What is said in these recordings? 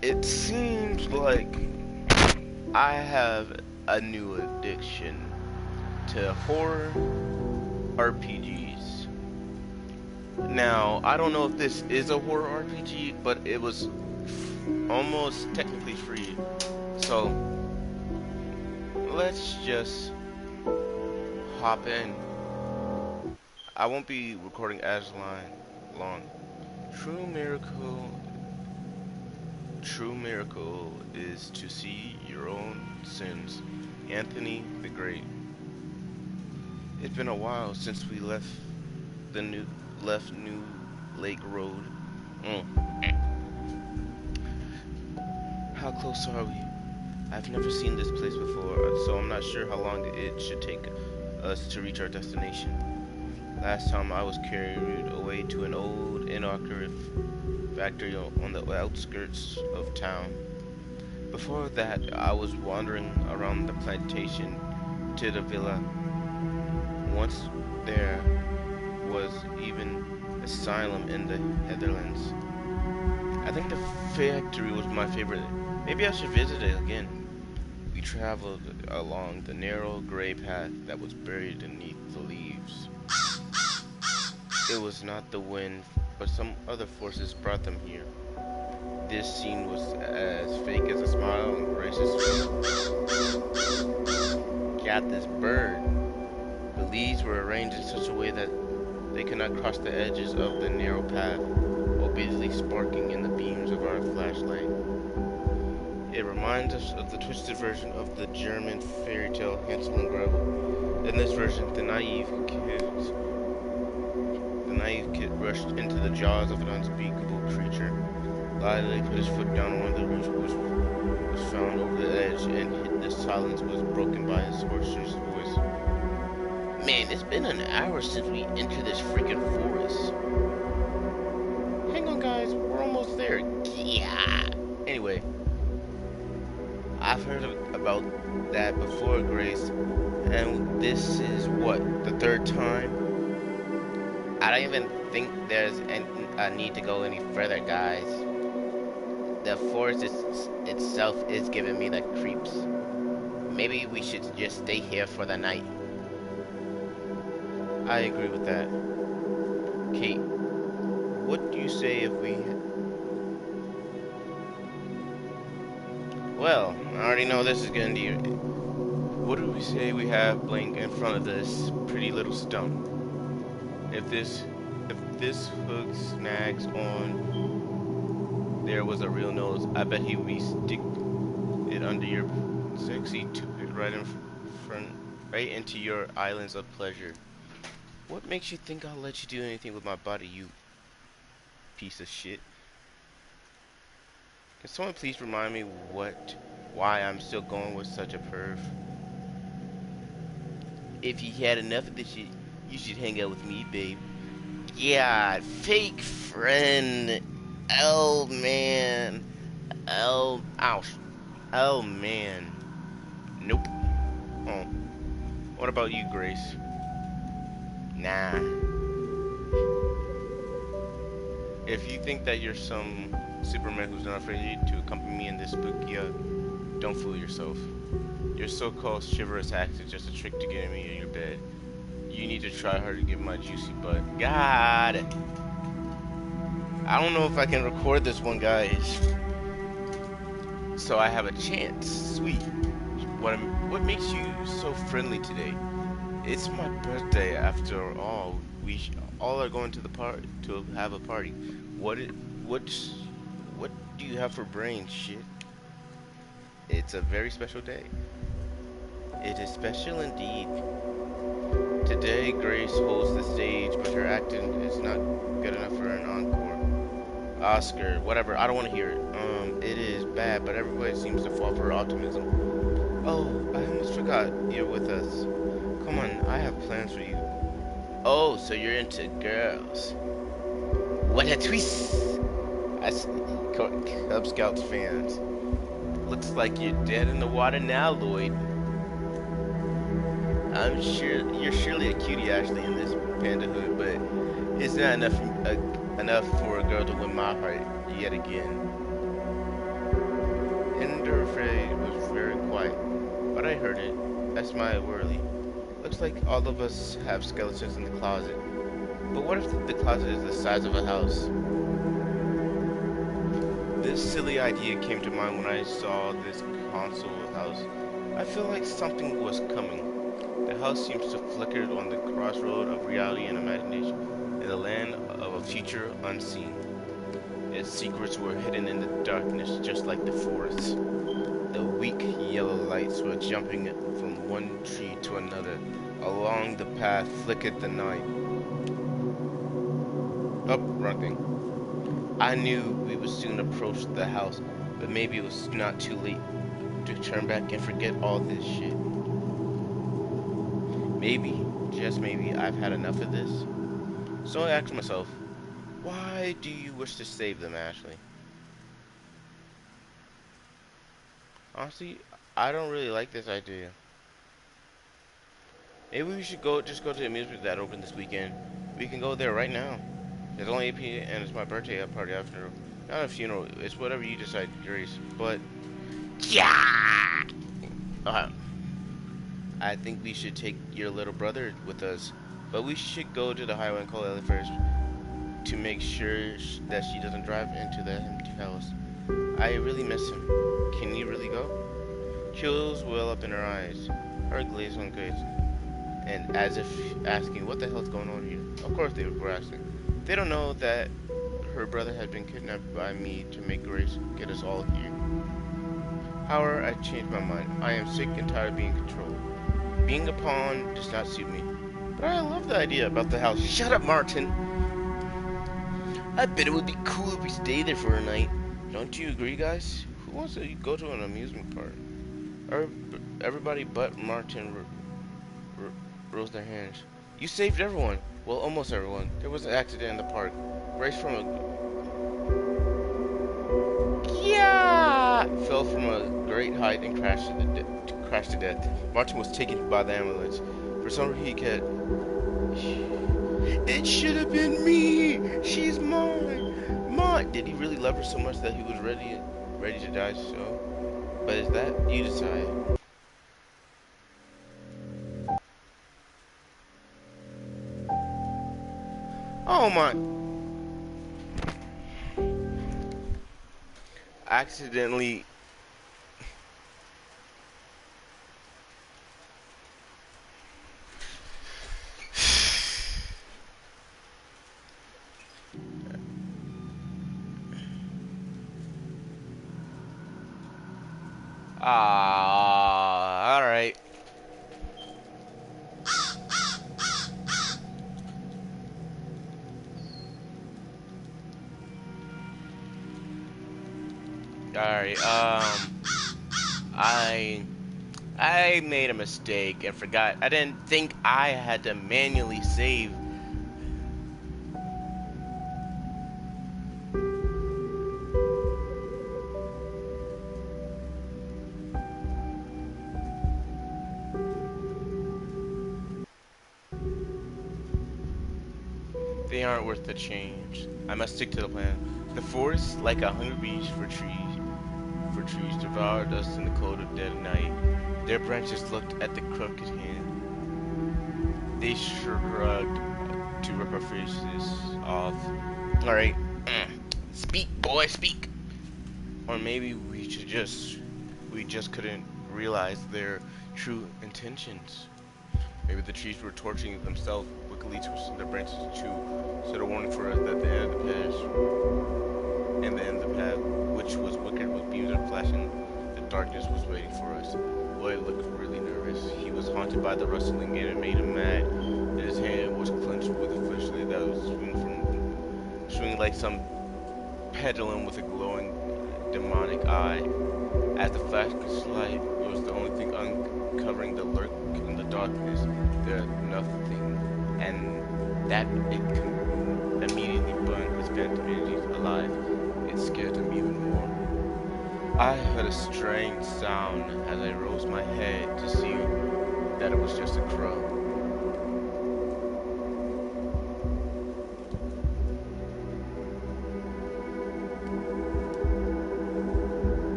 It seems like I have a new addiction to horror RPGs. Now, I don't know if this is a horror RPG, but it was almost technically free. So, let's just hop in. I won't be recording as long. True miracle, true miracle is to see your own sins. Anthony the Great. It's been a while since we the new left New Lake Road. Mm. How close are we? I've never seen this place before, so I'm not sure how long it should take us to reach our destination. Last time I was carried away to an old innocuous factory on the outskirts of town. Before that, I was wandering around the plantation to the villa. Once there was even asylum in the Netherlands. I think the factory was my favorite. Maybe I should visit it again. We traveled along the narrow gray path that was buried beneath the leaves. It was not the wind, but some other forces brought them here. This scene was as fake as a smile on Grace's face. Got this bird. The leaves were arranged in such a way that they could not cross the edges of the narrow path, obediently sparking in the beams of our flashlight. It reminds us of the twisted version of the German fairy tale Hansel and Gretel. In this version, the naive kid rushed into the jaws of an unspeakable creature. Lily put his foot down on one of the roots, which was found over the edge, and the silence was broken by his hoarseness voice. Man, it's been an hour since we entered this freaking forest. Hang on, guys, we're almost there. Yeah. Anyway, I've heard about that before, Grace, and this is what, the third time? I don't even think there's a need to go any further, guys. The forest itself is giving me the creeps. Maybe we should just stay here for the night. I agree with that. Kate, what do you say if we... Well, I already know this is gonna be... What do we say we have Blank in front of this pretty little stump? If this hook snags on, there was a real nose. I bet he would be stick it under your sexy tooth right in front, right into your islands of pleasure. What makes you think I'll let you do anything with my body, you piece of shit? Can someone please remind me why I'm still going with such a perv? If you had enough of this shit, you should hang out with me, babe. Yeah, fake friend. Oh man. Oh, ouch. Oh man. Nope. Oh. What about you, Grace? Nah. If you think that you're some Superman who's not afraid to accompany me in this spooky, don't fool yourself. Your so-called chivalrous act is just a trick to get me in your bed. You need to try harder to get my juicy butt. God! I don't know if I can record this one, guys. So I have a chance. Sweet. What makes you so friendly today? It's my birthday after all. We all are going to the party to have a party. What do you have for brains, shit? It's a very special day. It is special indeed. Today, Grace holds the stage, but her acting is not good enough for an encore. Oscar, whatever, I don't want to hear it. It is bad, but everybody seems to fall for her optimism. Oh, I almost forgot you're with us. Come on, I have plans for you. Oh, so you're into girls. What a twist! I see, Cub Scouts fans. Looks like you're dead in the water now, Lloyd. I'm sure you're surely a cutie, Ashley, in this panda hood, but it's not enough for a girl to win my heart yet again. and the refrigerator was very quiet. But I heard it. I smiled wearily. Looks like all of us have skeletons in the closet. But what if the closet is the size of a house? This silly idea came to mind when I saw this console house. I feel like something was coming. The house seems to flicker on the crossroad of reality and imagination, in the land of a future unseen. Its secrets were hidden in the darkness, just like the forest. The weak yellow lights were jumping from one tree to another. Along the path flickered the night. Up, wrong thing. I knew we would soon approach the house, but maybe it was not too late to turn back and forget all this shit. Maybe, just maybe, I've had enough of this. So I asked myself, why do you wish to save them, Ashley? Honestly, I don't really like this idea. Maybe we should just go to the amusement that opened this weekend. We can go there right now. It's only 8 p.m. and it's my birthday party after. Not a funeral. It's whatever you decide, Grace. But yeah, uh, I think we should take your little brother with us. But we should go to the highway and call Ellie first to make sure that she doesn't drive into the empty house. I really miss him. Can you really go? Chills well up in her eyes. Her glaze on gaze. And as if asking, what the hell's going on here? Of course they were asking. They don't know that her brother had been kidnapped by me to make Grace get us all here. However, I changed my mind. I am sick and tired of being controlled. Being a pawn does not suit me. But I love the idea about the house. Shut up, Martin! I bet it would be cool if we stayed there for a night. Don't you agree, guys? Who wants to go to an amusement park? Everybody but Martin rose their hands. You saved everyone. Well, almost everyone. There was an accident in the park. Grace from fell from a great height and crashed to death. Martin was taken by the ambulance. For some reason he kept, it should have been me. She's mine. Mine. Did he really love her so much that he was ready to die? So, but is that you decide? Oh my! Accidentally. All right. Alright, I made a mistake and forgot. I didn't think I had to manually save. They aren't worth the change. I must stick to the plan. The forest, like a hungry beast for trees, devoured us in the cold of dead night. Their branches looked at the crooked hand. They shrugged to rip our faces off. Alright, speak, boy, speak. Or maybe we just couldn't realize their true intentions. Maybe the trees were torturing themselves, wickedly twisting their branches to set a warning for us that the end of the path, and the end of the path, which was wicked with beams of flashing, the darkness was waiting for us. Boy looked really nervous. He was haunted by the rustling, and it made him mad. And his hand was clenched with a flashlight that was swinging like some pendulum with a glowing demonic eye. As the flashlight was the only thing uncovering the lurk in the darkness, there nothing, and that it immediately burned his phantom energies alive. It scared him even more. I heard a strange sound as I rose my head to see that it was just a crow.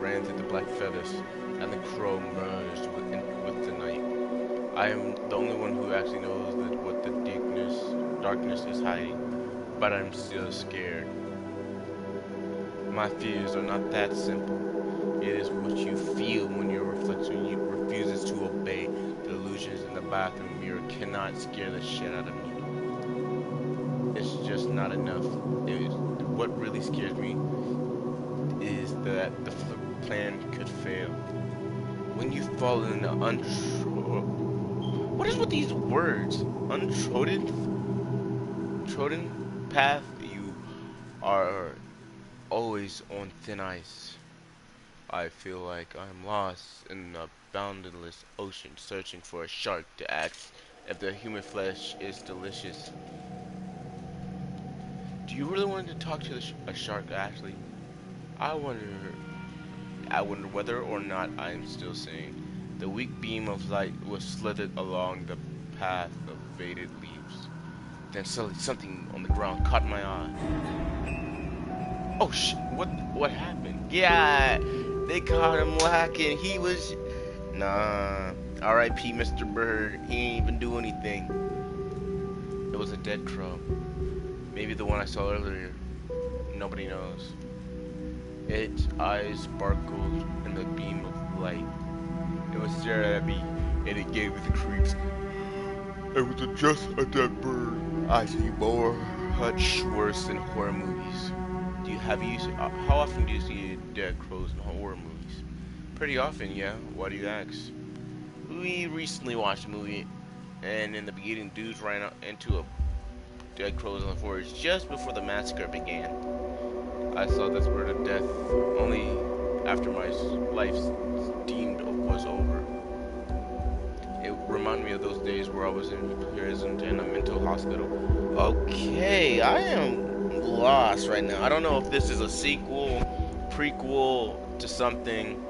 ran through the black feathers, and the crow merged with the night. I am the only one who actually knows what the darkness is hiding, but I'm still scared. My fears are not that simple. It is what you feel when your reflection refuses to obey. The illusions in the bathroom mirror cannot scare the shit out of me. It's just not enough. What really scares me is that the plan could fail. When you fall in the what is with these words? Trodden path, you are always on thin ice. I feel like I'm lost in a boundless ocean searching for a shark to ask if the human flesh is delicious. Do you really want to talk to a shark, Ashley? I wonder I wonder whether or not I am still seeing. The weak beam of light was slithered along the path of faded leaves. Then suddenly something on the ground caught my eye. Oh what happened? Yeah, they caught him lacking. He was nah. R.I.P. Mr. Bird. He ain't even do anything. It was a dead crow. Maybe the one I saw earlier. Nobody knows. Its eyes sparkled in the beam of light. It was staring at me, and it gave me the creeps. It was just a dead bird. I see much worse than horror movies. How often do you see dead crows in horror movies? Pretty often, yeah. Why do you ask? We recently watched a movie, and in the beginning, dudes ran out into a dead crows in the forest just before the massacre began. I saw this bird of death only after my life deemed was over. It reminded me of those days where I was imprisoned in a mental hospital. Okay, I am lost right now. I don't know if this is a sequel, prequel to something.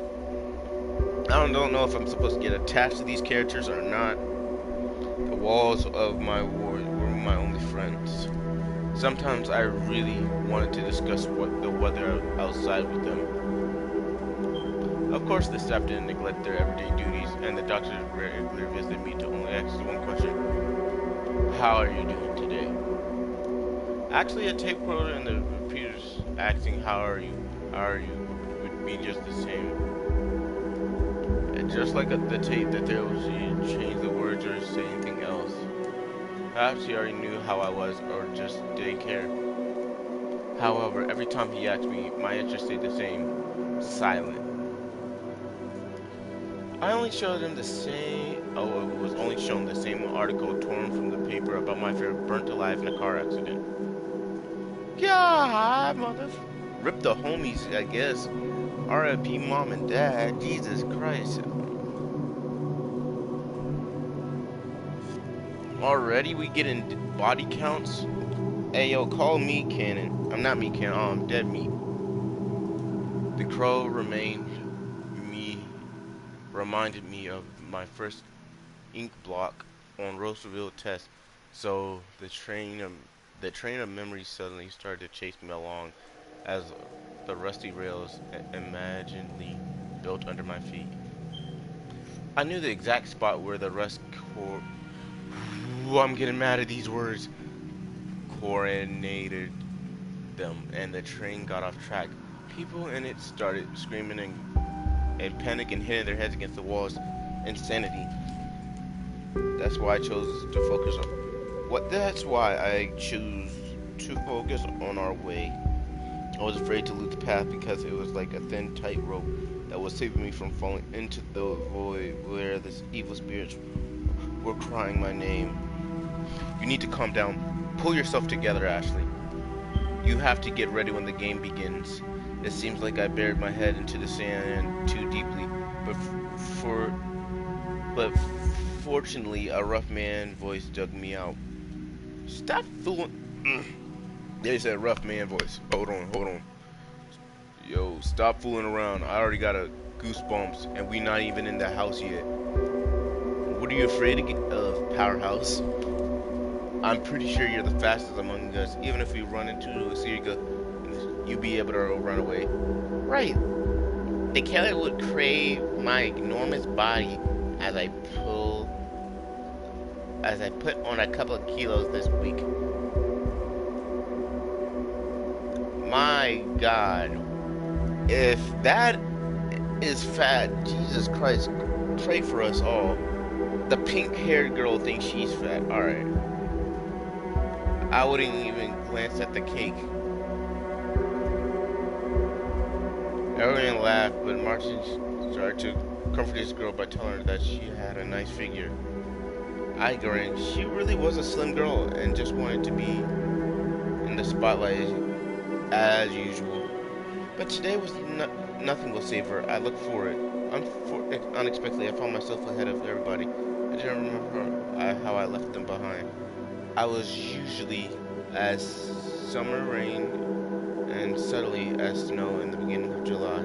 I don't know if I'm supposed to get attached to these characters or not. The walls of my ward were my only friends. Sometimes I really wanted to discuss the weather outside with them. Of course, the staff didn't neglect their everyday duties, and the doctors regularly visited me to only ask one question: how are you doing today? Actually, a tape recorder and the repeaters asking how are you would be just the same. And just like the tape that there was, you change the words or say anything else. Perhaps he already knew how I was or just didn't care. However, every time he asked me, my answer stayed the same: silent. I only showed him the same. Oh, it was only shown the same article torn from the paper about my friend burnt alive in a car accident. God, mother. Rip the homies, I guess. R.I.P. Mom and Dad. Jesus Christ. Already we getting body counts? Hey, yo, call me Cannon. I'm not me Cannon. Oh, I'm dead meat. The crow reminded me of my first ink block on Roosevelt test. So the train of memory suddenly started to chase me along as the rusty rails imaginedly built under my feet. I knew the exact spot where the rust core. Ooh, I'm getting mad at these words. Coordinated them, and the train got off track. People in it started screaming and panic and hitting their heads against the walls. Insanity. That's why I chose to focus on. That's why I choose to focus on our way. I was afraid to lose the path because it was like a thin, tight rope that was saving me from falling into the void where the evil spirits were crying my name. You need to calm down. Pull yourself together, Ashley. You have to get ready when the game begins. It seems like I buried my head into the sand too deeply, but fortunately, a rough man voice dug me out. Stop fooling. They said rough man voice. Hold on. Yo, stop fooling around. I already got a goosebumps, and we not even in the house yet. What are you afraid of, Powerhouse? I'm pretty sure you're the fastest among us. Even if we run into a Siriga, you'll be able to run away. Right. The killer would crave my enormous body as I pull as I put on a couple of kilos this week. My God, if that is fat, Jesus Christ, pray for us all. The pink-haired girl thinks she's fat. All right, I wouldn't even glance at the cake. Everyone laughed, but Martin started to comfort this girl by telling her that she had a nice figure. I grinned. She really was a slim girl and just wanted to be in the spotlight as usual. But today was nothing will save her. I looked for it. Unexpectedly, I found myself ahead of everybody. I didn't remember how I left them behind. I was usually as summer rain and subtly as snow in the beginning of July.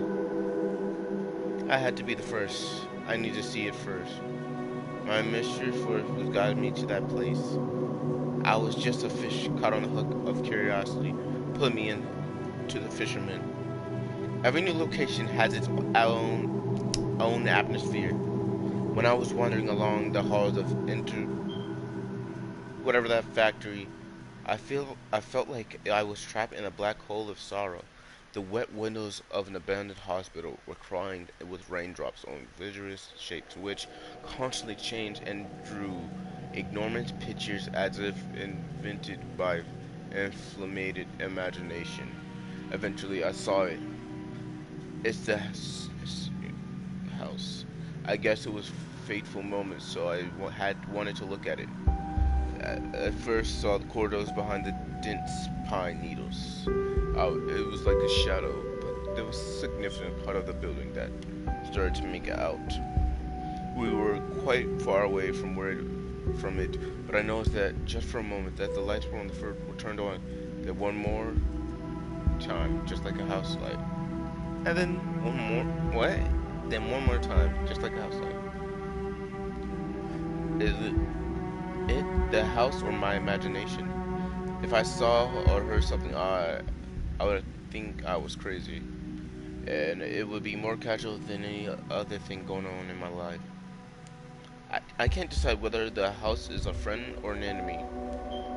I had to be the first. I need to see it first. My mischief was guiding me to that place. I was just a fish caught on the hook of curiosity, pulling me in to the fisherman. Every new location has its own atmosphere. When I was wandering along the halls of whatever that factory, I felt like I was trapped in a black hole of sorrow. The wet windows of an abandoned hospital were crying with raindrops on vigorous shapes which constantly changed and drew enormous pictures as if invented by inflamed imagination. Eventually I saw it. It's the house. I guess it was fateful moment, so I had wanted to look at it. I first saw the corridors behind the dense pine needles. It was like a shadow, but there was a significant part of the building that started to make it out. We were quite far away from it, but I noticed that just for a moment that the lights were were turned on. Then one more time, just like a house light, and then one more. What? Then one more time, just like a house light. Is it the house or my imagination? If I saw or heard something odd, I would think I was crazy, and it would be more casual than any other thing going on in my life. I can't decide whether the house is a friend or an enemy.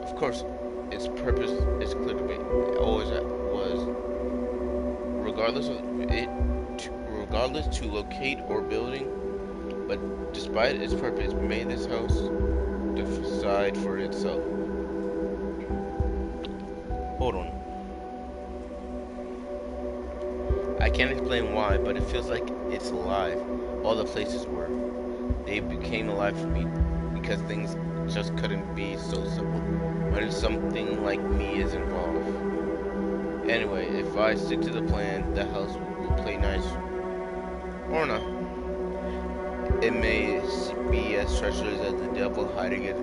Of course, its purpose is clear to me. It always was. Regardless of it, regardless to locate or building, but despite its purpose, may this house decide for itself. Hold on. I can't explain why, but it feels like it's alive. All the places were. They became alive for me because things just couldn't be so simple when something like me is involved. Anyway, if I stick to the plan, the house will play nice or not. It may be as treacherous as the devil hiding it.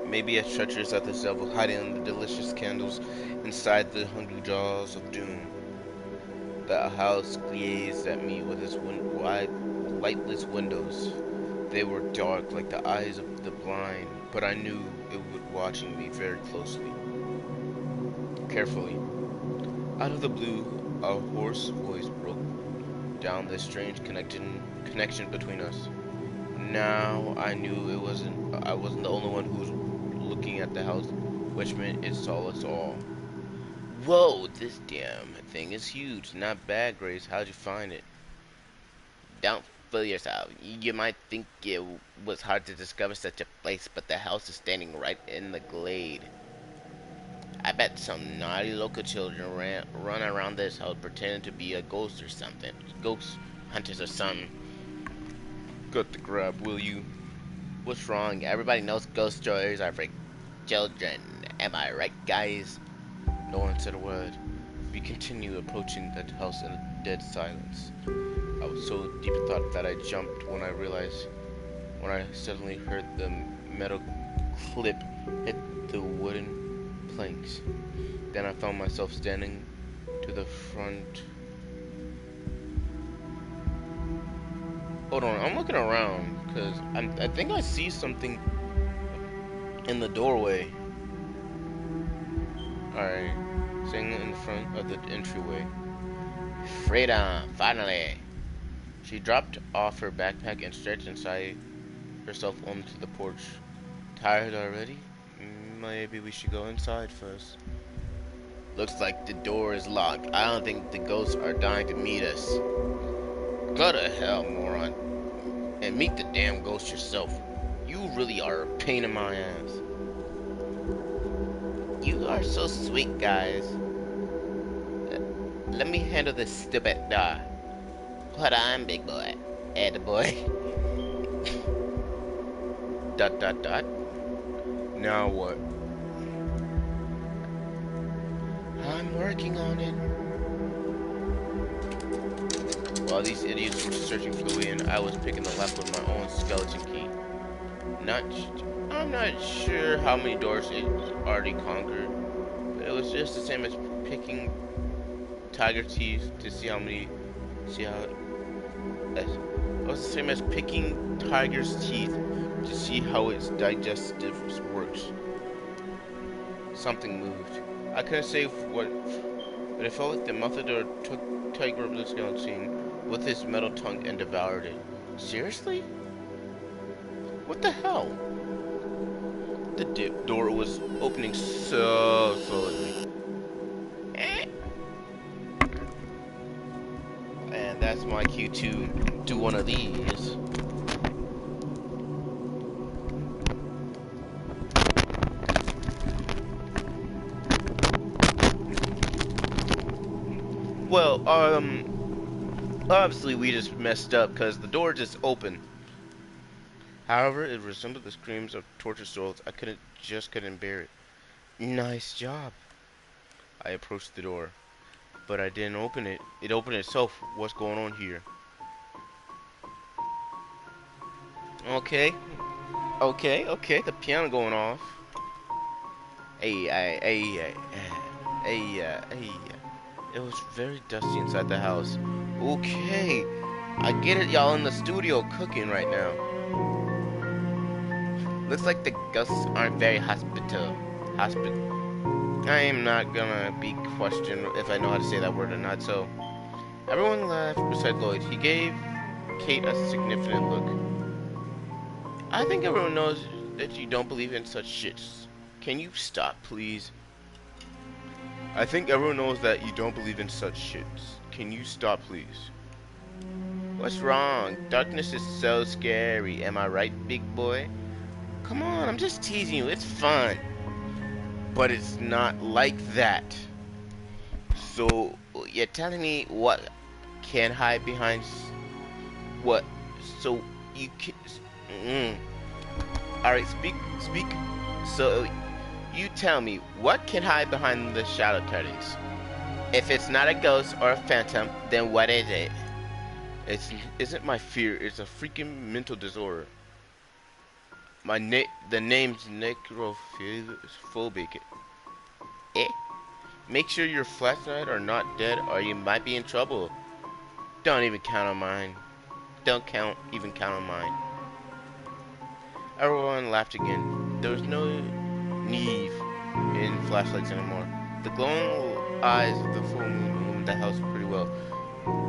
Maybe as treacherous as the devil hiding the delicious candles inside the hungry jaws of doom. The house gazed at me with its wide, lightless windows. They were dark like the eyes of the blind, but I knew it was watching me very closely, carefully. Out of the blue, a hoarse voice broke down this strange connection between us. Now I knew I wasn't the only one who was looking at the house, which meant it saw us all. Whoa, this damn thing is huge. Not bad, Grace. How'd you find it? Don't fool yourself. You might think it was hard to discover such a place, but the house is standing right in the glade. I bet some naughty local children run around this house pretending to be a ghost or something. Ghost hunters or something. Got the grab, will you? What's wrong? Everybody knows ghost stories are for children. Am I right, guys? No one said a word. We continued approaching that house in a dead silence. I was so deep in thought that I jumped when I suddenly heard the metal clip hit the wooden planks. Then I found myself standing to the front Hold on, I'm looking around because I think I see something in the doorway. Alright, sitting in front of the entryway. Freedom, finally! She dropped off her backpack and stretched inside herself onto the porch. Tired already? Maybe we should go inside first. Looks like the door is locked. I don't think the ghosts are dying to meet us. Go to hell, moron. And meet the damn ghost yourself. You really are a pain in my ass. You are so sweet, guys. Let me handle this stupid door. Hold on, big boy. And boy. Dot dot dot. Now what? I'm working on it. While these idiots were searching for the way in, I was picking the lock with my own skeleton key. I'm not sure how many doors it already conquered, but it was just the same as picking tiger teeth to see how many. It was the same as picking tiger's teeth to see how its digestive works. Something moved. I couldn't say what, but it felt like the mouth of the door took Tiger Blue skeleton with his metal tongue and devoured it. Seriously? What the hell? The door was opening so slowly. And that's my cue to do one of these. Well, obviously we just messed up because the door just opened. However, it resembled the screams of tortured souls. I couldn't bear it. Nice job. I approached the door, but I didn't open it. It opened itself. What's going on here? Okay. The piano going off. Hey. It was very dusty inside the house. Okay. I get it, y'all in the studio cooking right now. Looks like the ghosts aren't very hospitable. I am not gonna be questioned if I know how to say that word or not, so. Everyone laughed besides Lloyd. He gave Kate a significant look. I think everyone knows that you don't believe in such shits. Can you stop, please? I think everyone knows that you don't believe in such shits. Can you stop, please? What's wrong? Darkness is so scary. Am I right, big boy? Come on, I'm just teasing you. It's fun. But it's not like that. So, you're telling me what can hide behind what? So, you can... Alright, speak. So, you tell me, what can hide behind the shadow curtains? If it's not a ghost or a phantom, then what is it? Isn't my fear, it's a freaking mental disorder. The name's necrophobic. Make sure your flashlight are not dead or you might be in trouble. Don't even count on mine. Even count on mine. Everyone laughed again. There was no need in flashlights anymore. The glowing eyes of the full moon illuminated the house pretty well.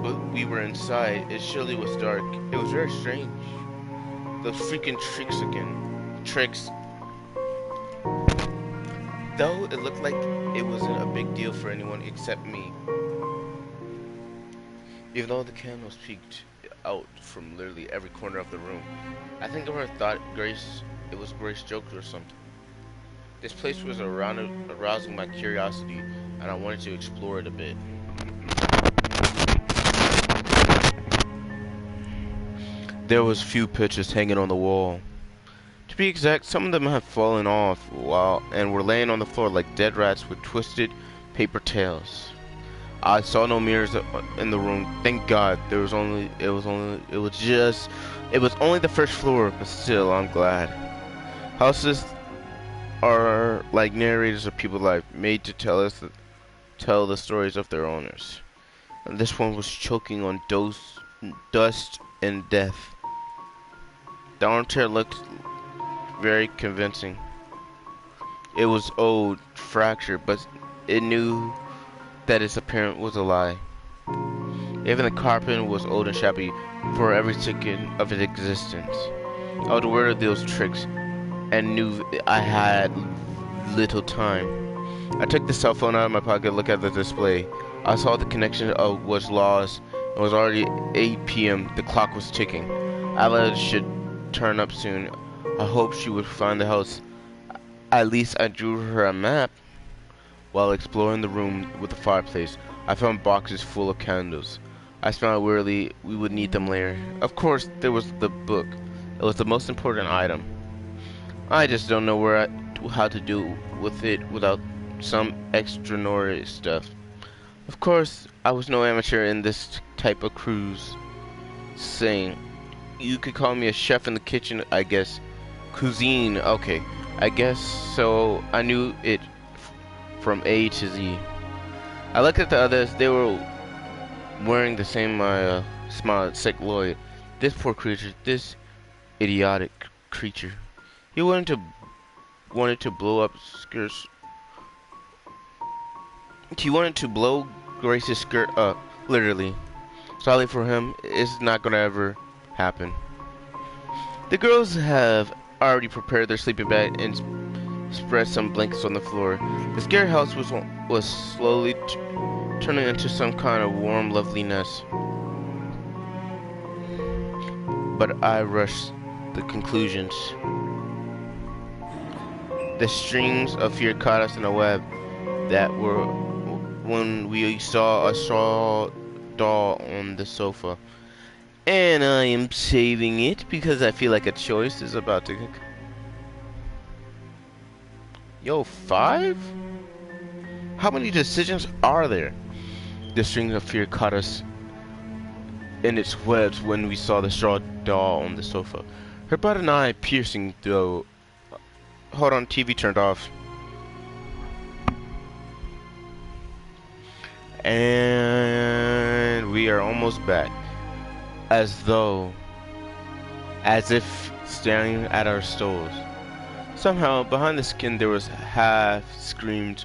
But we were inside. It surely was dark. It was very strange. Those freaking tricks again. Tricks. Though it looked like it wasn't a big deal for anyone except me. Even though the candles peeked out from literally every corner of the room. I think everyone thought it was Grace joke or something. This place was arousing my curiosity, and I wanted to explore it a bit. There was few pictures hanging on the wall. To be exact, some of them had fallen off and were laying on the floor like dead rats with twisted paper tails. I saw no mirrors in the room. Thank God. It was only the first floor, but still, I'm glad. Houses are like narrators of people's life, made to tell the stories of their owners. And this one was choking on dust and death. The armchair looked very convincing. It was old, fractured, but it knew that its appearance was a lie. Even the carpet was old and shabby for every second of its existence. I was aware of those tricks and knew I had little time. I took the cell phone out of my pocket and looked at the display. I saw the connection was lost. It was already 8 p.m. The clock was ticking. Ella should turn up soon. I hoped she would find the house. At least I drew her a map. While exploring the room with the fireplace, I found boxes full of candles. I smiled wearily. We would need them later. Of course, there was the book. It was the most important item. I just don't know how to do with it without some extraordinary stuff. Of course, I was no amateur in this type of cruise. Saying, you could call me a chef in the kitchen, I guess. Cuisine, okay. I guess so. I knew it from A to Z. I looked at the others. They were wearing the same smile at sick Lloyd. This poor creature, this idiotic creature. He wanted to blow up skirts. He wanted to blow Grace's skirt up, literally. Sadly for him, it's not gonna ever happen. The girls have already prepared their sleeping bag and spread some blankets on the floor. The scared house was slowly turning into some kind of warm loveliness. But I rushed the conclusions. The strings of fear caught us in a web that were when we saw a straw doll on the sofa. And I am saving it because I feel like a choice is about to... Yo, 5? How many decisions are there? The string of fear caught us in its webs when we saw the straw doll on the sofa. Her bright and eye piercing though. Hold on, TV turned off. And we are almost back. As if staring at our souls. Somehow, behind the skin there was half screamed.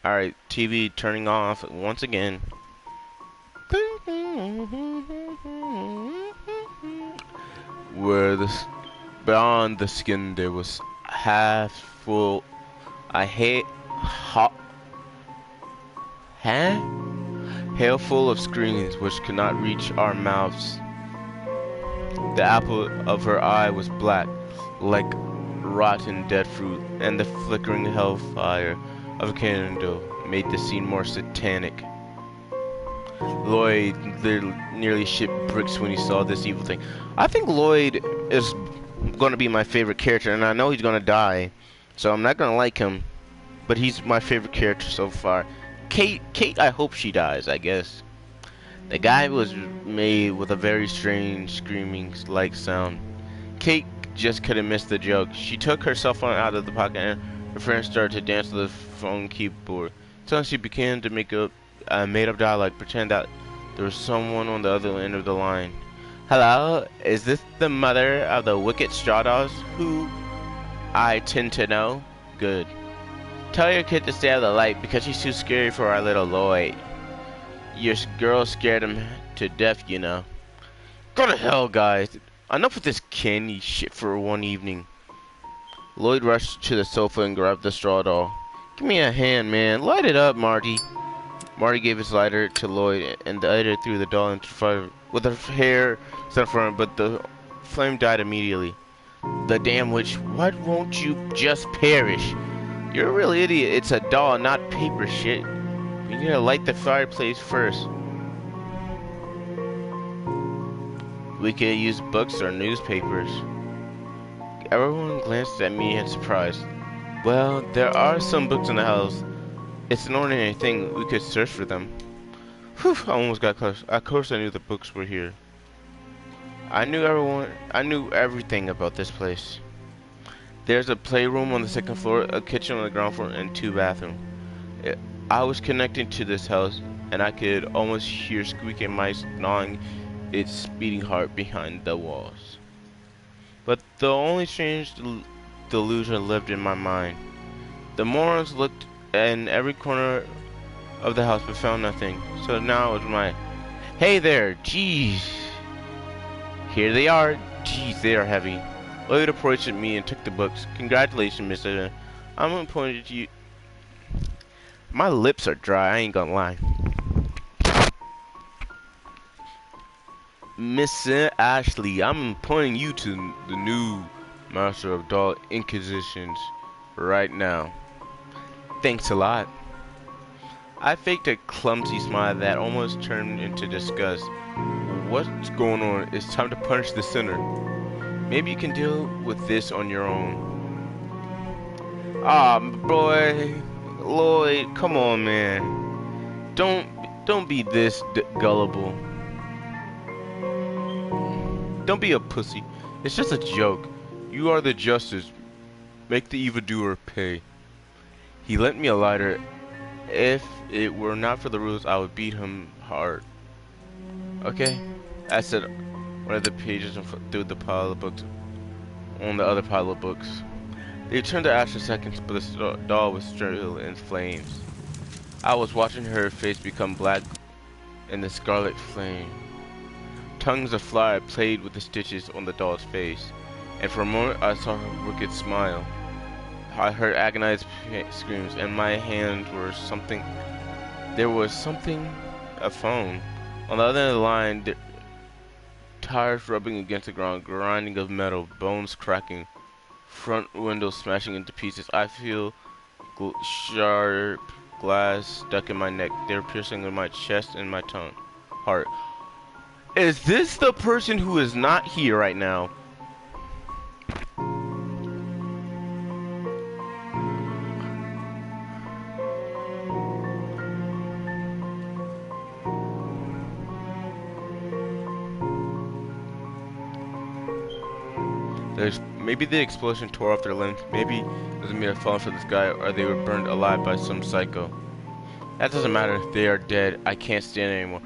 Alright, TV turning off once again. Where beyond the skin there was half full. Hail full of screams which could not reach our mouths. The apple of her eye was black, like rotten dead fruit, and the flickering hellfire of a candle made the scene more satanic. Lloyd nearly shit bricks when he saw this evil thing. I think Lloyd is going to be my favorite character, and I know he's going to die, so I'm not going to like him, but he's my favorite character so far. Kate, I hope she dies, I guess. The guy was made with a very strange screaming-like sound. Kate just couldn't miss the joke. She took her cell phone out of the pocket and her friend started to dance to the phone keyboard. Suddenly she began to make a made-up dialogue, pretend that there was someone on the other end of the line. Hello, is this the mother of the wicked straw dolls who I tend to know? Good. Tell your kid to stay out of the light because she's too scary for our little Lloyd. Your girl scared him to death, you know. Go to hell, guys. Enough with this candy shit for one evening. Lloyd rushed to the sofa and grabbed the straw doll. Give me a hand, man. Light it up, Marty. Marty gave his lighter to Lloyd and the lighter threw the doll into fire with her hair set front, but the flame died immediately. The damn witch, why won't you just perish? You're a real idiot. It's a doll, not paper shit. You gotta light the fireplace first. We could use books or newspapers. Everyone glanced at me in surprise. Well, there are some books in the house. It's an ordinary thing. We could search for them. Whew, I almost got close. Of course I knew the books were here. I knew everything about this place. There's a playroom on the second floor, a kitchen on the ground floor, and 2 bathrooms. I was connected to this house and I could almost hear squeaking mice gnawing its beating heart behind the walls. But the only strange delusion lived in my mind. The morons looked in every corner of the house but found nothing. So now it was my, hey there, jeez. Here they are. Jeez, they are heavy. Lloyd approached me and took the books. Congratulations, Mr. I'm appointed to you. My lips are dry, I ain't gonna lie. Miss Ashley, I'm appointing you to the new Master of Doll Inquisitions right now. Thanks a lot. I faked a clumsy smile that almost turned into disgust. What's going on? It's time to punish the sinner. Maybe you can deal with this on your own. Ah, boy, Lloyd, come on, man. Don't be this gullible. Don't be a pussy. It's just a joke. You are the justice. Make the evildoer pay. He lent me a lighter. If it were not for the rules, I would beat him hard. Okay? I said one of the pages through the pile of books on the other pile of books. They turned to ash for seconds, but the doll was still in flames. I was watching her face become black in the scarlet flame. Tongues of fire played with the stitches on the doll's face, and for a moment I saw her wicked smile. I heard agonized screams, and my hands were something. There was something, a phone. On the other end of the line, tires rubbing against the ground, grinding of metal, bones cracking, front windows smashing into pieces. I feel sharp glass stuck in my neck. They're piercing in my chest and my tongue, heart. Is this the person who is not here right now? Maybe the explosion tore off their limbs. Maybe it was me had fallen for this guy, or they were burned alive by some psycho. That doesn't matter. If they are dead, I can't stand it anymore.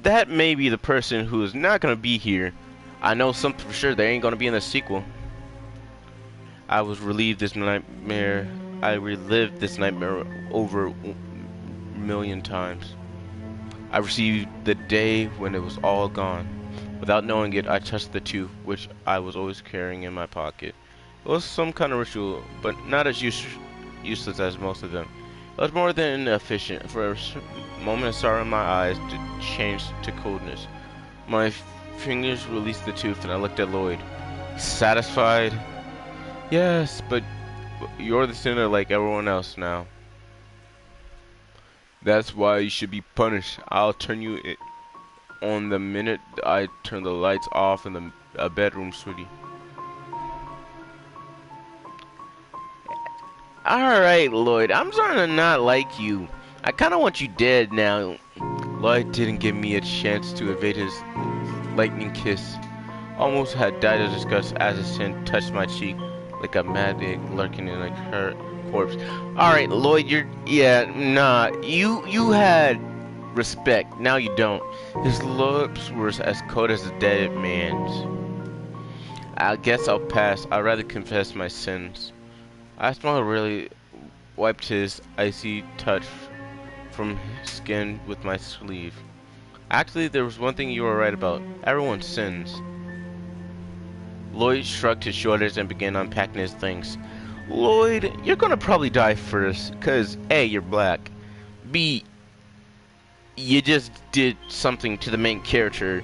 That may be the person who is not gonna be here. I know something for sure. They ain't gonna be in the sequel. I was relieved this nightmare. I relived this nightmare over a million times. I received the day when it was all gone. Without knowing it, I touched the tooth, which I was always carrying in my pocket. It was some kind of ritual, but not as useless as most of them. It was more than efficient. For a moment of sorrow in my eyes changed to coldness. My fingers released the tooth, and I looked at Lloyd. Satisfied? Yes, but you're the sinner like everyone else now. That's why you should be punished. I'll turn you on the minute I turn the lights off in the bedroom, sweetie. Alright, Lloyd, I'm starting to not like you. I kinda want you dead now. Lloyd didn't give me a chance to evade his lightning kiss. Almost had died of disgust as his hand touched my cheek like a mad egg lurking in a corpse. Alright, Lloyd, you had respect, now you don't. His lips were as cold as a dead man's. I guess I'll pass. I'd rather confess my sins. I smiled, really wiped his icy touch from his skin with my sleeve. Actually, there was one thing you were right about. Everyone sins. Lloyd shrugged his shoulders and began unpacking his things. Lloyd, you're gonna probably die first, 'cause A, you're black. B, you just did something to the main character.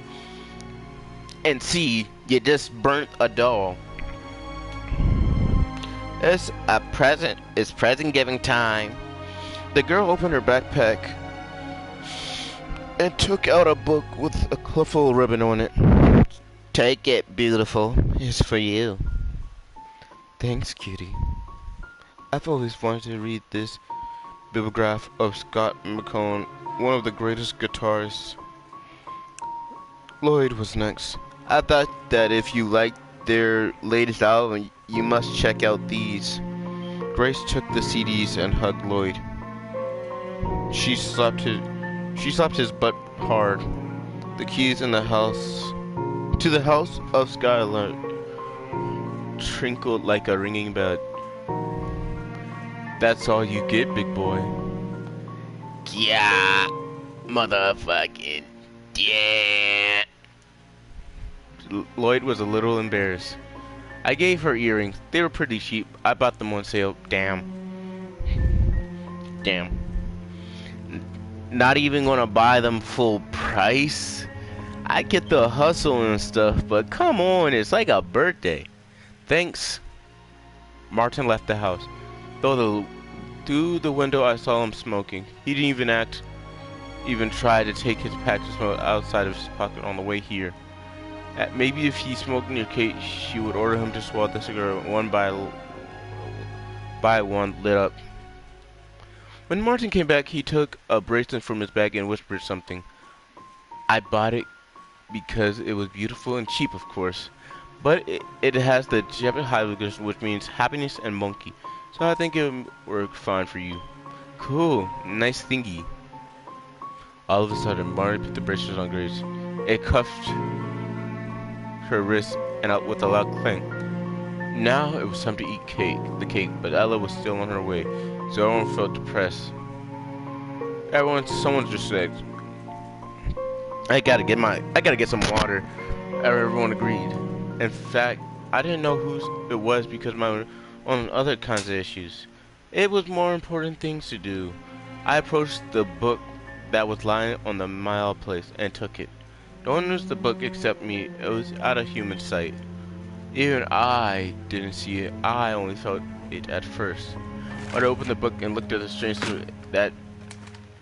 And C, you just burnt a doll. It's present giving time. The girl opened her backpack and took out a book with a colorful ribbon on it. Take it, beautiful. It's for you. Thanks, cutie. I've always wanted to read this bibliograph of Scott McCone, one of the greatest guitarists. Lloyd was next. I thought that if you liked their latest album, you must check out these. Grace took the CDs and hugged Lloyd. She slapped She slapped his butt hard. The keys in the house to the house of Skylar trinkled like a ringing bell. That's all you get, big boy. Yeah, motherfucking yeah. Lloyd was a little embarrassed. I gave her earrings. They were pretty cheap. I bought them on sale. Damn. Damn. Not even gonna buy them full price? I get the hustle and stuff, but come on, it's like a birthday. Thanks. Martin left the house. Through the window I saw him smoking. He didn't even try to take his patch of smoke outside of his pocket on the way here. Maybe if he smoked near Kate, she would order him to swallow the cigarette one by one lit up. When Martin came back, he took a bracelet from his bag and whispered something. I bought it because it was beautiful and cheap, of course. But it has the Japanese hieroglyphs, which means happiness and monkey. So I think it would work fine for you. Cool. Nice thingy. All of a sudden, Martin put the bracelet on Grace. It cuffed her wrist and out with a loud clang. Now it was time to eat the cake, but Ella was still on her way, so everyone felt depressed. Someone just said, I gotta get some water. Everyone agreed. In fact, I didn't know who it was because my on other kinds of issues. It was more important things to do. I approached the book that was lying on the mile place and took it. No one noticed the book except me. It was out of human sight. Even I didn't see it. I only felt it at first. When I opened the book and looked at the strange story, that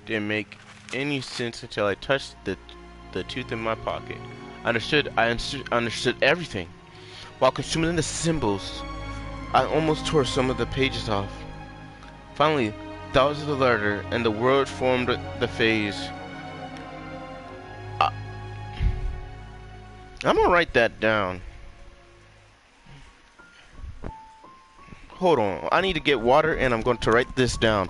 didn't make any sense until I touched the tooth in my pocket. I understood everything. While consuming the symbols, I almost tore some of the pages off. Finally, that was the letter, and the word formed the phase. I'm gonna write that down. Hold on, I need to get water, and I'm going to write this down.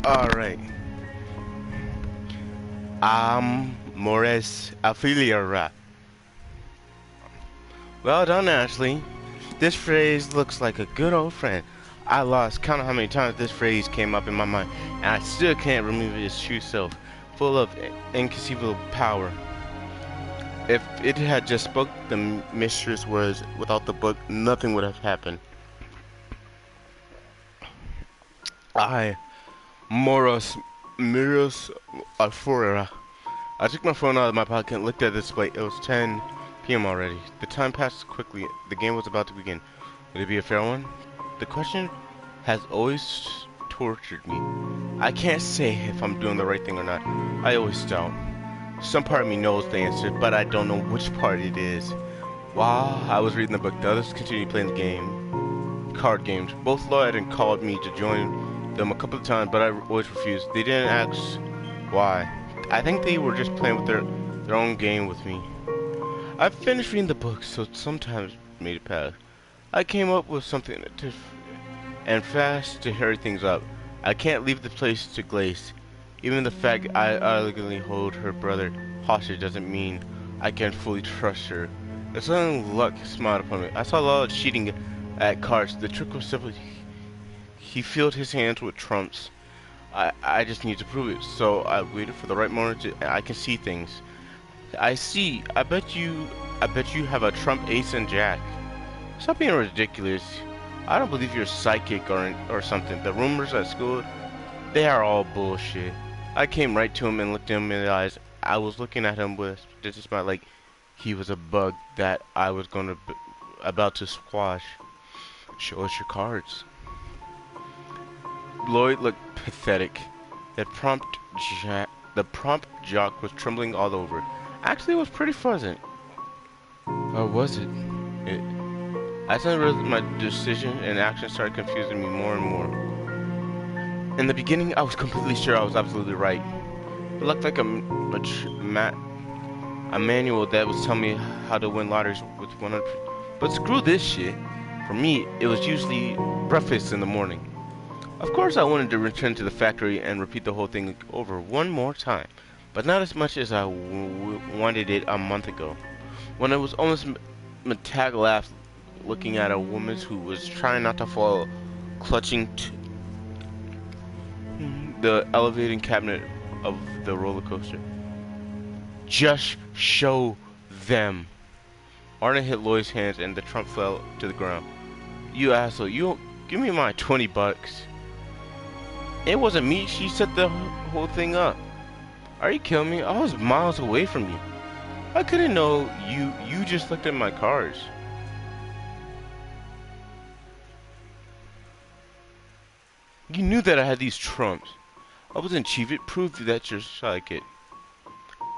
Alright. Mores Affiliara. Well done, Ashley. This phrase looks like a good old friend. I lost count of how many times this phrase came up in my mind, and I still can't remove its true self, full of inconceivable power. If it had just spoke the mistress words without the book, nothing would have happened. I, Moros, Miros Alfora. I took my phone out of my pocket and looked at the display. It was 10 p.m. already. The time passed quickly. The game was about to begin. Would it be a fair one? The question has always tortured me. I can't say if I'm doing the right thing or not. I always doubt. Some part of me knows the answer, but I don't know which part it is. While I was reading the book, the others continued playing the game. Card games. Both Lloyd and called me to join them a couple of times, but I always refused. They didn't ask why. I think they were just playing with their own game with me. I finished reading the book, so sometimes made it pass. I came up with something and fast to hurry things up. I can't leave the place to Glace. Even the fact I elegantly hold her brother hostage doesn't mean I can fully trust her. The sudden luck smiled upon me. I saw Lala cheating at cards. The trick was simply he filled his hands with trumps. I just need to prove it. So I waited for the right moment I can see things. I see. I bet you have a trump ace and jack. Stop being ridiculous. I don't believe you're psychic or something. The rumors at school, they are all bullshit. I came right to him and looked him in the eyes. I was looking at him with just a smile like he was a bug that I was about to squash. Show us your cards. Lloyd looked pathetic. The prompt jock was trembling all over. Actually, it was pretty pleasant. Or was it? I suddenly realized my decision and action started confusing me more and more. In the beginning, I was completely sure I was absolutely right. It looked like a manual that was telling me how to win lotteries with 100. But screw this shit. For me, it was usually breakfast in the morning. Of course, I wanted to return to the factory and repeat the whole thing over one more time, but not as much as I wanted it a month ago. When I was almost Matag laughed, looking at a woman who was trying not to fall, clutching the elevating cabinet of the roller coaster. Just show them. Arden hit Lloyd's hands and the trump fell to the ground. You asshole, you give me my 20 bucks. It wasn't me, she set the whole thing up. Are you kidding me? I was miles away from you. I couldn't know you just looked at my cards. You knew that I had these trumps. I wasn't cheap, it proved that you're psychic.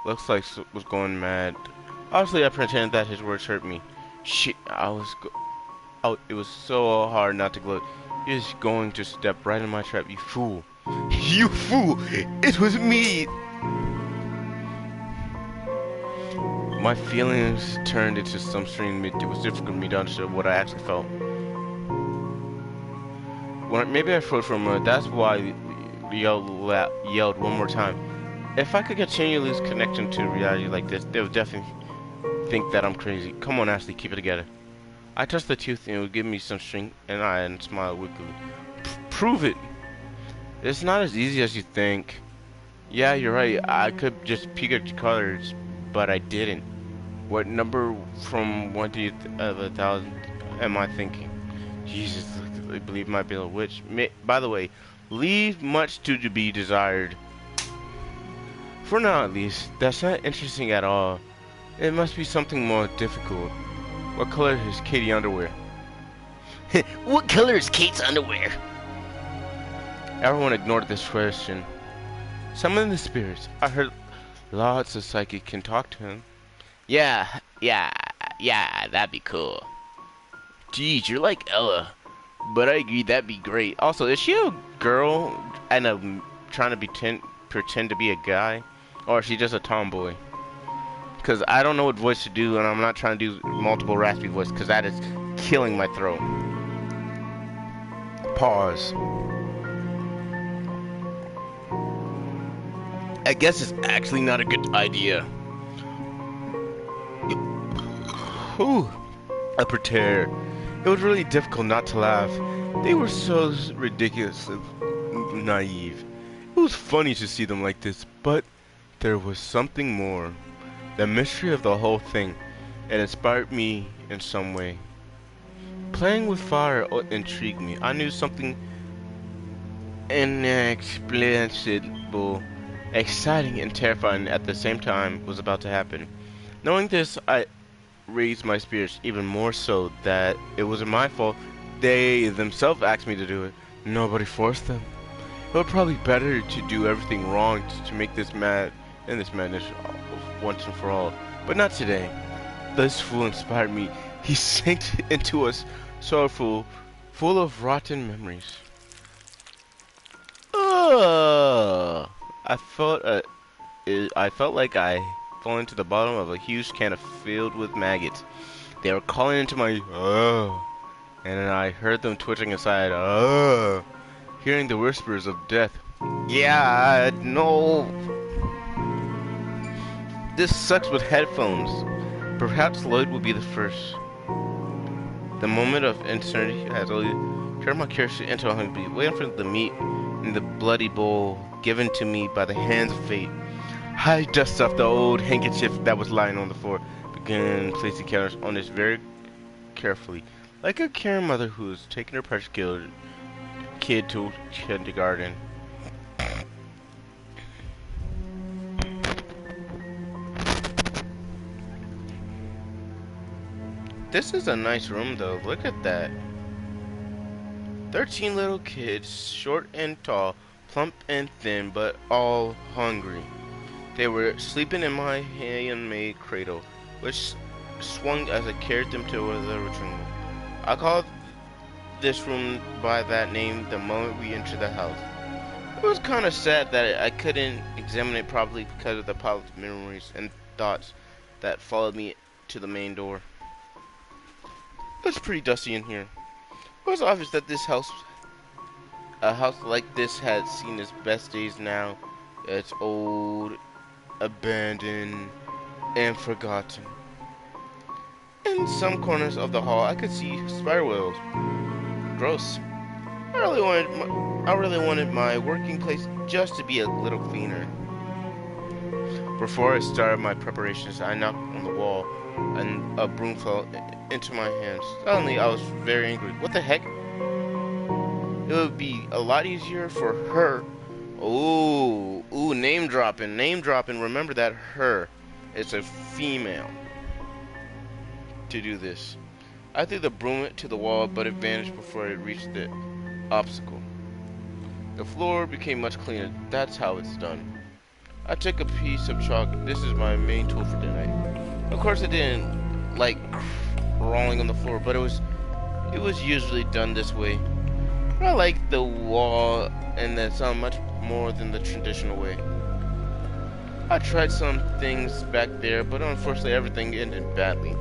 Looks like was going mad. Obviously I pretended that his words hurt me. Shit, it was so hard not to gloat. You're just going to step right in my trap, you fool. You fool! It was me! My feelings turned into some strange it was difficult for me to understand what I actually felt. Maybe I froze for a moment. That's why I yelled one more time. If I could continue to lose connection to reality like this, they would definitely think that I'm crazy. Come on, Ashley, keep it together. I touched the tooth and it would give me some strength, and smiled wickedly. Prove it! It's not as easy as you think. Yeah, you're right. I could just peek at your colors, but I didn't. What number from 1 to 1,000 am I thinking? Jesus, I believe it might be a witch. By the way, leave much to be desired. For now, at least, that's not interesting at all. It must be something more difficult. What color is Katie's underwear? What color is Kate's underwear? Everyone ignored this question. Summon the spirits. I heard lots of psychic can talk to him. Yeah, that'd be cool. Geez, you're like Ella. But I agree, that'd be great. Also, is she a girl and trying to pretend to be a guy? Or is she just a tomboy? Because I don't know what voice to do, and I'm not trying to do multiple raspy voices, because that is killing my throat. Pause. I guess it's actually not a good idea. Ooh, upper tear. It was really difficult not to laugh. They were so ridiculously naive. It was funny to see them like this, but there was something more. The mystery of the whole thing, it inspired me in some way. Playing with fire intrigued me. I knew something inexplicable, exciting, and terrifying at the same time was about to happen. Knowing this, I raised my spirits even more so that it wasn't my fault. They themselves asked me to do it. Nobody forced them. It would probably be better to do everything wrong to make this madness once and for all. But not today. This fool inspired me. He sank into us sorrowful, full of rotten memories. Ugh. I felt like I fallen to the bottom of a huge can filled with maggots. They were calling into my and then I heard them twitching inside. Hearing the whispers of death. Yeah, no. This sucks with headphones. Perhaps Lloyd will be the first. The moment of uncertainty has only turned my curiosity into a hungry, waiting for the meat in the bloody bowl given to me by the hands of fate. I dusted off the old handkerchief that was lying on the floor, began placing counters on it very carefully, like a caring mother who is taking her precious kid to kindergarten. This is a nice room though, look at that. 13 little kids, short and tall, plump and thin, but all hungry. They were sleeping in my handmade cradle, which swung as I carried them to the living room. I called this room by that name the moment we entered the house. It was kind of sad that I couldn't examine it properly because of the pile of memories and thoughts that followed me to the main door. It's pretty dusty in here. It was obvious that a house like this had seen its best days now. It's old, abandoned, and forgotten. In some corners of the hall, I could see spider webs. Gross. I really wanted my working place just to be a little cleaner. Before I started my preparations, I knocked on the wall, and a broom fell into my hands. Suddenly, I was very angry. What the heck? It would be a lot easier for her. Ooh, name dropping. Remember that her. It's a female to do this. I threw the broom to the wall, but it vanished before it reached the obstacle. The floor became much cleaner. That's how it's done. I took a piece of chalk. This is my main tool for tonight. Of course, I didn't like crawling on the floor, but it was usually done this way. I like the wall and the sound much more than the traditional way. I tried some things back there, but unfortunately everything ended badly.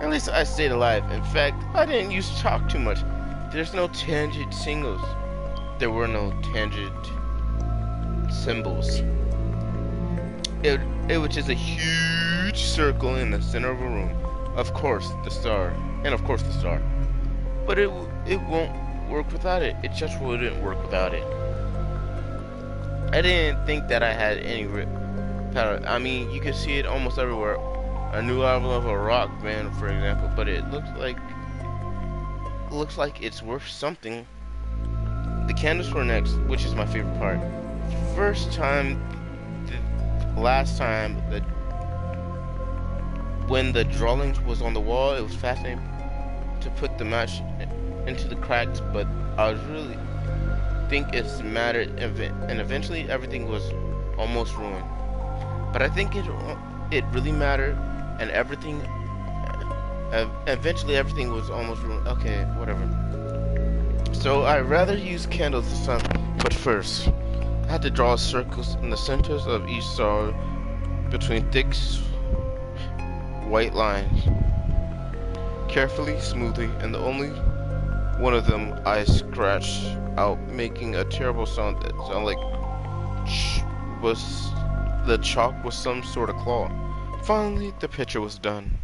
At least I stayed alive. In fact, I didn't use chalk too much. There's no tangent singles. There were no tangent symbols. It was just a huge circle in the center of a room. Of course, the star. And of course the star. But it won't work without it. It just wouldn't work without it. I didn't think that I had any power. I mean, you can see it almost everywhere. A new album of a rock band, for example, but it looks like it's worth something. The candles were next, which is my favorite part. Last time when the drawing was on the wall, it was fascinating to put the match into the cracks, but I was really think it's mattered, and eventually everything was almost ruined. But I think it really mattered, and eventually everything was almost ruined. Okay, whatever. So I'd rather use candles this time, but first I had to draw circles in the centers of each star between thick white lines, carefully, smoothly, and the only one of them I scratched out, making a terrible sound that sounded like the chalk was some sort of claw. Finally, the picture was done.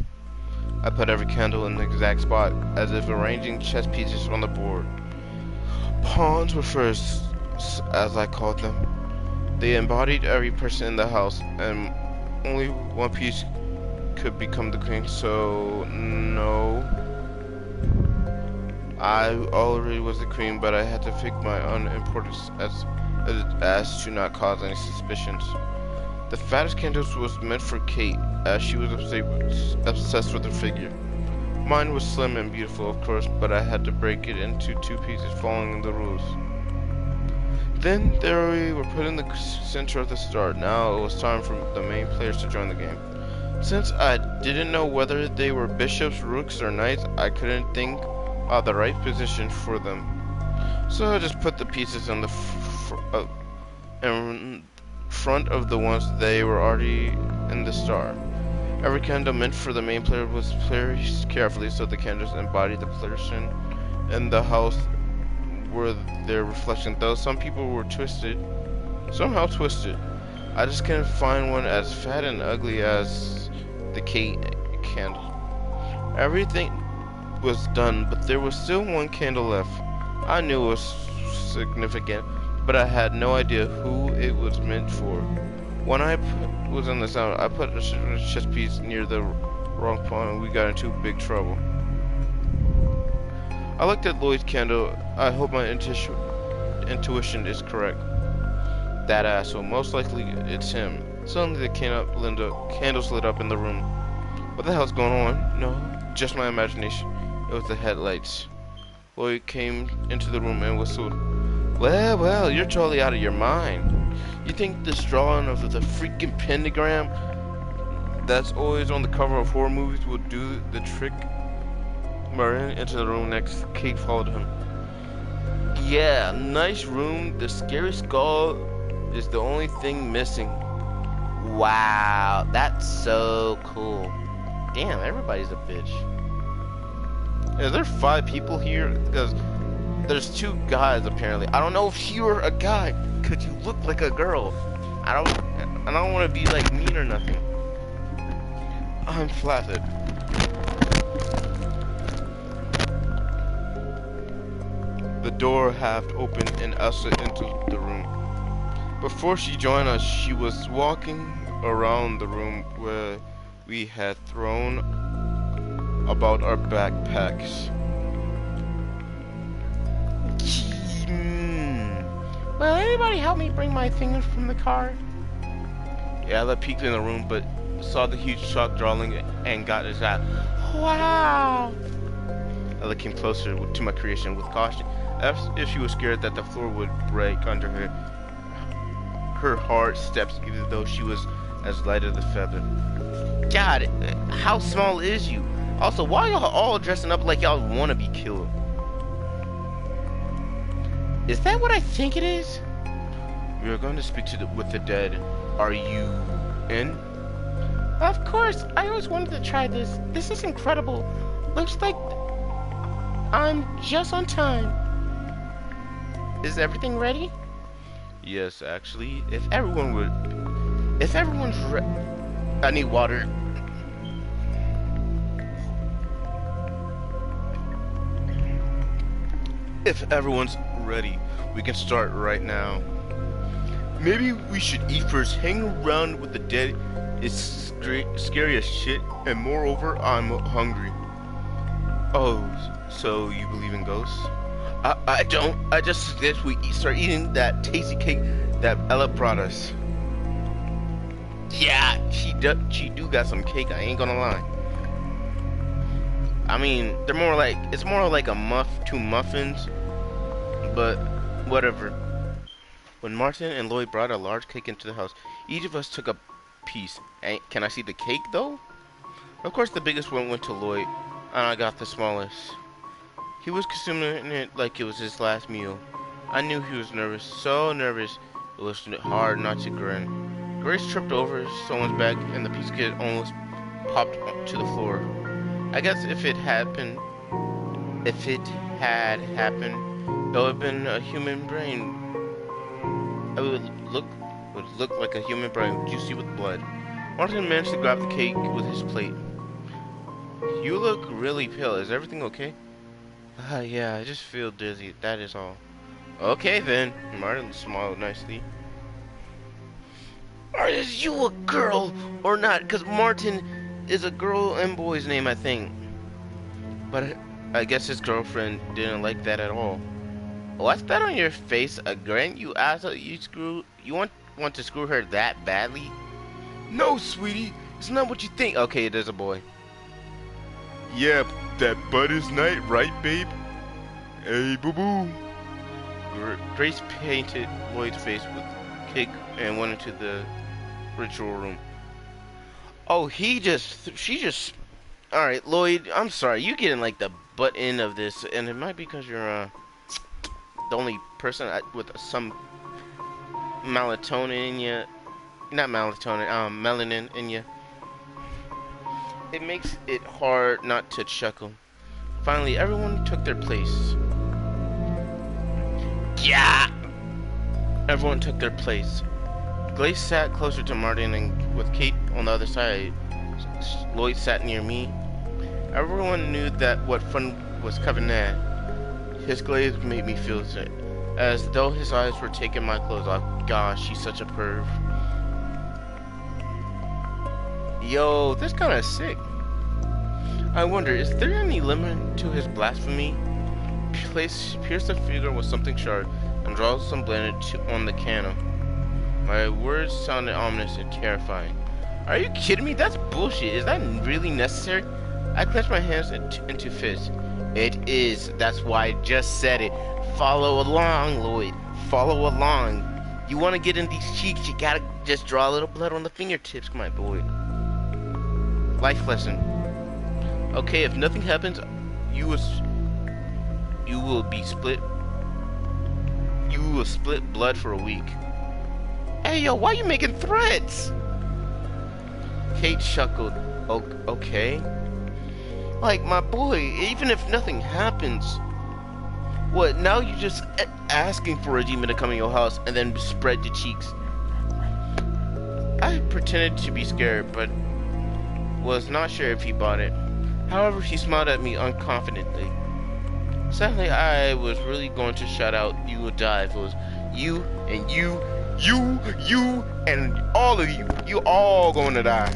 I put every candle in the exact spot, as if arranging chess pieces on the board. Pawns were first, as I called them. They embodied every person in the house, and only one piece could become the queen, so no. I already was the queen, but I had to fake my unimportance as to not cause any suspicions. The fattest candles was meant for Kate, as she was obsessed with her figure. Mine was slim and beautiful, of course, but I had to break it into 2 pieces following the rules. Then there we were put in the center of the star. Now it was time for the main players to join the game. Since I didn't know whether they were bishops, rooks, or knights, I couldn't think of the right position for them. So I just put the pieces in the in front of the ones they were already in the star. Every candle meant for the main player was placed carefully so the candles embodied the person in the house were their reflection, though some people were somehow twisted. I just couldn't find one as fat and ugly as the Kate candle. Everything was done, but there was still one candle left. I knew it was significant, but I had no idea who it was meant for. When I was in the sound, I put a chess piece near the wrong pawn and we got into big trouble. I looked at Lloyd's candle. I hope my intuition is correct. That asshole. Most likely it's him. Suddenly the candles lit up in the room. What the hell's going on? No, just my imagination. It was the headlights. Lloyd came into the room and whistled. Well, you're totally out of your mind. You think this drawing of the freaking pentagram that's always on the cover of horror movies will do the trick? Marin into the room next. Kate followed him. Yeah, nice room. The scary skull is the only thing missing. Wow, that's so cool. Damn, everybody's a bitch. Is there 5 people here? Because there's 2 guys apparently. I don't know if you were a guy. Could you look like a girl? I don't want to be like mean or nothing. I'm flattered. The door half opened and ushered into the room. Before she joined us, she was walking around the room where we had thrown about our backpacks. Will anybody help me bring my things from the car? Ella peeked in the room but saw the huge truck drawing and got his eye. Wow. Ella came closer to my creation with caution, as if she was scared that the floor would break under her. Her hard steps, even though she was as light as a feather. God, how small is you? Also, why y'all all dressing up like y'all want to be killed? Is that what I think it is? We are going to speak with the dead. Are you in? Of course, I always wanted to try this. This is incredible. Looks like I'm just on time. Is everything ready? Yes, actually. If everyone's I need water. If everyone's ready, we can start right now. Maybe we should eat first. Hanging around with the dead is scary as shit, and moreover, I'm hungry. Oh, so you believe in ghosts? I don't. I just suggest we start eating that tasty cake that Ella brought us. Yeah, she do got some cake. I ain't gonna lie. I mean, it's more like a 2 muffins, but whatever. When Martin and Lloyd brought a large cake into the house, each of us took a piece. Can I see the cake though? Of course, the biggest one went to Lloyd, and I got the smallest. He was consuming it like it was his last meal. I knew he was nervous, so nervous it was hard not to grin. Grace tripped over someone's back, and the piece of cake almost popped to the floor. I guess if it had happened, it would have been a human brain. It would look like a human brain, juicy with blood. Martin managed to grab the cake with his plate. You look really pale. Is everything okay? Yeah, I just feel dizzy. That is all. Okay then. Martin smiled nicely. Is you a girl or not? Because Martin is a girl and boy's name, I think. But I guess his girlfriend didn't like that at all. What's that on your face again, you asshole? You want to screw her that badly? No, sweetie, it's not what you think. Okay, it is a boy. Yeah, that butt is night, right, babe? Hey, boo-boo. Grace painted Lloyd's face with cake and went into the ritual room. Oh, she just. All right, Lloyd, I'm sorry. You getting like the butt end of this, and it might be because you're the only person with some melatonin in you. Not melatonin, melanin in you. It makes it hard not to chuckle. Finally, everyone took their place. Yeah! Everyone took their place. Glace sat closer to Martin, and with Kate on the other side, Lloyd sat near me. Everyone knew that what fun was coming at. His glaze made me feel sick, as though his eyes were taking my clothes off. Gosh, she's such a perv. Yo, that's kinda sick. I wonder, is there any limit to his blasphemy? Pierce the figure with something sharp and draw some blended on the candle. My words sounded ominous and terrifying. Are you kidding me? That's bullshit. Is that really necessary? I clenched my hands into fists. It is. That's why I just said it. Follow along, Lloyd. Follow along. You want to get in these cheeks, you gotta just draw a little blood on the fingertips, my boy. Life lesson. Okay, if nothing happens, you will be split. You will split blood for a week. Hey, yo, why are you making threats? Kate chuckled. Okay. Like, my boy, even if nothing happens. What, now you're just asking for a demon to come in your house and then spread your cheeks? I pretended to be scared, but was not sure if he bought it. However, he smiled at me unconfidently. Sadly, I was really going to shout out, "You will die," if it was you and you, and all of you. You all going to die.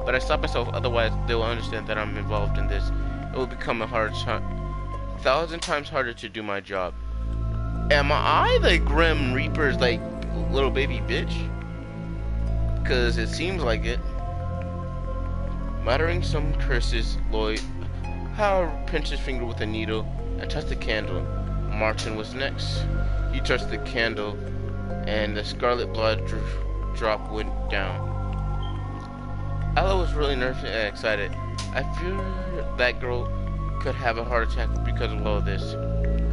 But I stopped myself, otherwise they will understand that I'm involved in this. It will become a 1,000 times harder to do my job. Am I the Grim Reaper's, like, little baby bitch? Because it seems like it. Muttering some curses, Lloyd, however, pinched his finger with a needle and touched the candle. Martin was next. He touched the candle, and the scarlet blood drop went down. Ella was really nervous and excited. I feared that girl could have a heart attack because of all this.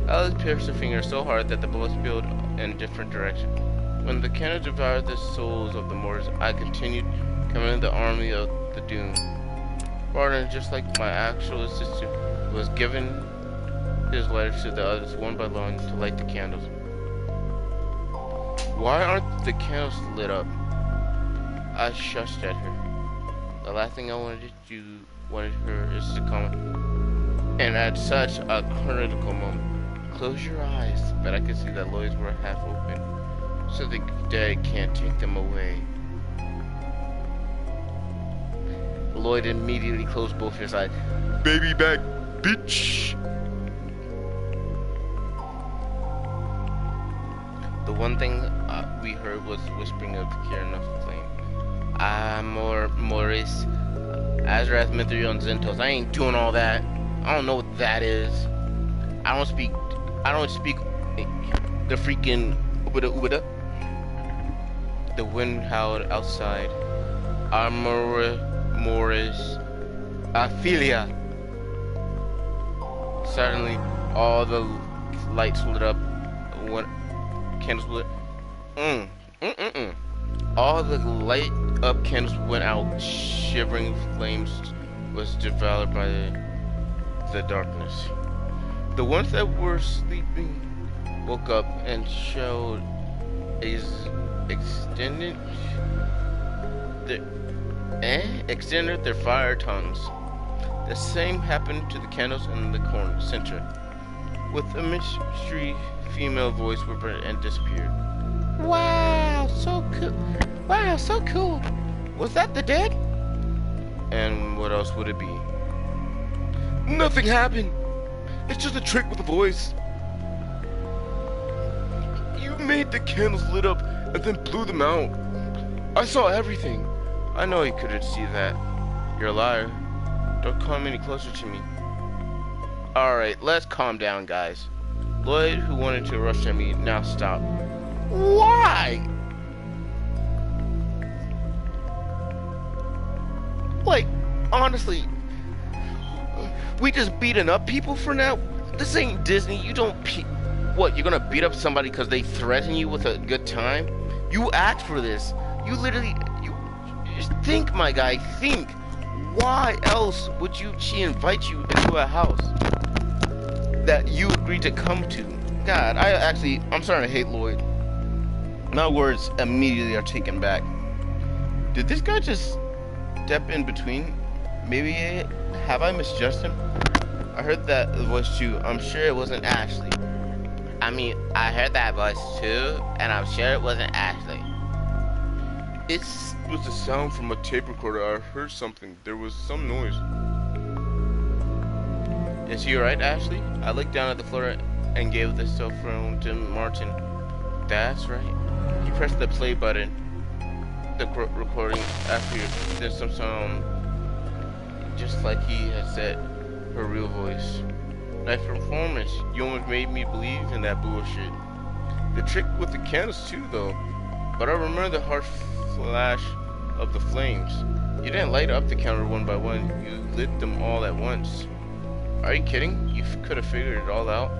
Ella pierced her finger so hard that the blood spilled in different directions. When the candle devoured the souls of the Moors, I continued commanding the army of the doomed. Martin, just like my actual assistant, was giving his letters to the others one by one to light the candles. Why aren't the candles lit up? I shushed at her. The last thing I wanted her is to comment. And at such a critical moment, close your eyes, but I could see that Lloyd's were half open, so the dead can't take them away. Lloyd immediately closed both his eyes. Baby back, bitch. The one thing we heard was whispering of Kieran of Flame. Maurice, Azrath Mithrion Zentos. I ain't doing all that. I don't know what that is. I don't speak the freaking Ubada. The wind howled outside. Morris, Ophelia. Suddenly, all the lights lit up. When candles lit. All the light up candles went out. Shivering flames was devoured by the darkness. The ones that were sleeping woke up and showed extended their fire tongues. The same happened to the candles in the corner center. With a mystery female voice whimpered and disappeared. Wow, so Wow, so cool. Was that the dead? And what else would it be? Nothing happened. It's just a trick with a voice. You made the candles lit up and then blew them out. I saw everything. I know you couldn't see that. You're a liar. Don't come any closer to me. Alright, let's calm down, guys. Lloyd, who wanted to rush at me, now stop. Why? Like, honestly, we just beating up people for now? This ain't Disney. You don't what, you're gonna beat up somebody because they threaten you with a good time? You asked for this. You literally, you just think, my guy, think. Why else would she invite you into a house that you agreed to come to? God, I'm starting to hate Lloyd. My words immediately are taken back. Did this guy just step in between? Maybe, have I misjudged him? I heard that voice too. I'm sure it wasn't Ashley. I mean, I heard that voice too, and I'm sure it wasn't Ashley. It was a sound from a tape recorder. I heard something. There was some noise. Is you right, Ashley? I looked down at the floor and gave the cell phone to Martin. That's right. He pressed the play button. The recording after there's some sound, just like he had said, her real voice. Nice performance. You almost made me believe in that bullshit. The trick with the candles too, though. But I remember the harsh flash of the flames. You didn't light up the counter one by one. You lit them all at once. Are you kidding? You could have figured it all out.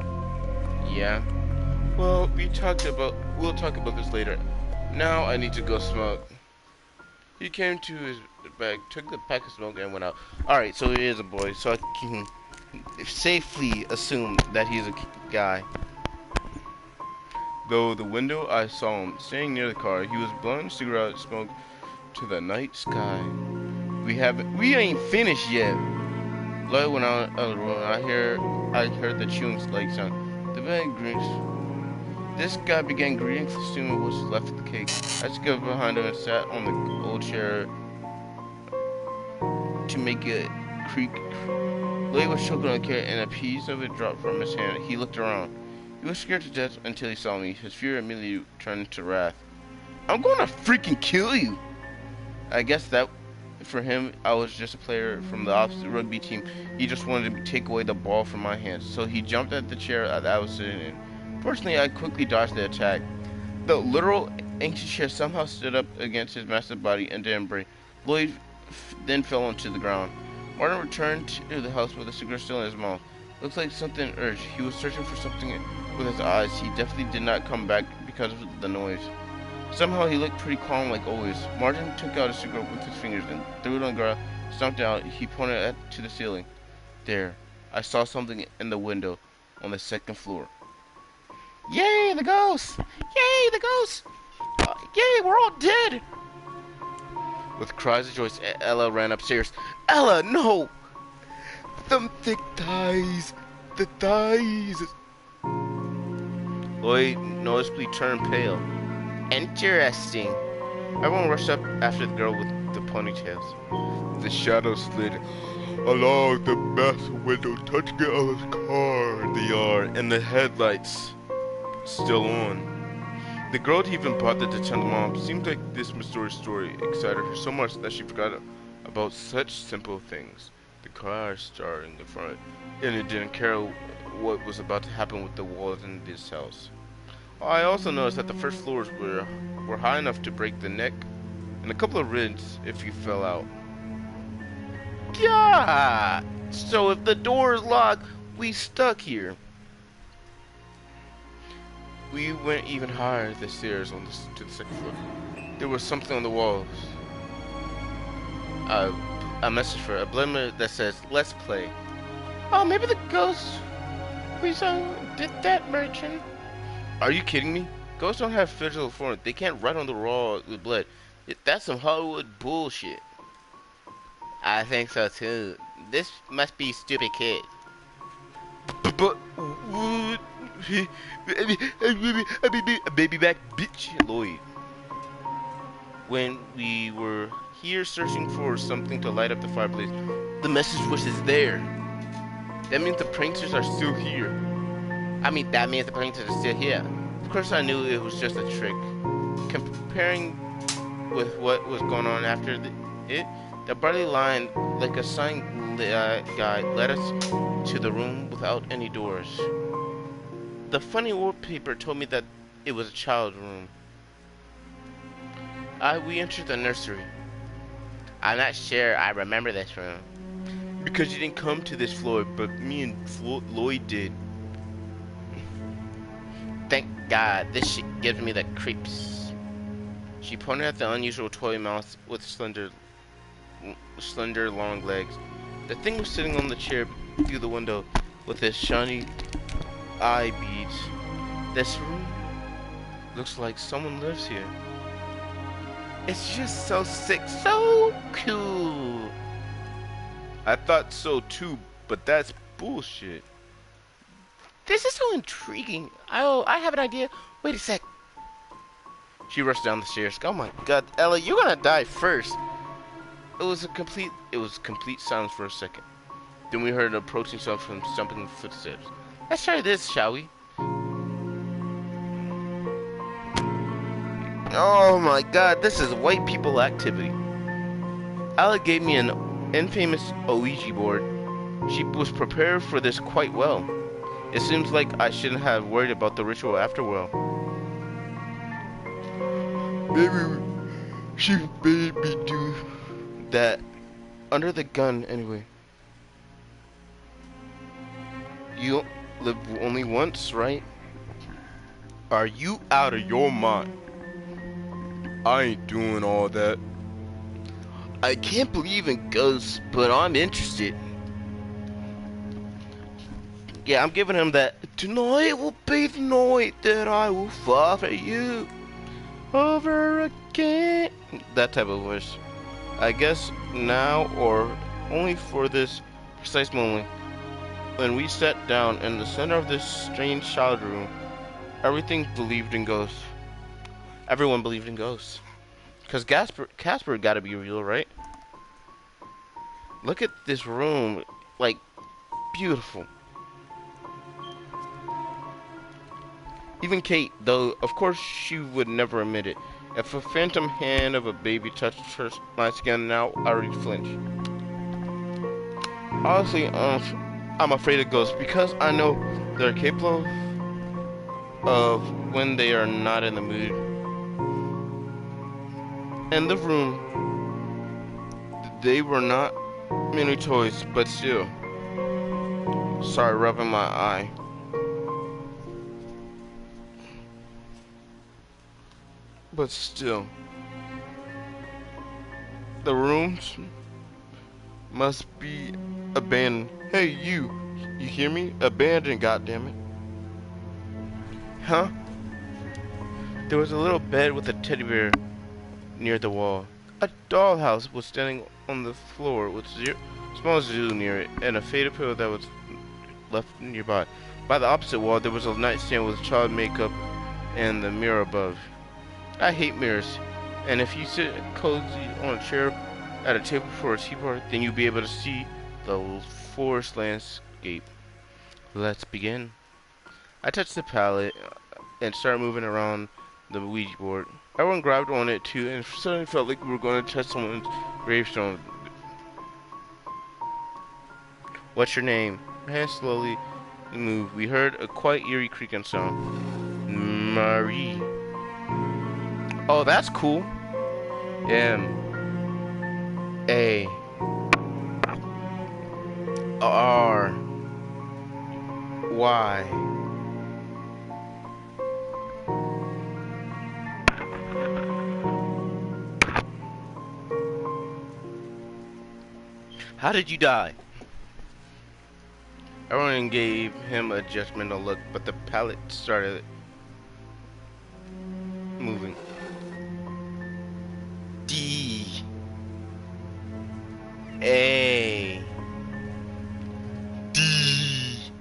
Yeah. Well, we'll talk about this later. Now I need to go smoke. He came to his bag, took the pack of smoke, and went out. Alright, so he is a boy, so I can safely assume that he's a guy. Though the window I saw him standing near the car. He was blowing cigarette smoke to the night sky. We ain't finished yet. Lloyd went out of the room. I heard the chewing like sound. The bag greets. This guy began greeting, consuming what's left of the cake. I just got behind him and sat on the old chair to make it creak. Lloyd was choking on the carrot and a piece of it dropped from his hand. He looked around. He was scared to death until he saw me. His fear immediately turned into wrath. I'm gonna freaking kill you! I guess that, for him, I was just a player from the opposite rugby team. He just wanted to take away the ball from my hands. So he jumped at the chair that I was sitting in. Fortunately, I quickly dodged the attack. The literal anxious chair somehow stood up against his massive body and didn't break. Lloyd then fell onto the ground. Martin returned to the house with a cigarette still in his mouth. Looks like something urged. He was searching for something with his eyes. He definitely did not come back because of the noise. Somehow he looked pretty calm like always. Martin took out a cigarette with his fingers and threw it on the ground, stomped out. He pointed it to the ceiling. There, I saw something in the window on the second floor. Yay, the ghost! Yay, the ghost! Yay, we're all dead! With cries of joy, Ella ran upstairs. Ella, no! Them thick thighs. The thighs. Lloyd noticeably turned pale. Interesting. Everyone rushed up after the girl with the ponytails. The shadow slid along the massive window, touching Ella's car. They are, and the headlights still on. The girl even bothered to tell the mom. Seemed like this mysterious story excited her so much that she forgot about such simple things. The car starting in front, and it didn't care what was about to happen with the walls in this house. I also noticed that the first floors were high enough to break the neck, and a couple of ribs if you fell out. God! So if the door is locked, we stuck here. We went even higher the stairs to the second floor. There was something on the walls. A message for a blimmer that says, "Let's play." Oh, maybe the ghost we saw did that, merchant. Are you kidding me? Ghosts don't have physical form. They can't write on the wall with blood. That's some Hollywood bullshit. I think so too. This must be stupid kid. But Baby back, bitch, Lloyd. when we were here searching for something to light up the fireplace, the message was there. That means the pranksters are still here. I mean, that means the pranksters are still here. Of course, I knew it was just a trick. Comparing with what was going on after it, the brightly line, like a sign guide, led us to the room without any doors. The funny wallpaper told me that it was a child's room. We entered the nursery. I'm not sure I remember this room. Because you didn't come to this floor, but me and Lloyd did. Thank God, this shit gives me the creeps. She pointed at the unusual toy mouse with slender, long legs. The thing was sitting on the chair through the window with its shiny eye beads. This room looks like someone lives here. It's just so sick, so cool. I thought so too, but that's bullshit. This is so intriguing. Oh, I have an idea. Wait a sec. She rushed down the stairs. Oh my God, Ella, you're gonna die first. It was complete silence for a second. Then we heard an approaching sound from stumbling footsteps. Let's try this, shall we? Oh my God, this is white people activity. Ella gave me an infamous Ouija board. She was prepared for this quite well. It seems like I shouldn't have worried about the ritual afterward. Maybe she made me do that under the gun anyway. You live only once, right? Are you out of your mind? I ain't doing all that. I can't believe in ghosts, but I'm interested. Yeah, I'm giving him that. Tonight will be the night that I will fall for you over again. That type of voice. I guess now or only for this precise moment. When we sat down in the center of this strange child room, everything believed in ghosts. Everyone believed in ghosts. Because Casper gotta be real, right? Look at this room. Like, beautiful. Even Kate, though of course she would never admit it. If a phantom hand of a baby touched my skin now, I already flinch. Honestly, I'm afraid of ghosts because I know they're capable of when they are not in the mood. In the room, they were not many toys, but still. Sorry, rubbing my eye. But still, the rooms must be abandoned. Hey, you hear me? Abandoned, goddammit. Huh? There was a little bed with a teddy bear near the wall. A dollhouse was standing on the floor with a small zoo near it, and a faded pillow that was left nearby. By the opposite wall, there was a nightstand with child makeup and the mirror above. I hate mirrors, and if you sit cozy on a chair at a table for a tea party, then you'll be able to see the forest landscape. Let's begin. I touched the palette and started moving around the Ouija board. Everyone grabbed on it too, and suddenly felt like we were going to touch someone's gravestone. What's your name? Her hand slowly moved. We heard a quite eerie creaking sound. Marie. Oh, that's cool. M A R Y. How did you die? Everyone gave him a judgmental look, but the palette started moving. D A D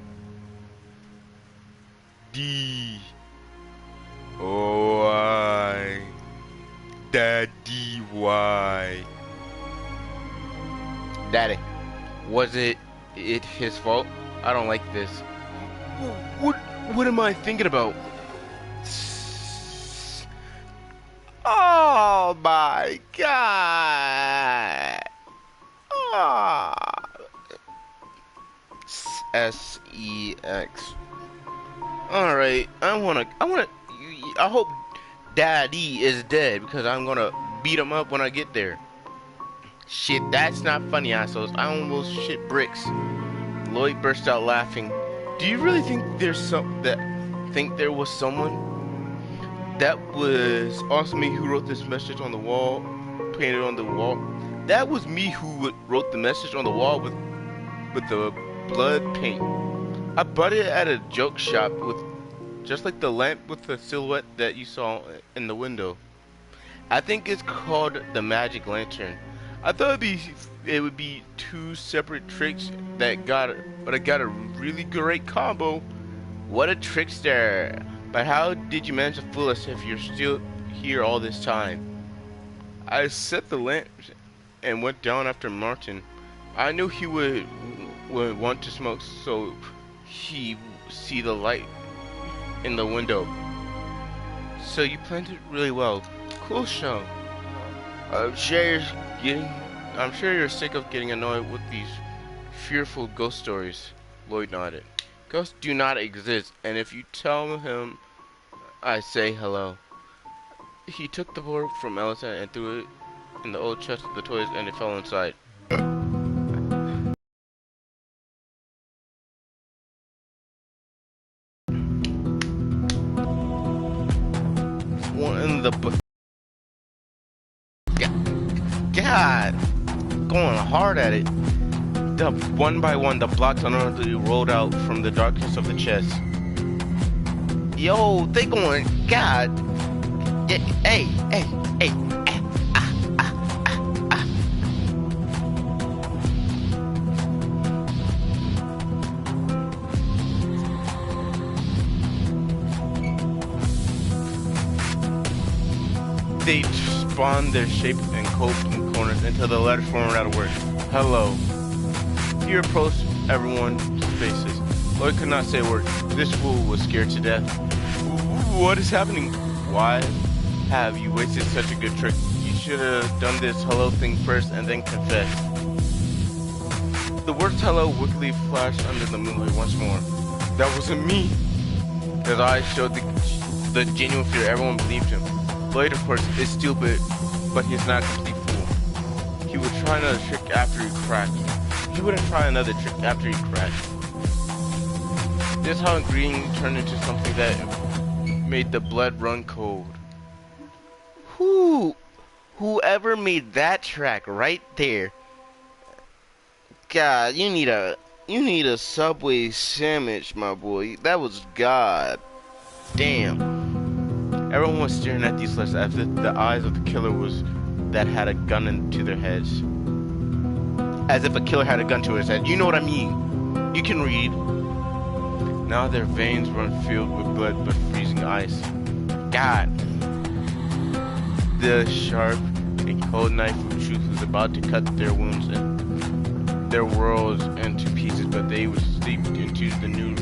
D O I Daddy, why? Daddy, was it his fault? I don't like this. What what am I thinking about? Oh my god. Ah. SEX. All right, I hope Daddy is dead because I'm gonna beat him up when I get there. Shit, that's not funny, assholes. I almost shit bricks. Lloyd burst out laughing. Do you really think there was someone? That was also me who wrote this message on the wall, painted on the wall. That was me who wrote the message on the wall with the blood paint. I bought it at a joke shop with just like the lamp with the silhouette that you saw in the window. I think it's called the magic lantern. I thought it would be two separate tricks but I got a really great combo. What a trickster! But how did you manage to fool us if you're still here all this time? I set the lamp and went down after Martin. I knew he would want to smoke, so he see the light in the window. So you planned it really well. Cool show. I'm sure you're sick of getting annoyed with these fearful ghost stories. Lloyd nodded. Ghosts do not exist, and if you tell him I say hello. He took the board from Ellison and threw it in the old chest of the toys, and it fell inside. One in the God, going hard at it. One by one, the blocks unearthly rolled out from the darkness of the chest. Yo, they going, God. Hey. They spawned their shape and coped in corners until the letters formed out of words. Hello. Fear approached everyone's faces. Lloyd could not say a word. This fool was scared to death. What is happening? Why have you wasted such a good trick? You should have done this hello thing first and then confessed. The words hello wickedly flashed under the moonlight once more. That wasn't me. His eyes showed the genuine fear. Everyone believed him. Lloyd, of course, is stupid, but he's not a complete fool. He would try another trick after he cracked. He wouldn't try another trick after he crashed. This is how green turned into something that made the blood run cold. Whoever made that track right there? God, you need a Subway sandwich, my boy. That was God. Damn. Everyone was staring at these letters as if the eyes of the killer that had a gun into their heads. As if a killer had a gun to his head. You know what I mean? You can read. Now their veins were filled with blood but freezing ice. God. The sharp and cold knife of truth was about to cut their wounds and their worlds into pieces, but they were steeped into the new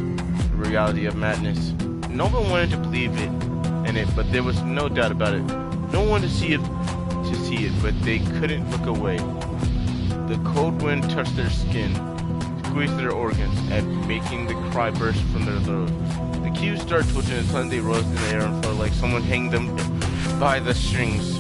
reality of madness. No one wanted to believe in it, but there was no doubt about it. No one wanted to see it, but they couldn't look away. The cold wind touched their skin, squeezed their organs, and making the cry burst from their throats. The cues started twitching and suddenly they rose in the air and felt like someone hanged them by the strings.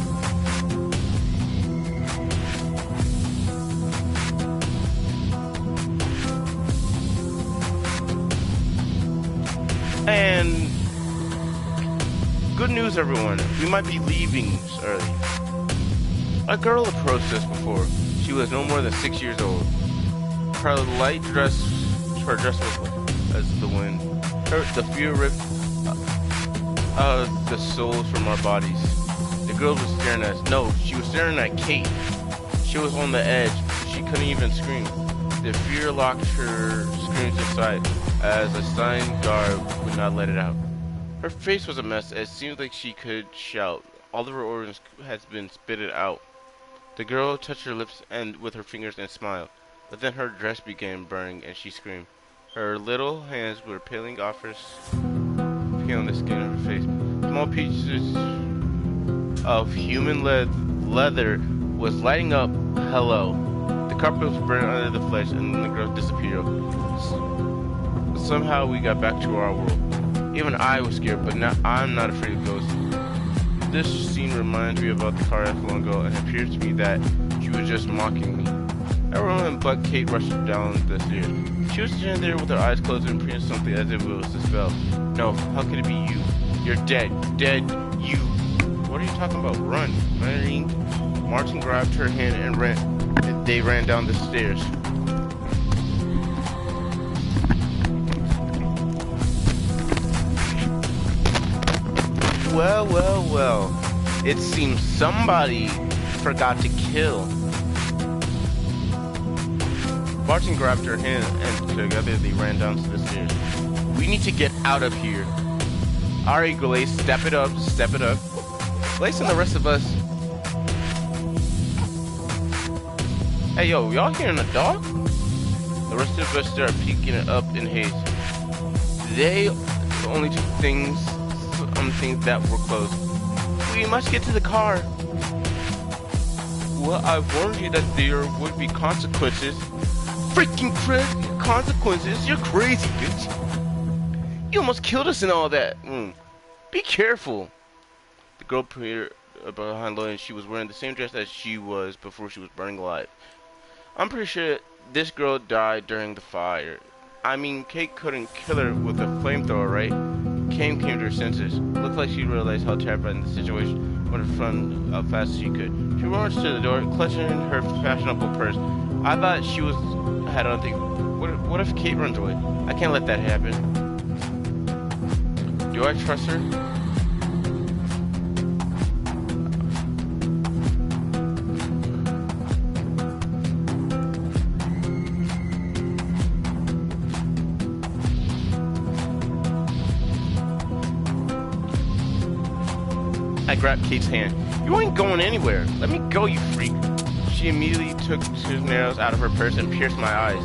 And good news, everyone. We might be leaving early. A girl approached us before. She was no more than 6 years old. Her dress was as the wind. The fear ripped the souls from our bodies. The girl was staring at us. No, she was staring at Kate. She was on the edge. She couldn't even scream. The fear locked her screams aside as a signed guard would not let it out. Her face was a mess. It seemed like she could shout, All of her organs has been spitted out. The girl touched her lips and with her fingers and smiled. But then her dress began burning and she screamed. Her little hands were peeling off peeling the skin of her face. Small pieces of human leather was lighting up. Hello. The carpet was burning under the flesh and then the girl disappeared. Somehow we got back to our world. Even I was scared, but now I'm not afraid of ghosts. This scene reminds me about the car accident long ago, and it appears to me that she was just mocking me. Everyone but Kate rushed down the stairs. She was standing there with her eyes closed and pretending something as if it was a spell. No, how could it be you? You're dead. Dead. You. What are you talking about? Run. Martin grabbed her hand and they ran down the stairs. Well. It seems somebody forgot to kill. Martin grabbed her hand and together they ran down to the stairs. We need to get out of here. Alright, Glace, step it up. Glace and the rest of us. Hey, yo, y'all hearing a dog? The rest of us start peeking it up in haste. They only took things that were closed. We must get to the car. Well, I warned you that there would be consequences. Freaking consequences? You're crazy, bitch. You almost killed us and all that. Be careful. The girl appeared behind Lloyd and she was wearing the same dress as she was before she was burning alive. I'm pretty sure this girl died during the fire. I mean, Kate couldn't kill her with a flamethrower, right? Came to her senses. Looked like she realized how terrifying the situation would have run as fast as she could. She runs to the door, clutching her fashionable purse. I thought she had on things. What if Kate runs away? I can't let that happen. Do I trust her? I grabbed Kate's hand. You ain't going anywhere. Let me go, you freak. She immediately took two nails out of her purse and pierced my eyes.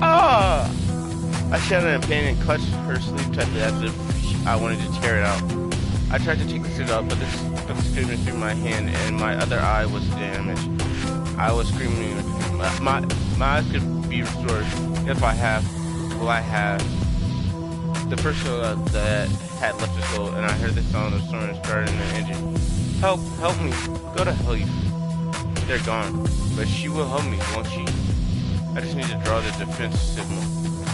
Ah! I shouted in pain and clutched her sleeve tightly as if I wanted to tear it out. I tried to take the suit out, but the screaming through my hand and my other eye was damaged. I was screaming. My eyes could be restored if I have. Well, I have. The first show that had left the soul, and I heard the sound of someone starting an engine. Help me. Go to hell, you. They're gone. But she will help me, won't she? I just need to draw the defense signal.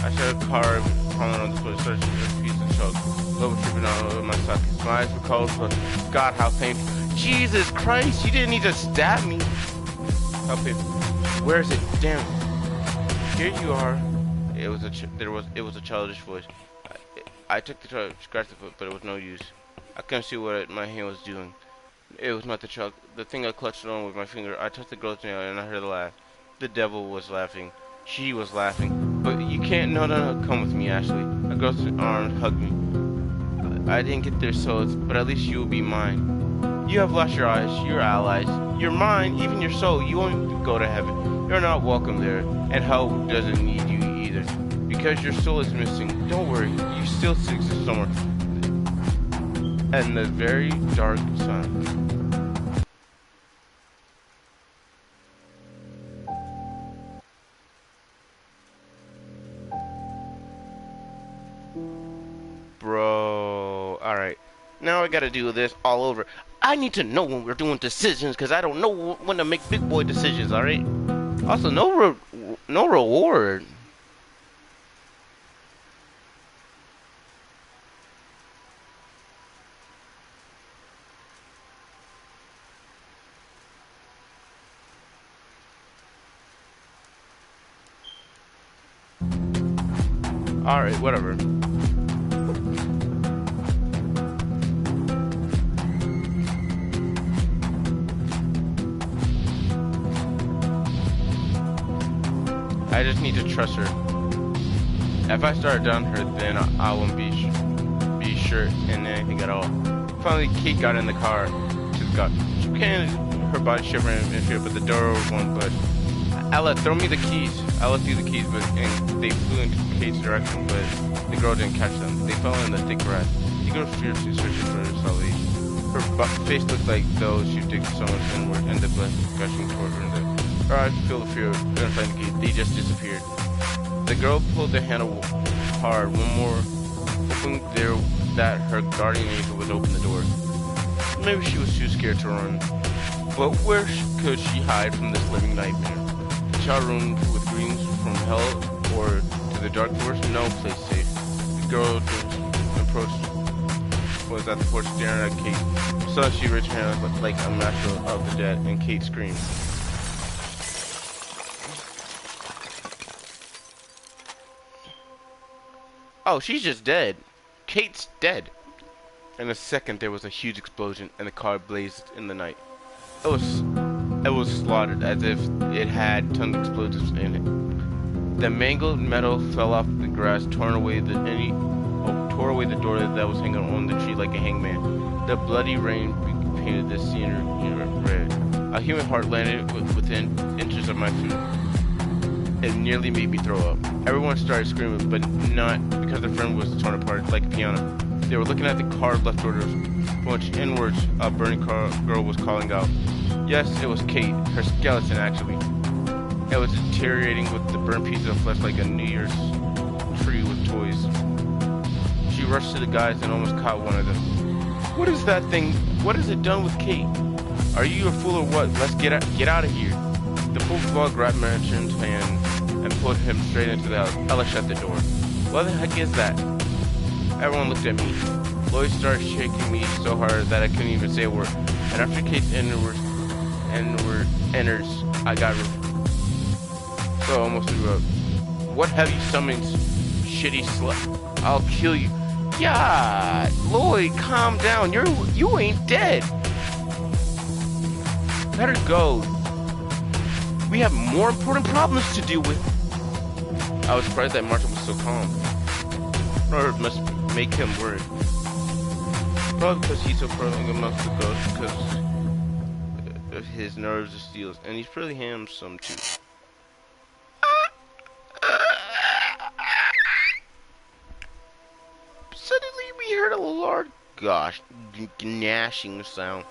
I started a car crawling on the foot, searching for a piece of choke. Over tripping all over my sockets. My eyes were cold, but God, how painful. Jesus Christ, you didn't need to stab me. How painful. Where is it? Damn. Here you are. It was a childish voice. I took the truck, scratched the foot, but it was no use. I couldn't see what my hand was doing. It was not the truck. The thing I clutched on with my finger. I touched the girl's nail and I heard her laugh. The devil was laughing. She was laughing. But you can't. No. Come with me, Ashley. A girl's arm hugged me. I didn't get their souls, but at least you will be mine. You have lost your eyes, your allies. You're mine, even your soul. You won't go to heaven. You're not welcome there, and hell doesn't need you either. Because your soul is missing. Don't worry, you still exist somewhere. And the very dark sun. Bro, alright. Now I gotta do this all over. I need to know when we're doing decisions, because I don't know when to make big boy decisions, alright? Also, no reward. Alright, whatever. I just need to trust her. If I start down her, then I won't be sure in anything at all. If Finally, Kate got in the car. She began her body shivering in fear, but the door won't budge. Ella, throw me the keys. Ella threw the keys, and they flew into Kate's direction, but the girl didn't catch them. They fell in the thick grass. The girl fiercely searching for her salvation. Her face looked like though she digged so much inward, and the blood gushing toward her. Her eyes filled with fear, couldn't find the key. They just disappeared. The girl pulled the handle hard, one more, hoping that her guardian angel would open the door. Maybe she was too scared to run. But where could she hide from this living nightmare? The child room with greetings from hell or to the dark forest? No place safe. The girl was at the porch staring at Kate. Suddenly she reached her hand like a master of the dead, and Kate screamed. Oh, she's just dead. Kate's dead. In a second, there was a huge explosion, and the car blazed in the night. It was slaughtered as if it had tons of explosives in it. The mangled metal fell off the grass, tore away the door that was hanging on the tree like a hangman. The bloody rain painted the scenery red. A human heart landed within inches of my feet. It nearly made me throw up. Everyone started screaming, but not because their friend was torn apart like a piano. They were looking at the carved left orders, from which inwards a burning girl was calling out. Yes, it was Kate, her skeleton actually. It was deteriorating with the burnt pieces of flesh like a New Year's tree with toys. She rushed to the guys and almost caught one of them. What is that thing? What has it done with Kate? Are you a fool or what? Let's get out of here. The football grabbed Merchant's hand and pulled him straight into the house. Ella shut the door. What the heck is that? Everyone looked at me. Lloyd started shaking me so hard that I couldn't even say a word. And after Kate's enters, I got so I almost threw up. What have you summoned, shitty slut? I'll kill you. Yeah, Lloyd, calm down. You ain't dead. Let her go. We have more important problems to deal with. I was surprised that Marshall was so calm. Or it must make him worried. Probably because he's so prone amongst the ghosts because of his nerves of steel. And he's pretty handsome too. Suddenly we heard a large, gnashing sound.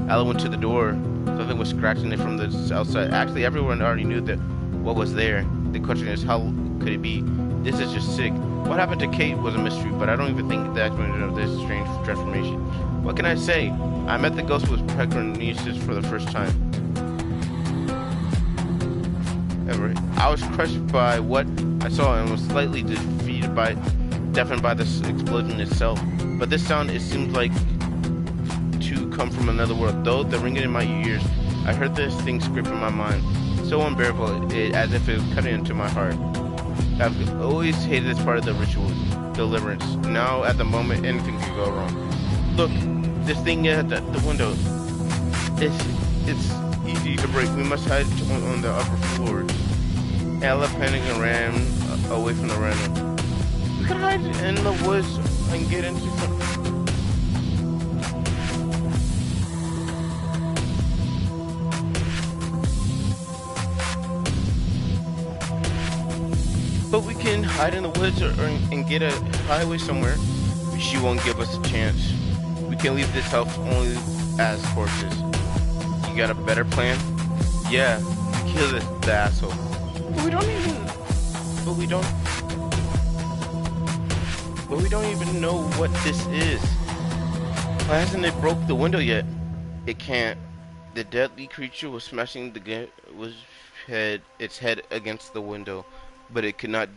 Ella went to the door. Something was scratching it from the outside. Actually, everyone already knew that what was there. The question is, how could it be? This is just sick. What happened to Kate was a mystery, but I don't even think the explanation of this strange transformation. What can I say? I met the ghost with Peconesis for the first time ever. I was crushed by what I saw and was slightly deafened by this explosion itself. But this sound, it seemed like to come from another world. Though the ringing in my ears, I heard this thing scraping my mind, so unbearable, as if it was cutting into my heart. I've always hated this part of the ritual, deliverance. Now, at the moment, anything could go wrong. Look, this thing at the window. It's easy to break. We must hide on the upper floors. Ella panicked and ran away from the random. We could hide in the woods and get into some. But we can hide in the woods and get a highway somewhere. She won't give us a chance. We can leave this house only as corpses. You got a better plan? Yeah, kill the asshole. But we don't even know what this is. Why hasn't it broke the window yet? It can't. The deadly creature was smashing its head against the window. But it could not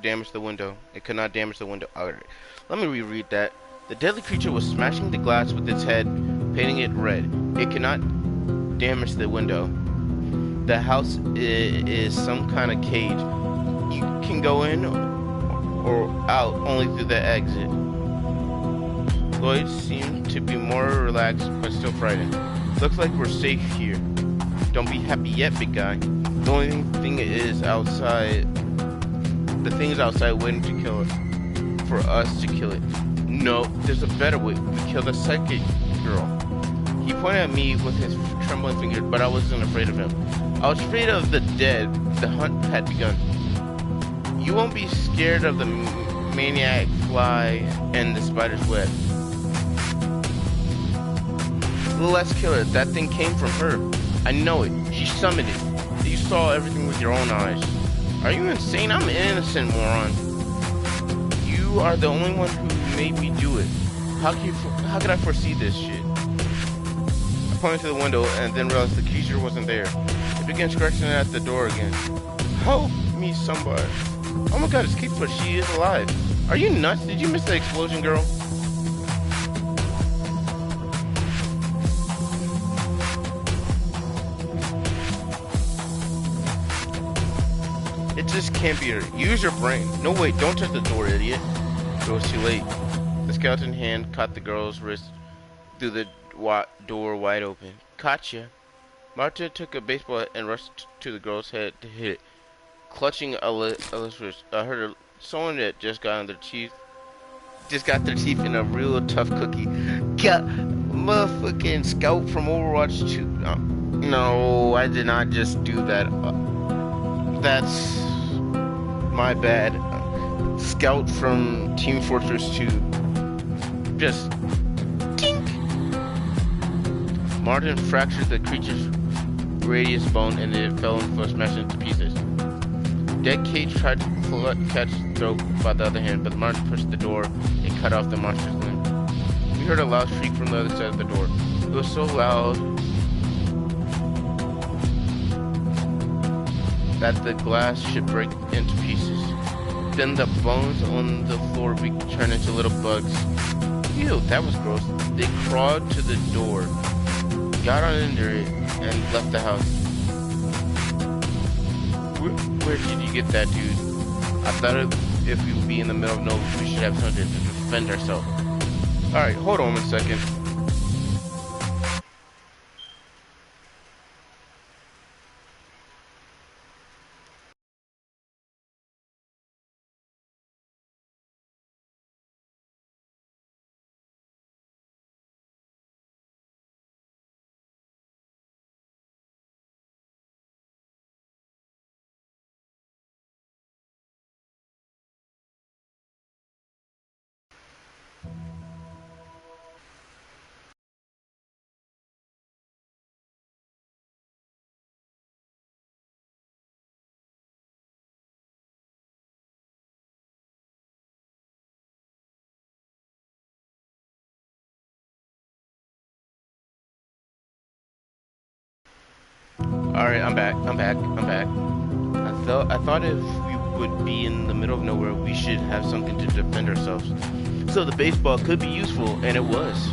damage the window. It could not damage the window. Alright, let me reread that. The deadly creature was smashing the glass with its head, painting it red. It cannot damage the window. The house is some kind of cage. You can go in or out only through the exit. Lloyd seemed to be more relaxed, but still frightened. Looks like we're safe here. Don't be happy yet, big guy. The only thing is outside. The thing is outside waiting to kill us. For us to kill it. No, there's a better way. We kill the second girl. He pointed at me with his trembling finger, but I wasn't afraid of him. I was afraid of the dead. The hunt had begun. You won't be scared of the maniac fly and the spider's web. Let's kill her. That thing came from her. I know it. She summoned it. You saw everything with your own eyes. Are you insane? I'm innocent, moron. You are the only one who made me do it. How could I foresee this shit? I pointed to the window and then realized the creature wasn't there. It began scratching at the door again. Help me, somebody. Oh my god, it's Kate, but she is alive. Are you nuts? Did you miss the explosion, girl? It just can't be her. Use your brain. No, wait, don't touch the door, idiot. It was too late. The skeleton hand caught the girl's wrist through the door wide open. Gotcha. Marta took a baseball bat and rushed to the girl's head to hit it. Clutching Alice's wrist, I heard her, someone that just got their teeth in a real tough cookie. Got motherfucking Scout from Overwatch 2. No, I did not just do that. That's my bad. Scout from Team Fortress 2. Just tink. Martin fractured the creature's radius bone and it fell and was smashed into pieces. Dead Cage tried to catch the throat by the other hand, but Martin pushed the door and cut off the monster's limb. We heard a loud shriek from the other side of the door. It was so loud that the glass should break into pieces. Then the bones on the floor turned into little bugs. Ew, that was gross. They crawled to the door, got under it, and left the house. Where did you get that, dude? I thought if we would be in the middle of nowhere, we should have something to defend ourselves. Alright, hold on 1 second. Alright, I'm back. I thought if we would be in the middle of nowhere, we should have something to defend ourselves. So the baseball could be useful, and it was.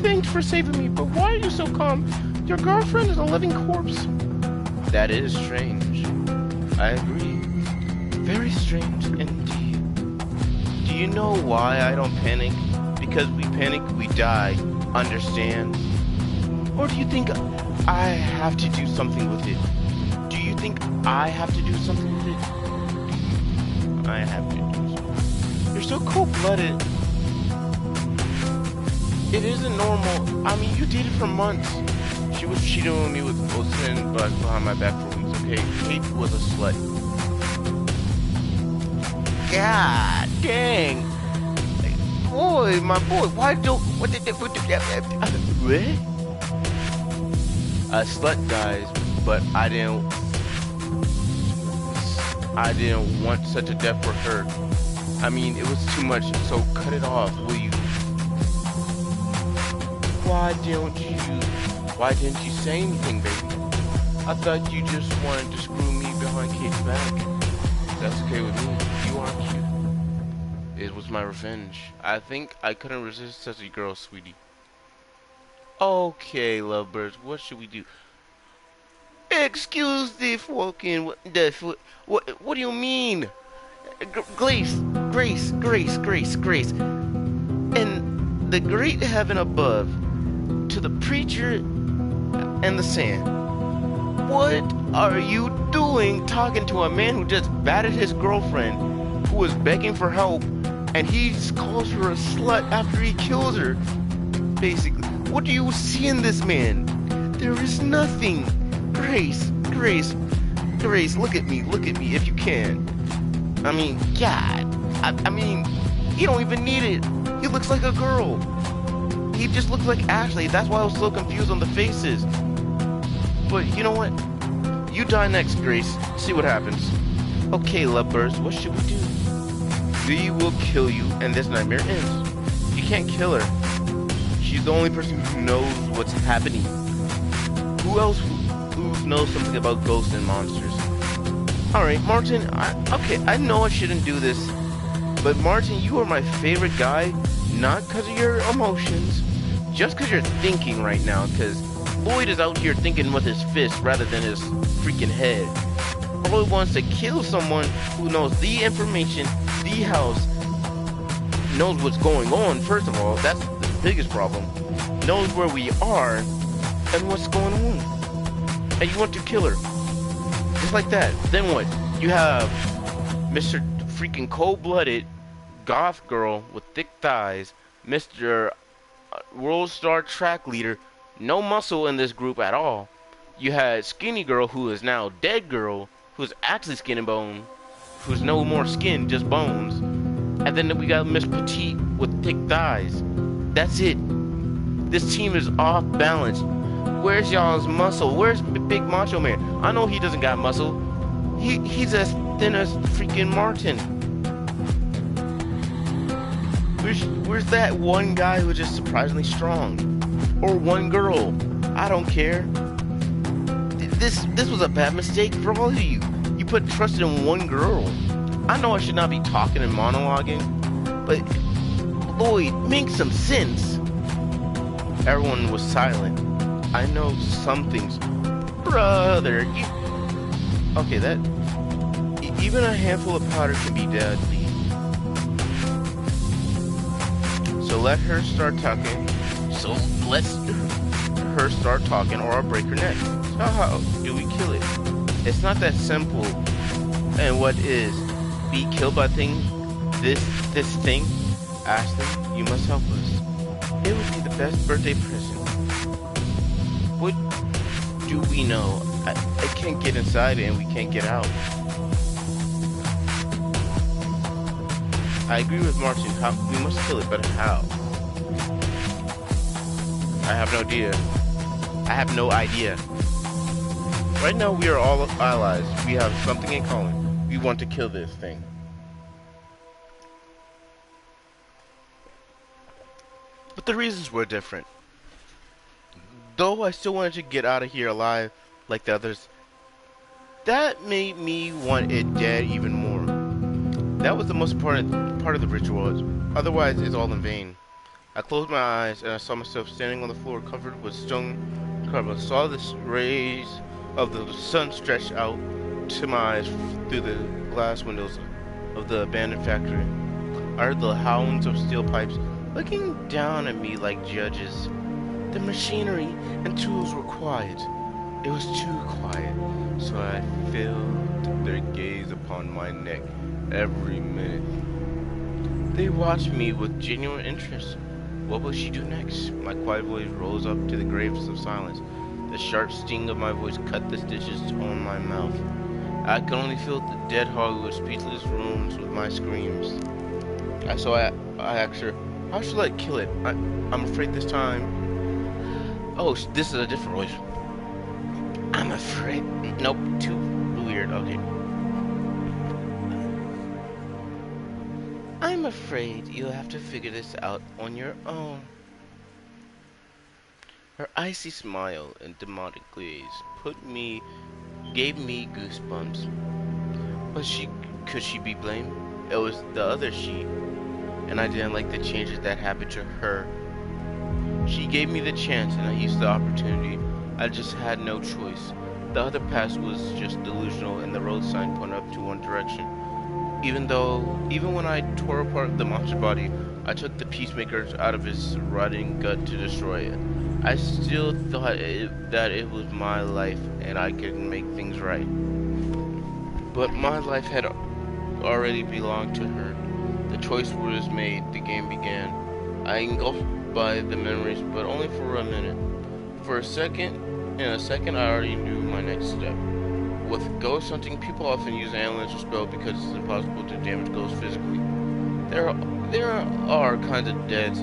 Thanks for saving me, but why are you so calm? Your girlfriend is a living corpse. That is strange. I agree. Very strange indeed. Do you know why I don't panic? Because we panic, we die. Understand? Or do you think I have to do something with it? Do you think I have to do something with it? I have to do something. You're so cold-blooded. It isn't normal. I mean, you dated for months. She was cheating on me with Ocean, but behind my back for weeks, okay? Kate was a slut. God dang. Boy, my boy, why don't... What did they... What? A slut, guys, but I didn't want such a death for her. I mean, it was too much, so cut it off, will you? Why didn't you say anything, baby? I thought you just wanted to screw me behind Kate's back. That's okay with me. You are cute. It was my revenge. I think I couldn't resist such a girl, sweetie. Okay, lovebirds, what should we do? Excuse the fucking... What do you mean? Grace. In the great heaven above, to the preacher and the sand. What are you doing talking to a man who just battered his girlfriend, who was begging for help, and he calls her a slut after he kills her. Basically, what do you see in this man? There is nothing. Grace, Grace, Grace, look at me if you can. I mean, God, I mean, he don't even need it. He looks like a girl. He just looks like Ashley. That's why I was so confused on the faces. But you know what? You die next, Grace. See what happens. Okay, lovebirds, what should we do? We will kill you, and this nightmare ends. You can't kill her. She's the only person who knows what's happening. Who else who knows something about ghosts and monsters? Alright, Martin, okay, I know I shouldn't do this, but Martin, you are my favorite guy, not because of your emotions, just because you're thinking right now, because Lloyd is out here thinking with his fist rather than his freaking head. Lloyd wants to kill someone who knows the information, the house, knows what's going on, first of all, that's the biggest problem, knows where we are, and what's going on. And you want to kill her. Just like that. Then what? You have Mr. freaking cold-blooded goth girl with thick thighs, Mr. World Star track leader, no muscle in this group at all. You had skinny girl who is now dead girl, who's actually skin and bone, who's no more skin, just bones. And then we got Miss Petite with thick thighs. That's it. This team is off balance. Where's y'all's muscle? Where's Big Macho Man? I know he doesn't got muscle. He's as thin as freaking Martin. Where's that one guy who's just surprisingly strong? Or one girl? I don't care. This was a bad mistake for all of you. You put trust in one girl. I know I should not be talking and monologuing, but Lloyd, make some sense. Everyone was silent. I know some things. Brother, you... Okay, that... Even a handful of powder can be deadly. So let her start talking. So let's her start talking or I'll break her neck. So how do we kill it? It's not that simple. And what is? Be killed by this thing? Ashley, you must help us. It would be the best birthday present. What do we know? I can't get inside it and we can't get out. I agree with Martin. We must kill it, but how? I have no idea. Right now we are all allies. We have something in common. We want to kill this thing. But the reasons were different. Though I still wanted to get out of here alive like the others, that made me want it dead even more. That was the most important part of the ritual. Otherwise, it's all in vain. I closed my eyes and I saw myself standing on the floor covered with stone cover. I saw the rays of the sun stretch out to my eyes through the glass windows of the abandoned factory. I heard the howlings of steel pipes looking down at me like judges. The machinery and tools were quiet. It was too quiet, so I felt their gaze upon my neck every minute. They watched me with genuine interest. What will she do next? My quiet voice rose up to the graves of silence. The sharp sting of my voice cut the stitches on my mouth. I could only feel the dead Hollywood speechless rooms with my screams. I asked her, how should I kill it? I'm afraid this time. Oh, this is a different voice. I'm afraid. Nope, too weird. Okay. I'm afraid you'll have to figure this out on your own. Her icy smile and demonic gaze gave me goosebumps. But could she be blamed? It was the other she, and I didn't like the changes that happened to her. She gave me the chance and I used the opportunity. I just had no choice. The other path was just delusional and the road sign pointed up to one direction. Even when I tore apart the monster body, I took the peacemaker out of his rotting gut to destroy it. I still thought that it was my life and I could make things right. But my life had already belonged to her. The choice was made, the game began. I engulfed by the memories, but only for a minute. For in a second, I already knew my next step. With ghost hunting, people often use amulets or spell because it's impossible to damage ghosts physically. There are kinds of deads,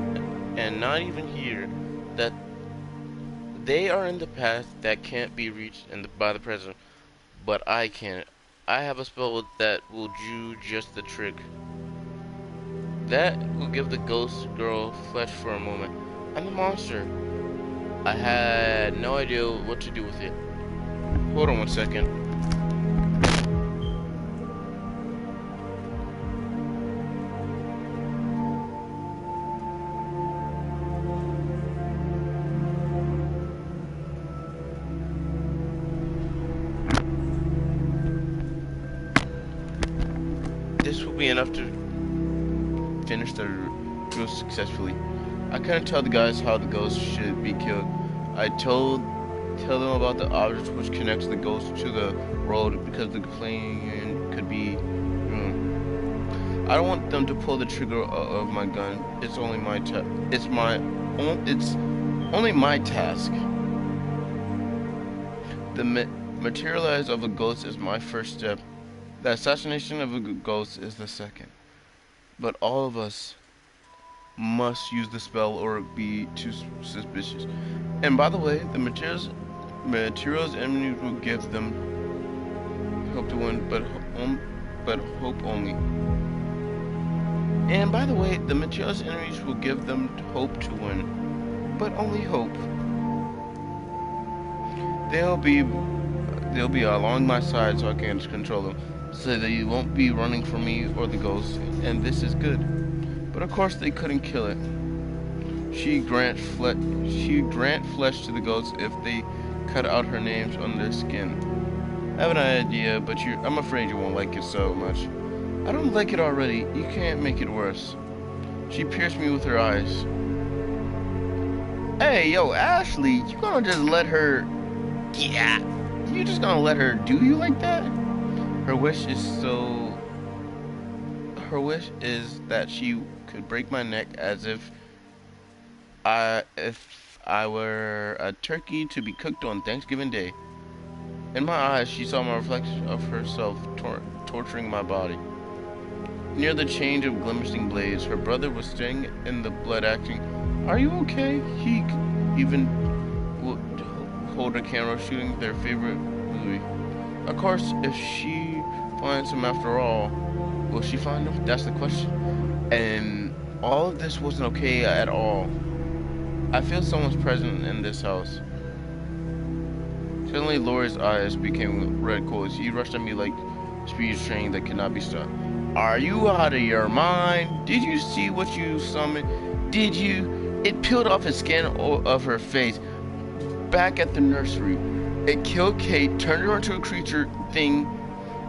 and not even here, that they are in the past that can't be reached by the present, but I can. I have a spell that will do just the trick. That will give the ghost girl flesh for a moment. I'm the monster. I had no idea what to do with it. Hold on one second. This will be enough to finish the drill successfully. I couldn't tell the guys how the ghost should be killed. I tell them about the object which connects the ghost to the road because the plane could be ruined. I don't want them to pull the trigger of my gun. It's only my it's only my task. The materialize of a ghost is my first step. The assassination of a ghost is the second. But all of us must use the spell or be too suspicious. And by the way, the materials enemies will give them hope to win, but hope only. And by the way, the materials enemies will give them hope to win, but only hope. They'll be along my side so I can control them, so they won't be running from me or the ghost, and this is good. But of course they couldn't kill it. She grant flesh to the ghosts if they cut out her names on their skin. I have an idea, but I'm afraid you won't like it so much. I don't like it already. You can't make it worse. She pierced me with her eyes. Hey, yo, Ashley, you gonna just let her... Yeah, you just gonna let her do you like that? Her wish is that she could break my neck as if I were a turkey to be cooked on Thanksgiving Day. In my eyes, she saw my reflection of herself torturing my body. Near the change of glimmering blades, her brother was staring in the blood, acting, "Are you okay?" He even would hold a camera shooting their favorite movie. Of course, if she finds him after all, will she find him? That's the question. And all of this wasn't okay at all. I feel someone's present in this house. Suddenly, Laura's eyes became red coals. She rushed at me like a speed train that cannot be stopped. Are you out of your mind? Did you see what you summoned? Did you? It peeled off the skin of her face. Back at the nursery, it killed Kate, turned her into a creature thing.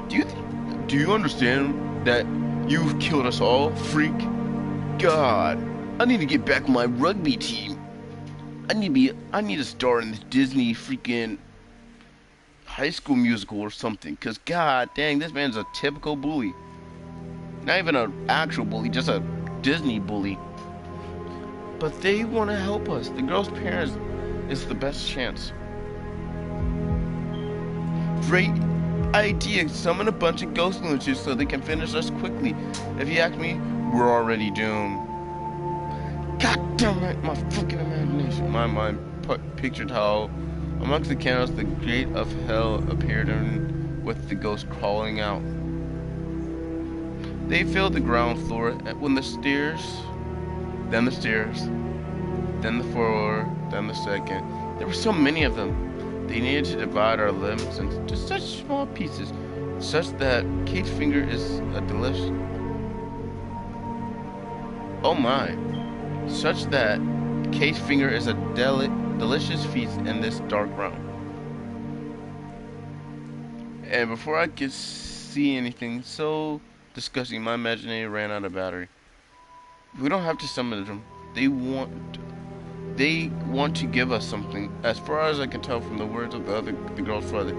Do you understand that you've killed us all, freak? God, I need to get back on my rugby team. I need to star in this Disney freaking High School Musical or something. Cause god dang, this man's a typical bully. Not even an actual bully, just a Disney bully. But they want to help us. The girl's parents is the best chance. Great idea. Summon a bunch of ghost lunches so they can finish us quickly. If you ask me, we're already doomed. God damn it, my fucking imagination. My mind pictured how amongst the candles the gate of hell appeared with the ghost crawling out. They filled the ground floor when the stairs, then the floor, then the second. There were so many of them. They needed to divide our limbs into such small pieces, such that Kate's finger is a delicious... Oh my. Such that Kate's finger is a delicious feast in this dark realm. And before I could see anything so disgusting, my imagination ran out of battery. We don't have to summon them. They want to give us something. As far as I can tell from the words of the girl's father,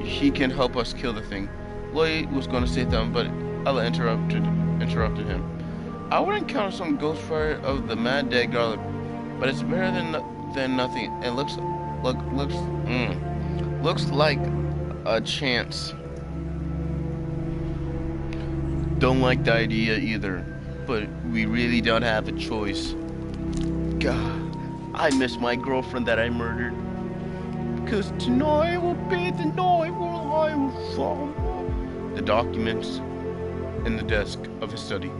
he can help us kill the thing. Lloyd was going to say something, but Ella interrupted. interrupted him. I wouldn't count some ghost fire of the mad dead garlic, but it's better than nothing. It looks like a chance. Don't like the idea either, but we really don't have a choice. God, I miss my girlfriend that I murdered. 'Cause tonight will be the night when I will fall. The documents in the desk of his study.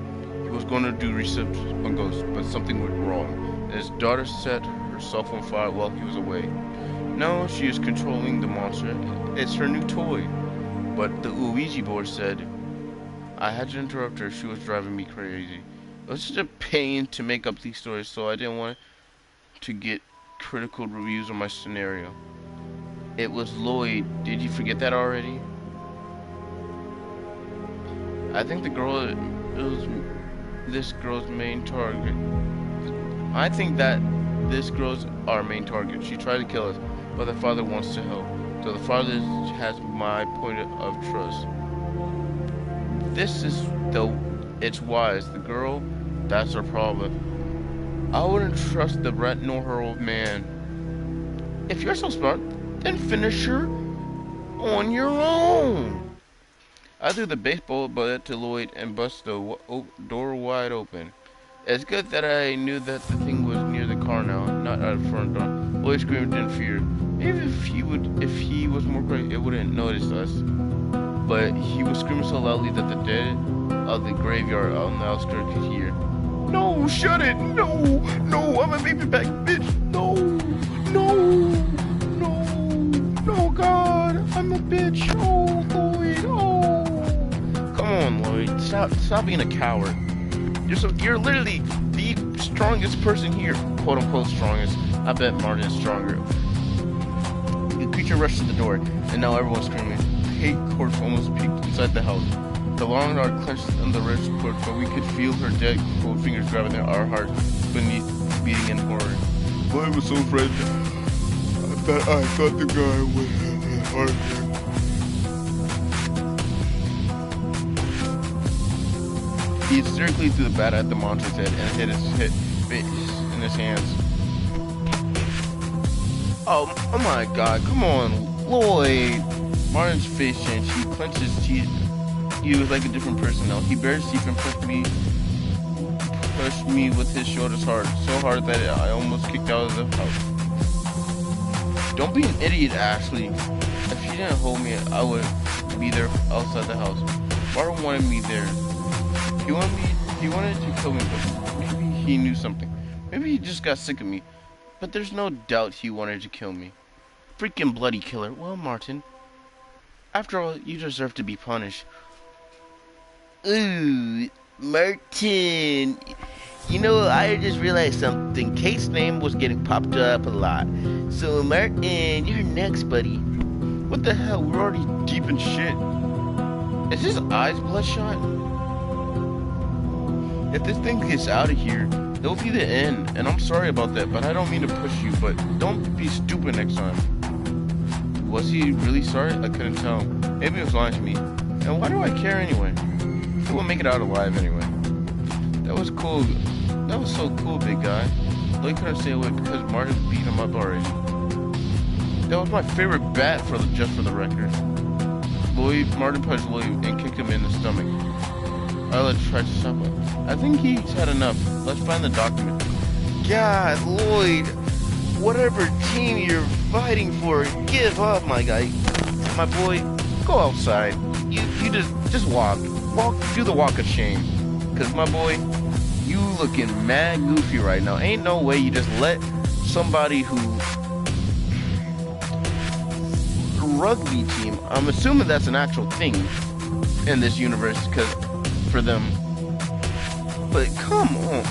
He was going to do research on ghosts, but something went wrong. His daughter set herself on fire while he was away. Now she is controlling the monster. It's her new toy. But the Ouija board said, I had to interrupt her. She was driving me crazy. It was such a pain to make up these stories, so I didn't want to get critical reviews on my scenario. It was Lloyd. Did you forget that already? I think the girl is this girl's main target. I think that this girl's our main target. She tried to kill us, but the father wants to help. So the father has my point of trust. This is though it's wise. The girl, that's her problem. I wouldn't trust the rat nor her old man. If you're so smart, then finish her on your own. I threw the baseball bat to Lloyd and busted the door wide open. It's good that I knew that the thing was near the car now, not at the front door. Lloyd screamed in fear. Maybe if he was more crazy, it wouldn't notice us. But he was screaming so loudly that the dead of the graveyard on the outskirts could hear. No, shut it! No, no, I'm a baby back bitch! No, no, no, no, God, I'm a bitch! Oh, Lloyd, oh! Come on, Lloyd, stop being a coward. You're literally the strongest person here, quote unquote strongest. I bet Martin is stronger. The creature rushed to the door, and now everyone's screaming. Kate corpse almost peeked inside the house. The long arm clenched on the wrist cord, but we could feel her dead cold fingers grabbing our hearts beneath, beating in horror. Lloyd was so frightened. I thought the guy was hard. He hysterically threw the bat at the monster's head and hit his face in his hands. Oh my God! Come on, Lloyd! Martin's face changed. He clenched his teeth. He was like a different person now. He bared his teeth and pushed me with his shoulders hard, so hard that I almost kicked out of the house. Don't be an idiot, Ashley. If she didn't hold me, I would be there outside the house. Martin wanted me there. He wanted to kill me, but maybe he knew something. Maybe he just got sick of me. But there's no doubt he wanted to kill me. Freaking bloody killer. Well, Martin, after all, you deserve to be punished. Ooh, Martin. You know, I just realized something. Kate's name was getting popped up a lot. So, Martin, you're next, buddy. What the hell? We're already deep in shit. Is his eyes bloodshot? If this thing gets out of here, it'll be the end. And I'm sorry about that, but I don't mean to push you, but don't be stupid next time. Was he really sorry? I couldn't tell. Maybe he was lying to me. And why do I care anyway? He won't make it out alive anyway. That was cool. That was so cool, big guy. Lloyd couldn't stay away because Martin beat him up already. That was my favorite bat just for the record. Martin punched Lloyd and kicked him in the stomach. Isla tried to stop him. I think he's had enough. Let's find the document. God, Lloyd, whatever team you're fighting for, give up, my guy. My boy, go outside. You just walk, do the walk of shame. Cause my boy, you looking mad goofy right now. Ain't no way you just let somebody who rugby team. I'm assuming that's an actual thing in this universe, cause for them. But come on,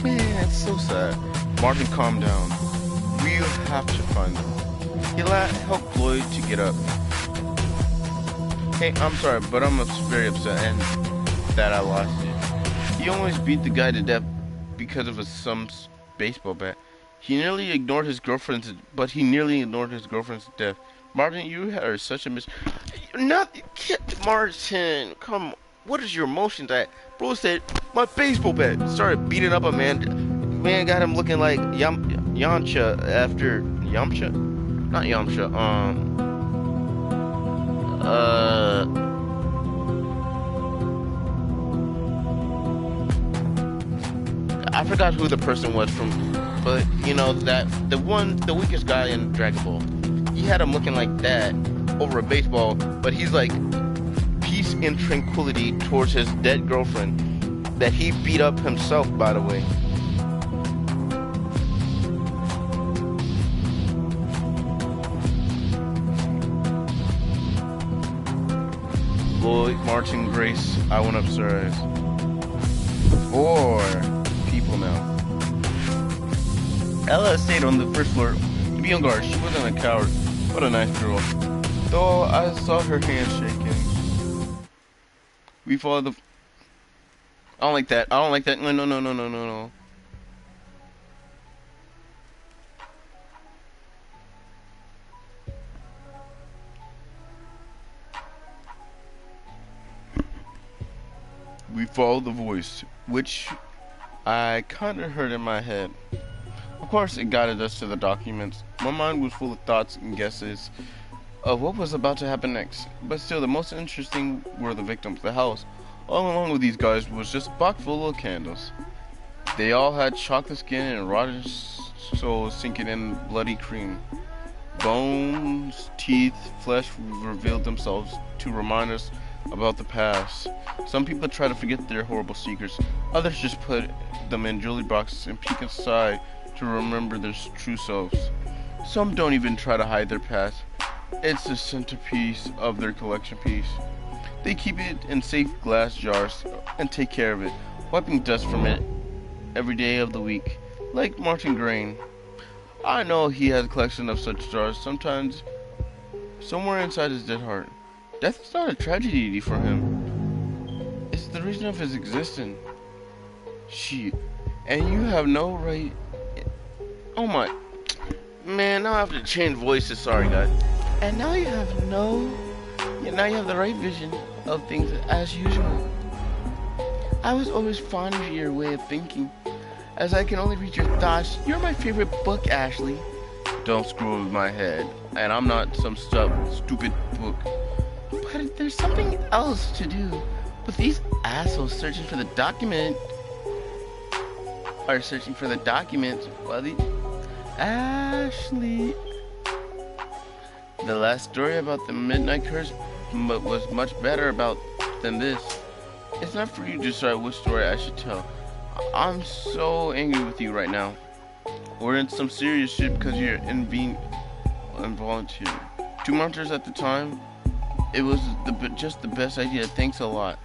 man, it's so sad. Martin, calm down. We'll have to find them. He helped Lloyd to get up. Hey, I'm sorry, but I'm very upset and that I lost it. He almost beat the guy to death because of some baseball bat. He nearly ignored his girlfriend's death. Martin, you are such a Martin, come What is your emotions at? Bro said, my baseball bat. Started beating up a man. Man got him looking like Yamcha after Yamcha? Not Yamcha. Uh. I forgot who the person was from, but you know that the weakest guy in Dragon Ball. He had him looking like that over a baseball, but he's like peace and tranquility towards his dead girlfriend that he beat up himself, by the way. Lloyd, Martin, Grace, I went upstairs. 4 people now. Ella stayed on the first floor to be on guard. She wasn't a coward. What a nice girl. Though I saw her hand shaking. We followed the... I don't like that. I don't like that. No, no, no, no, no, no, no. We followed the voice, which I kind of heard in my head. Of course, it guided us to the documents. My mind was full of thoughts and guesses of what was about to happen next. But still, the most interesting were the victims. The house, all along with these guys, was just a box full of candles. They all had chocolate skin and rotten souls sinking in bloody cream. Bones, teeth, flesh revealed themselves to remind us about the past. Some people try to forget their horrible secrets. Others just put them in jewelry boxes and peek inside to remember their true selves. Some don't even try to hide their past. It's the centerpiece of their collection piece. They keep it in safe glass jars and take care of it, wiping dust from it every day of the week. Like Martin Grain. I know he has a collection of such jars, sometimes somewhere inside his dead heart. Death is not a tragedy for him. It's the reason of his existence. And you have no right... Oh my... Man, now I have to change voices. Sorry, guys. And now you have no... Yeah, now you have the right vision of things as usual. I was always fond of your way of thinking. As I can only read your thoughts, you're my favorite book, Ashley. Don't screw with my head. And I'm not some stupid book. But there's something else to do. But these assholes searching for the document are searching for the documents while the... Ashley... The last story about the Midnight Curse was much better than this. It's not for you to decide which story I should tell. I'm so angry with you right now. We're in some serious shit because you're being involuntary. 2 monsters at the time. It was just the best idea. Thanks a lot.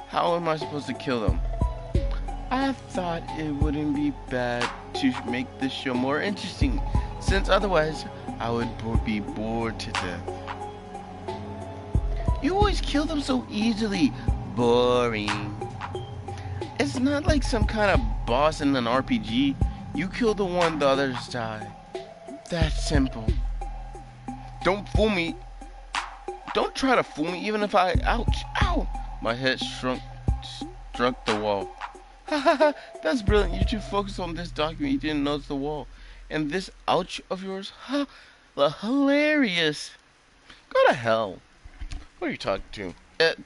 How am I supposed to kill them? I thought it wouldn't be bad to make this show more interesting, since otherwise I would be bored to death. You always kill them so easily. Boring. It's not like some kind of boss in an RPG. You kill the one, the others die. That's simple. Don't fool me. Don't try to fool me even if I... Ouch! Ow! My head struck the wall. Hahaha, that's brilliant. You're too focused on this document. You didn't notice the wall. And this ouch of yours? Ha! Hilarious. Go to hell. Who are you talking to?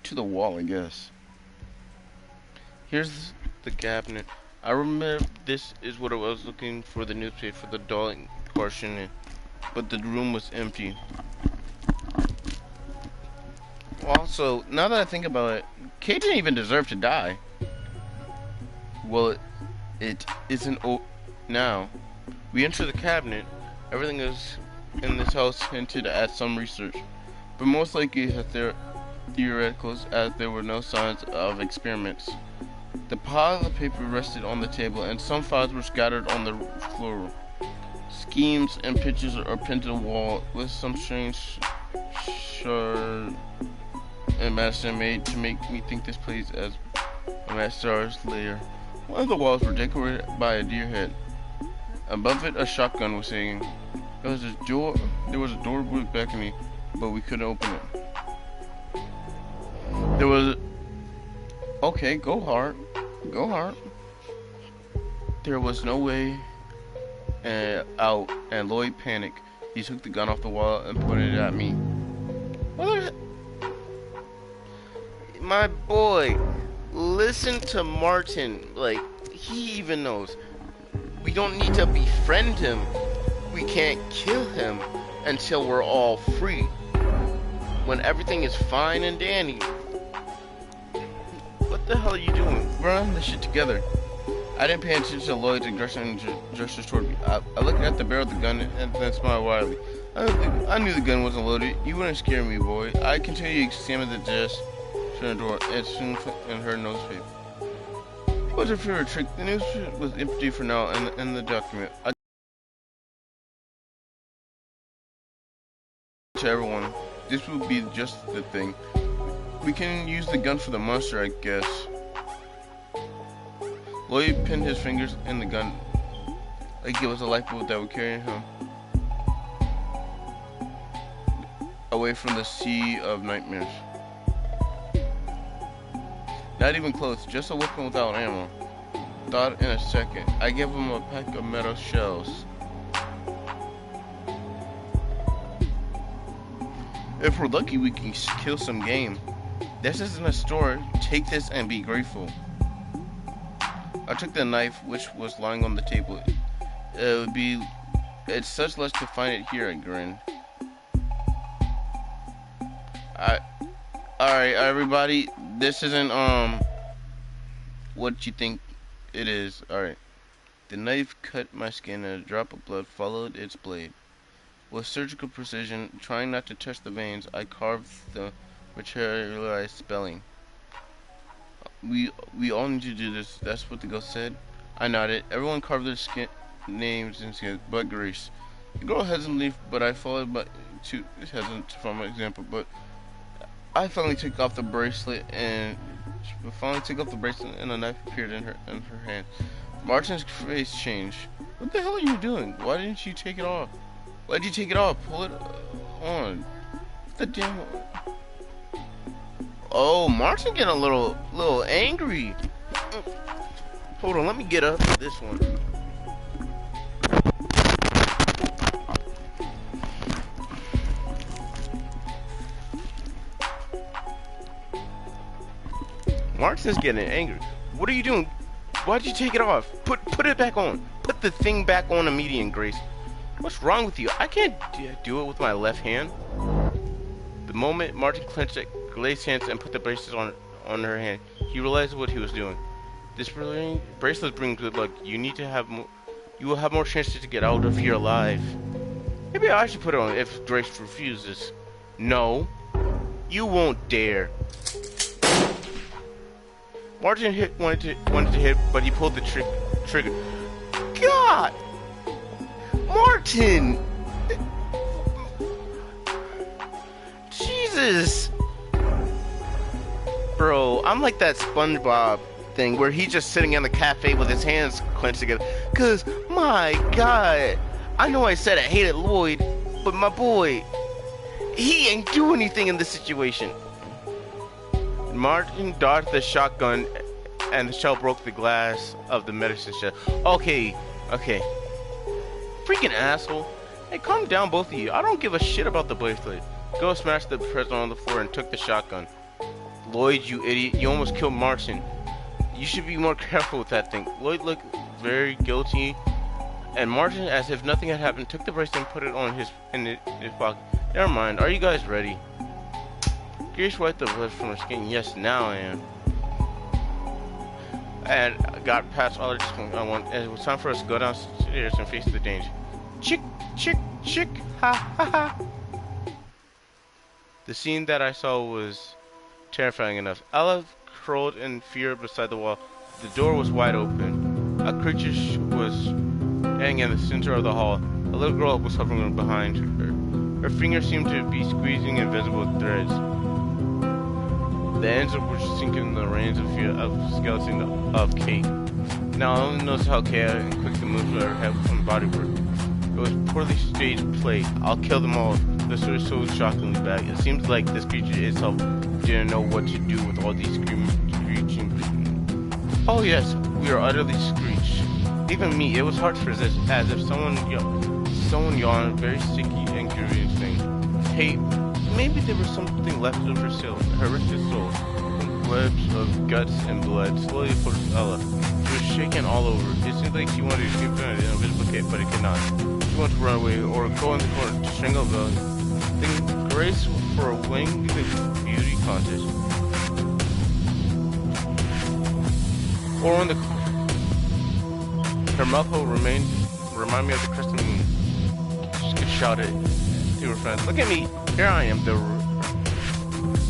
To the wall, I guess. Here's the cabinet. I remember this is what I was looking for, the newspaper for the doll portion, but the room was empty. Also, now that I think about it, Kate didn't even deserve to die. Well, it isn't now. We enter the cabinet. Everything is in this house hinted at some research, but most likely theoreticals, as there were no signs of experiments. The pile of paper rested on the table, and some files were scattered on the floor. Schemes and pictures are pinned to the wall, with some strange shard and Madison made to make me think this place as a master's lair. One of the walls were decorated by a deer head. Above it, a shotgun was hanging. There was a door with balcony, but we couldn't open it. There was Okay, go hard. Go hard. There was no way out, and Lloyd panicked. He took the gun off the wall and pointed it at me. What? My boy, listen to Martin. Like, he even knows. We don't need to befriend him. We can't kill him until we're all free. When everything is fine and dandy. What the hell are you doing? We're on this shit together. I didn't pay attention to Lloyd's aggression and gestures toward me. I looked at the barrel of the gun and then smiled widely. I knew the gun wasn't loaded. You wouldn't scare me, boy. I continued to examine the desk, shut the door, and soon heard nose paper. What's your favorite trick? The news was empty for now, and the document. I to everyone, this will be just the thing. We can use the gun for the monster, I guess. Lloyd pinned his fingers in the gun like it was a lifeboat that would carry him away from the sea of nightmares. Not even close, just a weapon without ammo. Thought in a second. I gave him a pack of metal shells. If we're lucky, we can kill some game. This isn't a store. Take this and be grateful. I took the knife, which was lying on the table. It's such luck to find it here, I grinned. Alright, everybody, this isn't, what you think it is. Alright. The knife cut my skin and a drop of blood followed its blade. With surgical precision, trying not to touch the veins, I carved the materialized spelling. We all need to do this. That's what the ghost said. I nodded. Everyone carved their skin names and skins, but Grace. The girl hesitantly, but I followed by too hesitant from my example. But I finally took off the bracelet, and a knife appeared in her hand. Martin's face changed. What the hell are you doing? Why didn't you take it off? Why'd you take it off? Pull it on. What the damn? Oh, Martin getting a little angry. Hold on, let me get up to this one. Martin's getting angry. What are you doing? Why'd you take it off? Put it back on. Put the thing back on immediately, Grace. What's wrong with you? I can't do it with my left hand. The moment Martin clenched Grace's hands and put the bracelet on her hand, he realized what he was doing. This bracelet brings good luck. You will have more chances to get out of here alive. Maybe I should put it on if Grace refuses. No, you won't dare. Martin wanted to hit, but he pulled the trigger. God, Martin! Jesus! Bro, I'm like that SpongeBob thing where he's just sitting in the cafe with his hands clenched together. Cause, my God, I know I said I hated Lloyd, but my boy, he ain't do anything in this situation. Martin dodged the shotgun and the shell broke the glass of the medicine shell. Okay. Freaking asshole. Hey, calm down, both of you. I don't give a shit about the bracelet. Go smash the president on the floor and took the shotgun. Lloyd, you idiot. You almost killed Martin. You should be more careful with that thing. Lloyd looked very guilty, and Martin, as if nothing had happened, took the bracelet and put it on his pocket. Never mind. Are you guys ready? Grace wiped the blood from her skin. Yes, now I am. And got past all I want. It was time for us to go downstairs and face the danger. Chick, ha ha ha. The scene that I saw was terrifying enough. Ella curled in fear beside the wall. The door was wide open. A creature was hanging in the center of the hall. A little girl was hovering behind her. Her fingers seemed to be squeezing invisible threads. The ends of which sinking in the reins of fear of skeleton of Kate. Now I only noticed how chaotic and quick the moves of her head from bodywork. It was poorly staged play. I'll kill them all. The story is so shockingly bad. It seems like this creature itself didn't know what to do with all these screeching Oh yes, we are utterly screeched. Even me, it was hard to resist, as if someone yawned, very sticky and curious thing. Hey, maybe there was something left of her wretched soul. Webs of guts and blood slowly approached Ella. She was shaken all over. It seemed like she wanted to escape from an invisible cave, but it could not. She wanted to run away or go in the corner to strangle Bella. Then grace for a winged beauty contest. Or on the her mouth hole remind me of the crescent moon. She could shout it to her friends. Look at me! Here I am,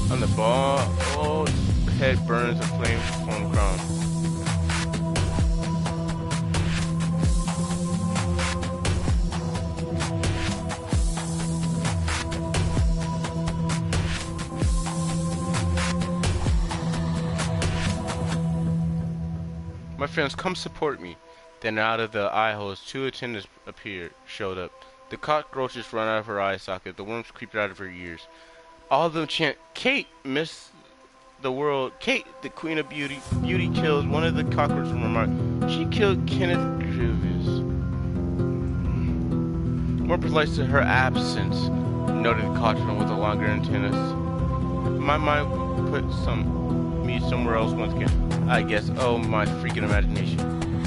on the bald head burns a flame on the ground. My friends, come support me. Then out of the eye holes, 2 attendants showed up. The cockroaches run out of her eye socket, the worms creep out of her ears. All of them chant, Kate, Miss the World, Kate, the Queen of Beauty. Beauty kills one of the cockroaches remarked, she killed Kenneth Grievous. More precise to her absence, noted the cockroach with the longer antennas. My mind put me somewhere else once again. I guess, oh my freaking imagination.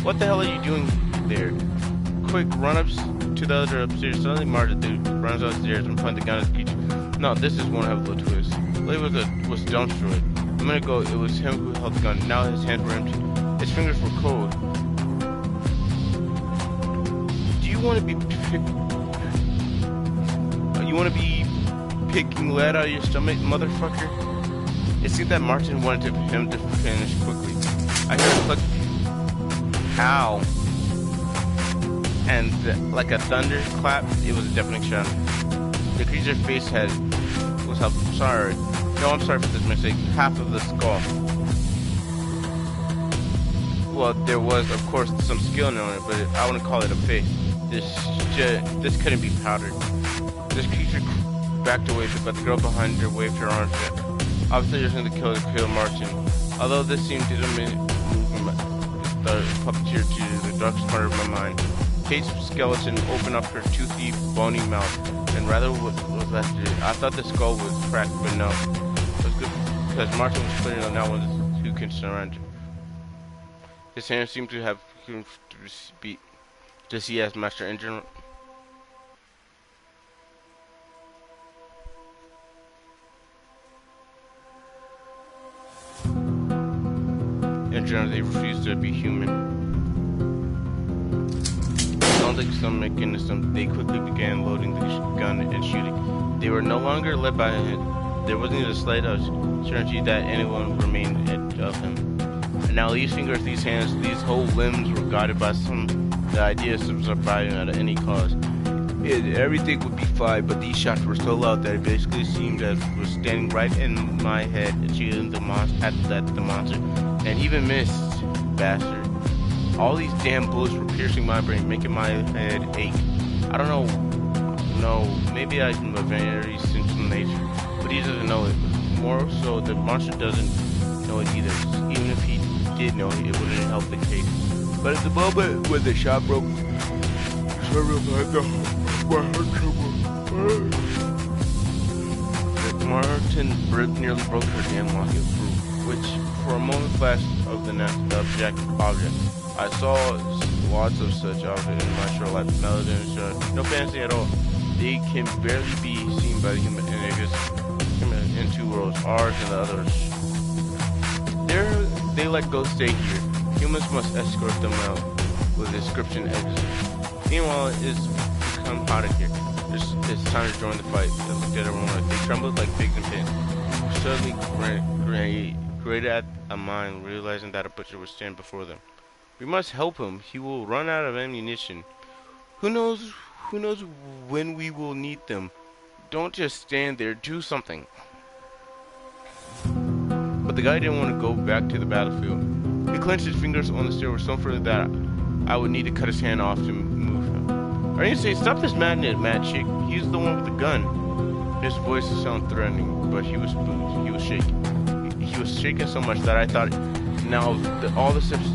What the hell are you doing there? Quick run-ups to the other upstairs. Suddenly Marta runs upstairs and finds the gun as creature. No, this is one hell of a twist. Lee was dumbstruck. A minute ago, it was him who held the gun. Now his hands were empty. His fingers were cold. Do you want to be picking lead out of your stomach, motherfucker? It seemed that Martin wanted him to finish quickly. I heard a click. Ow. And like a thunder clap, it was a deafening sound. The creature's face was up. Sorry. No, I'm sorry for this mistake. Half of the skull. Well, there was, of course, some skill in it, but I wouldn't call it a face. This couldn't be powdered. This creature backed away, but the girl behind her waved her arms. Obviously, there's going to kill Martin. Although this seemed to move the puppeteer to the darkest part of my mind. Kate's skeleton opened up her toothy, bony mouth, and rather was left. I thought the skull was cracked, but no. It was good because Martin was clearly not one of the 2 concerned. His hands seemed to have to see as Master Engine. In general, they refused to be human. Like some mechanism, they quickly began loading the gun and shooting. They were no longer led by him. There wasn't the slightest certainty that anyone remained of him. And now these fingers, these hands, these whole limbs were guided by the ideas of surviving at any cost. Everything would be fine, but these shots were so loud that it basically seemed as it was standing right in my head and shooting the monster at the monster, and even missed, bastard. All these damn bullets were piercing my brain, making my head ache. I don't know. No, maybe I'm a very sensitive nature, but he doesn't know it. More so, the monster doesn't know it either. Even if he did know it, it wouldn't help the case. But at the moment when the shot broke, Martin nearly broke her damn locket through, which for a moment flashed of the next object. I saw lots of such objects in my short life. No fancy at all. They can barely be seen by the human, and they just in 2 worlds, ours and the others. They let go stay here. Humans must escort them out with inscription exit. Meanwhile, it's become hot in here. It's time to join the fight. I looked at everyone like they trembled like pigs in pins. Suddenly, created at a mind, realizing that a butcher would stand before them. We must help him. He will run out of ammunition. Who knows when we will need them. Don't just stand there. Do something. But the guy didn't want to go back to the battlefield. He clenched his fingers on the stairway so further that I would need to cut his hand off to move him. I need to say, stop this madness, mad chick. He's the one with the gun. His voice sounded threatening, but he was spooked. He was shaking. He was shaking so much that I thought Now all the steps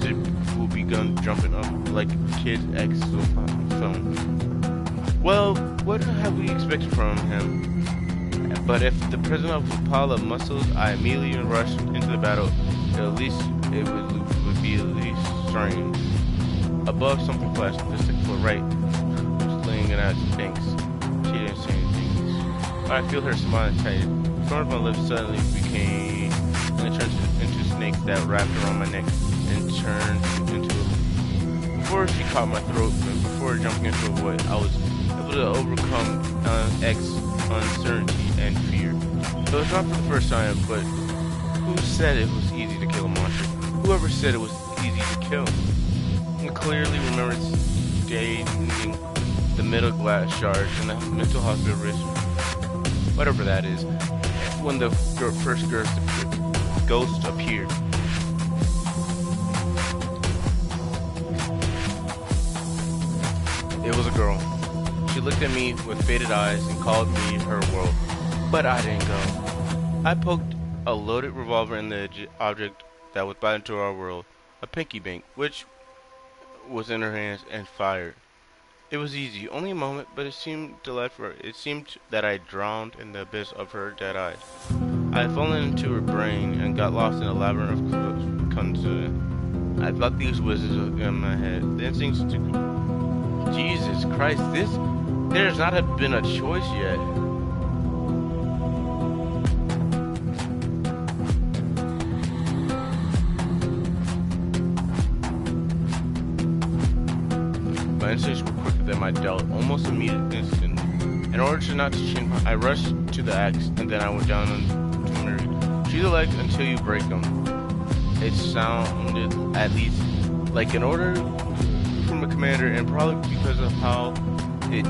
will be jumping up like kids' phone. Well, what have we expected from him? But if the president of Impala muscles, I immediately rushed into the battle. At least it would be at least strange. Above, something flashed. The 6 foot right was laying it out. Thanks. She didn't say anything. But I feel her smile tight. The corner of my lips suddenly became and it turned into snakes that wrapped around my neck and turned into a... Before she caught my throat, and before jumping into a void, I was able to overcome uncertainty and fear. It was not for the first time, but who said it was easy to kill a monster? Whoever said it was easy to kill? I clearly remember staying the middle glass shard in the mental hospital risk, whatever that is, when the first ghost appeared. It was a girl. She looked at me with faded eyes and called me her world, but I didn't go. I poked a loaded revolver in the object that was brought into our world, a pinky bank, which was in her hands, and fired. It was easy, only a moment, but it seemed delightful. It seemed that I drowned in the abyss of her dead eyes. I had fallen into her brain and got lost in a labyrinth of confusion. I thought these wizards in my head. The instincts to... Jesus Christ, there's not been a choice yet. My instincts were quicker than my dealt, almost immediate instant. In order to not to change, I rushed to the axe, and then I went down to Mary. Shoot the legs until you break them. It sounded, at least, like an order from a commander, and probably because of how it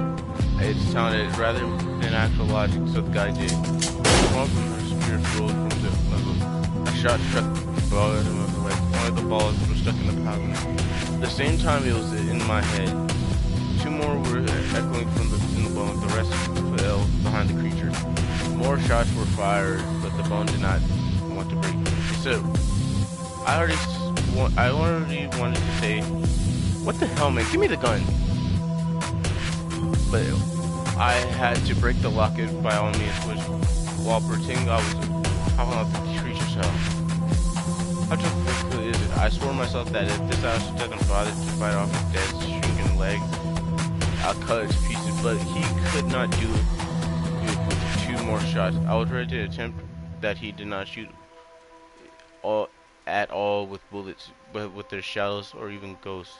sounded rather than actual logic, so the guy did. One from her spear rolled from the muzzle. A shot struck the ball at him of the leg. One of the balls was stuck in the powder. At the same time, it was in my head. 2 more were echoing in the bone. The rest fell behind the creature. More shots were fired, but the bone did not want to break. So, I already wanted to say, "What the hell, man? Give me the gun!" But I had to break the locket by all means, which, while pretending I was popping out the creature's hell. How difficult is it? I swore myself that if this house doesn't bother to bite off his dead, shrinking leg, I'll cut it to pieces, but he could not do it with 2 more shots. I was ready to attempt that he did not shoot at all with bullets, but with their shadows or even ghosts,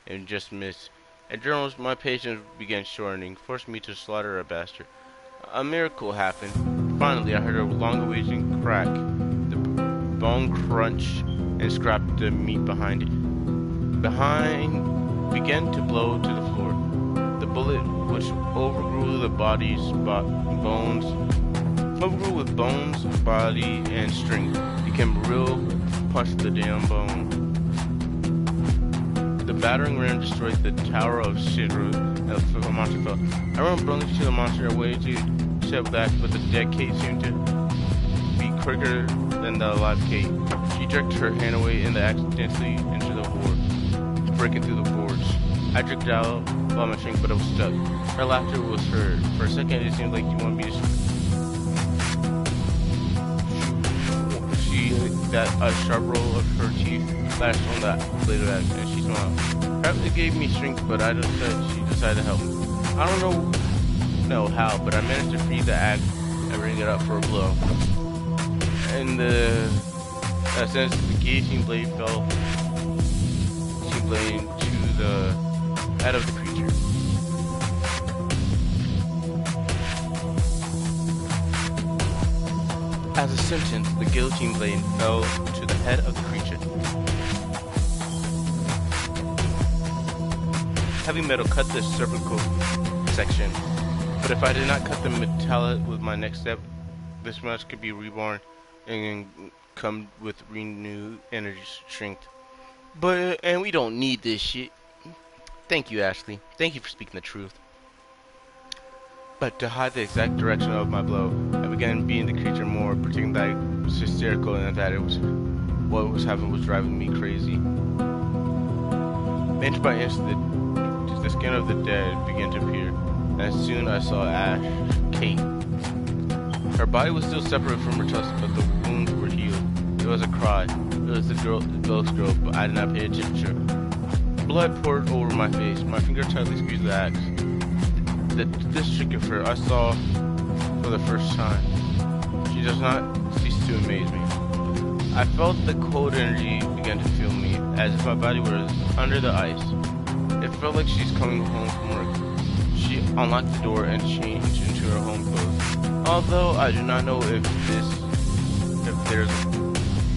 and just missed. At journals, my patience began shortening, forced me to slaughter a bastard. A miracle happened. Finally, I heard a long-awaited crack. The bone crunched and scrapped the meat behind it. Began to blow to the floor. The bullet, which overgrew with bones, body, and strength, became real. Punched the damn bone. The battering ram destroyed the tower of Shidra, and the monster fell. I ran blindly to the monster, waited to step back, but the dead Kate seemed to be quicker than the alive Kate. She jerked her hand away and accidentally into the board, breaking through the boards. I jerked out by my shrink, but it was stuck. Her laughter was heard. For a second, it seemed like she wanted me to that a sharp roll of her teeth flashed on that blade of axe, and she smiled. Perhaps it gave me strength, but she decided to help me. I don't know how, but I managed to free the axe and bring it up for a blow. And since the guillotine blade fell, to the head of the creature. As a sentence, the guillotine blade fell to the head of the creature. Heavy metal cut the cervical section, but if I did not cut the metallic with my next step, this much could be reborn and come with renewed energy strength. And we don't need this shit. Thank you, Ashley. Thank you for speaking the truth. But to hide the exact direction of my blow, I began beating the creature more, pretending that I was hysterical and that it was What was happening was driving me crazy. Inch by inch, the skin of the dead began to appear, and soon I saw Ash, Kate. Her body was still separate from her tusk, but the wounds were healed. It was a cry. It was the ghost girl, but I did not pay attention. Blood poured over my face. My finger tightly squeezed the axe. This trick of her I saw for the first time. She does not cease to amaze me. I felt the cold energy begin to fill me, as if my body was under the ice. It felt like she's coming home from work. She unlocked the door and changed into her home clothes. Although I do not know if there's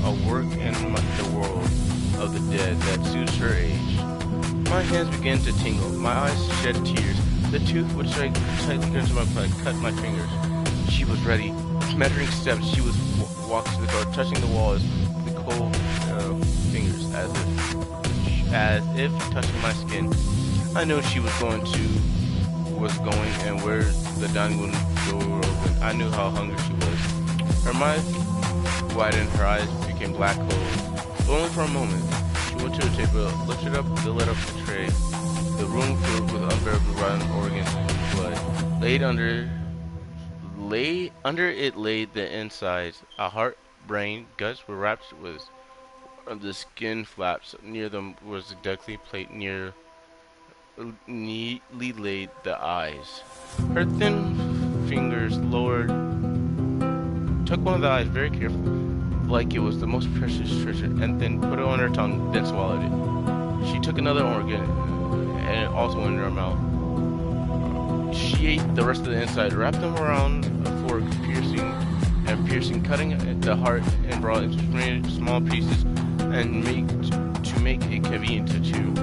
a work in the world of the dead that suits her age. My hands began to tingle. My eyes shed tears. The tooth which I tightly gripped my butt cut my fingers. She was ready. With measuring steps, she was walked to the door, touching the walls with the cold fingers, as if touching my skin. I knew she was going, and where the dining room door opened. I knew how hungry she was. Her mouth widened, her eyes became black holes. But only for a moment. She went to the table, lifted up the lid of the tray. The room filled with unbearably rotten organs and blood. Under it lay the insides. A heart, brain, guts were wrapped with the skin flaps. Near them was a deadly plate. Neatly laid the eyes. Her thin fingers took one of the eyes very carefully, like it was the most precious treasure, and then put it on her tongue, then swallowed it. She took another organ, and it also went in her mouth. She ate the rest of the inside, wrapped them around a fork, piercing, cutting the heart and brought it into small pieces, and to make it convenient to chew.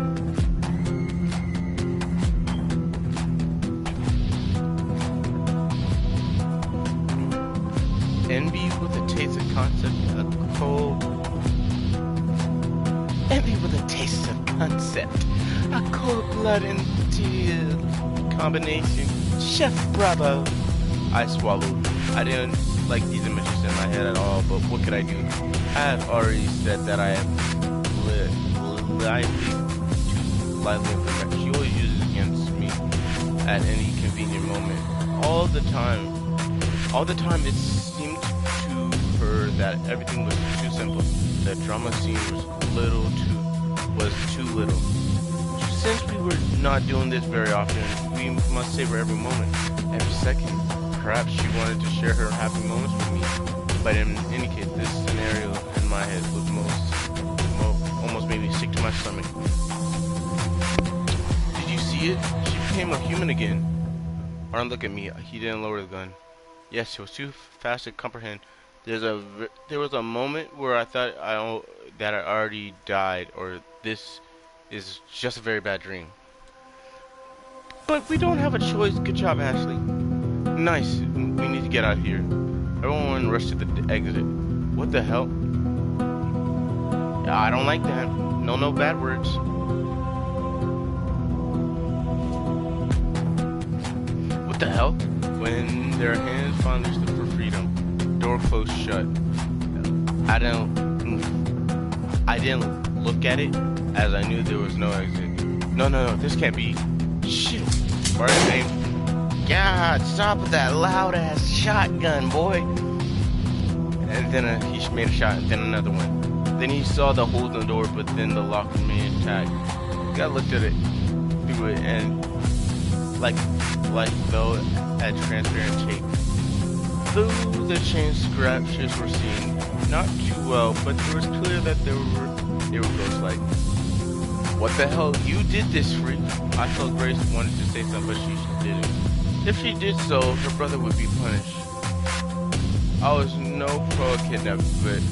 Envy with a taste of concept, a cold-blood and steel combination. Chef Bravo. I swallowed. I didn't like these images in my head at all, but what could I do? I had already said that I am lively information. She always uses against me at any convenient moment. All the time it seemed to her that everything was too simple. The drama scene was too little. Since we were not doing this very often, we must savor every moment, every second. Perhaps she wanted to share her happy moments with me, but in any case, this scenario in my head was almost made me sick to my stomach. Did you see it? She became a human again. Arn looked at me. He didn't lower the gun. Yes, it was too fast to comprehend. There was a moment where I thought that I already died, or this is just a very bad dream. But we don't have a choice. Good job, Ashley. Nice. We need to get out of here. Everyone rushed to the exit. What the hell? I don't like that. No bad words. What the hell? When their hands finally stood for freedom, the door closed shut. I didn't look at it, as I knew there was no exit. No, this can't be. Shit. Martin's name. God, stop with that loud-ass shotgun, boy. And then he made a shot, and then another one. Then he saw the holes in the door, but then the lock remained intact. The guy looked at it, through it, and like though at transparent tape. Though the chain scratches were seen, not too well, but it was clear that they were ghost-like. What the hell? You did this, freak. I felt Grace wanted to say something, but she didn't. If she did so, her brother would be punished. I was no pro kidnap, but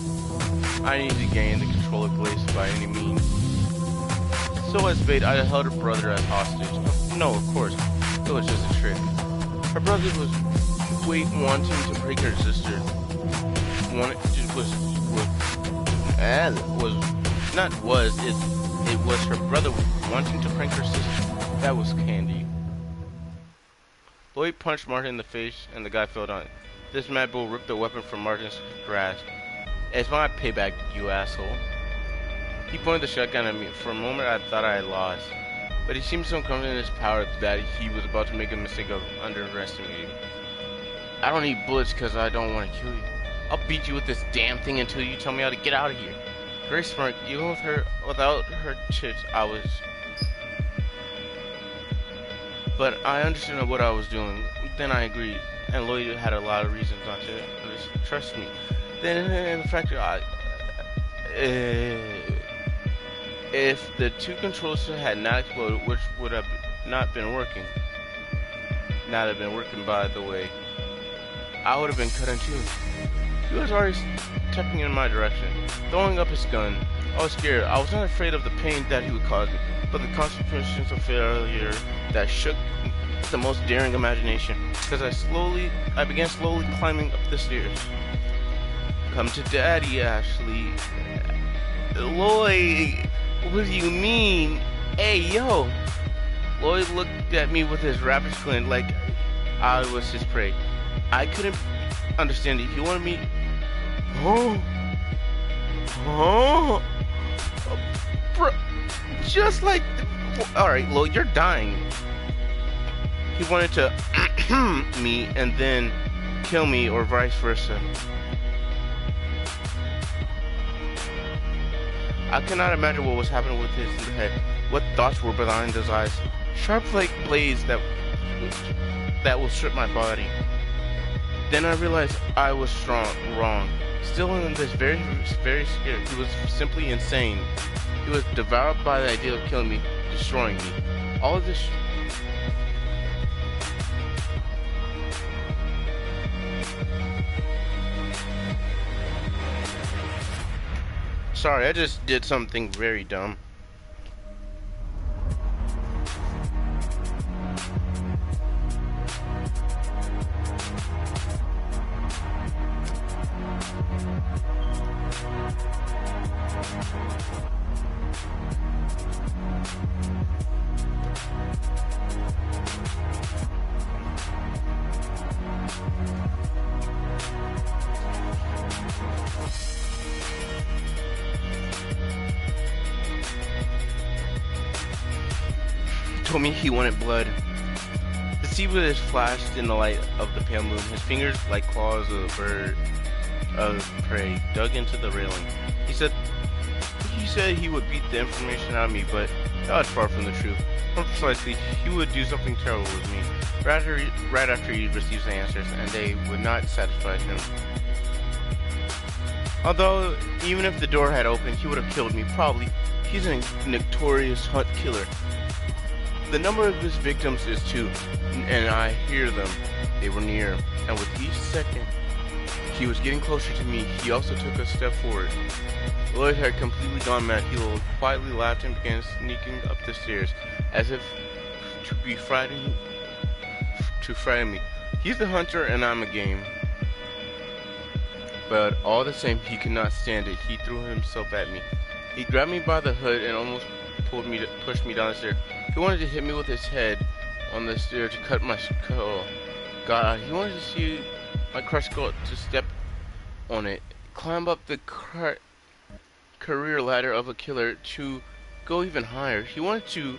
I needed to gain the control of Grace by any means. So as bait, I held her brother as hostage. No, of course, it was just a trick. Her brother was wanting to break her sister. It was her brother wanting to prank her sister. That was Candy. Lloyd punched Martin in the face, and the guy fell down. This mad bull ripped the weapon from Martin's grasp It's my payback, you asshole. He pointed the shotgun at me. For a moment, I thought I had lost. But he seemed so confident in his power that he was about to make a mistake of underestimating. I don't need bullets because I don't want to kill you. I'll beat you with this damn thing until you tell me how to get out of here. Grace smirked. Even without her chips, I was... But I understood what I was doing. Then I agreed. And Lloyd had a lot of reasons not to trust me. Then, in fact, if the two controls had not exploded, which would have not been working, by the way, I would have been cut in two. He was already stepping in my direction, throwing up his gun. I was scared. I was not afraid of the pain that he would cause me, but the consequences of failure that shook the most daring imagination. Because I began slowly climbing up the stairs. Come to Daddy, Ashley. Lloyd, what do you mean? Hey, yo. Lloyd looked at me with his ravish grin like I was his prey. I couldn't understand it. He wanted me... Oh. Bro, just like... Alright, Lloyd, you're dying. He wanted to me and then kill me or vice versa. I cannot imagine what was happening with his head, what thoughts were behind his eyes. Sharp like blades that will strip my body. Then I realized I was wrong. Still in this very scared. He was simply insane. He was devoured by the idea of killing me, destroying me. All of this... Sorry, I just did something very dumb. Told me he wanted blood. The sea was flashed in the light of the pale moon. His fingers, like claws of a bird of prey, dug into the railing. He said he would beat the information out of me, but that was far from the truth. More precisely, he would do something terrible with me. Right after he receives the answers, and they would not satisfy him. Although, even if the door had opened, he would have killed me, probably. He's a notorious hunt killer. The number of his victims is 2, and I hear them. They were near, and with each second he was getting closer to me, he also took a step forward. Lloyd had completely gone mad. He quietly laughed and began sneaking up the stairs, as if to frighten me. He's the hunter, and I'm a game. But all the same, he could not stand it. He threw himself at me. He grabbed me by the hood and almost pushed me down the stairs. He wanted to hit me with his head on the stair to cut my skull. God, he wanted to see my crushed skull, to step on it, climb up the career ladder of a killer, to go even higher. He wanted to,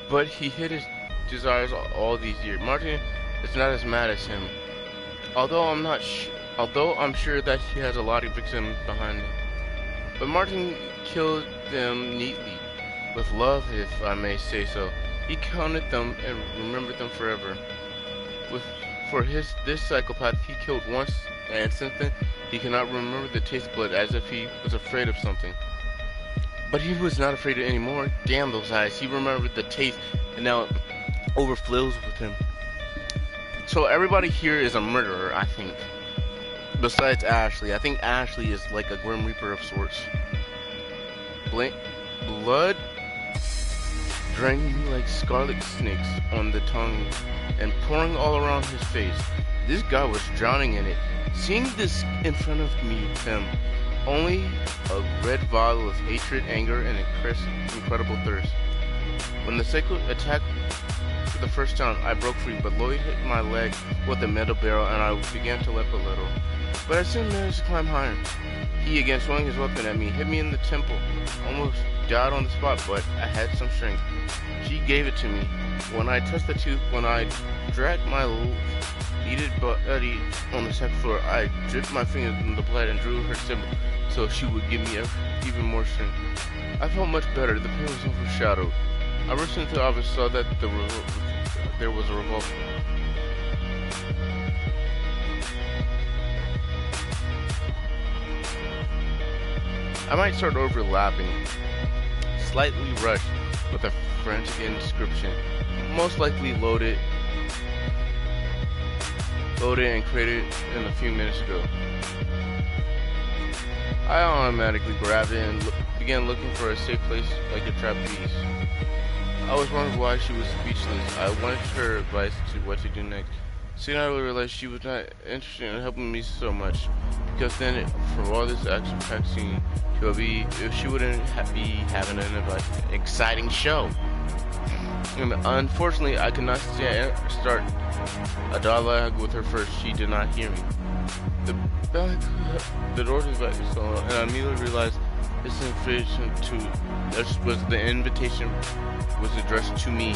but he hid his desires all these years. Martin is not as mad as him, although I'm sure that he has a lot of victims behind him. But Martin killed them neatly. With love, if I may say so. He counted them and remembered them forever. This psychopath, he killed once, and since then, he cannot remember the taste of blood, as if he was afraid of something. But he was not afraid anymore. Damn those eyes. He remembered the taste, and now it overflows with him. So everybody here is a murderer, I think. Besides Ashley. I think Ashley is like a Grim Reaper of sorts. Blood draining like scarlet snakes on the tongue and pouring all around his face. This guy was drowning in it. Seeing this in front of him, only a red vial of hatred, anger, and incredible thirst. When the psycho attacked for the first time, I broke free, but Lloyd hit my leg with a metal barrel and I began to limp a little. but I soon managed to climb higher. He again swung his weapon at me, hit me in the temple, almost died on the spot, but I had some strength. She gave it to me. When I touched the tooth, when I dragged my beaded body on the second floor, I dripped my fingers in the blood and drew her symbol so she would give me even more strength. I felt much better. The pain was overshadowed. I rushed into the office, saw that there was a revolver. I might start overlapping, slightly rushed with a frantic inscription, most likely loaded and created in a few minutes ago. I automatically grabbed it and began looking for a safe place like a trapeze. I was wondering why she was speechless. I wanted her advice to what to do next. Soon I realized she was not interested in helping me so much, because then for all this action-packed scene, she wouldn't be having an exciting show. And unfortunately, I could not start a dialogue with her first. She did not hear me. The door to the back was still on, and I immediately realized the invitation was addressed to me.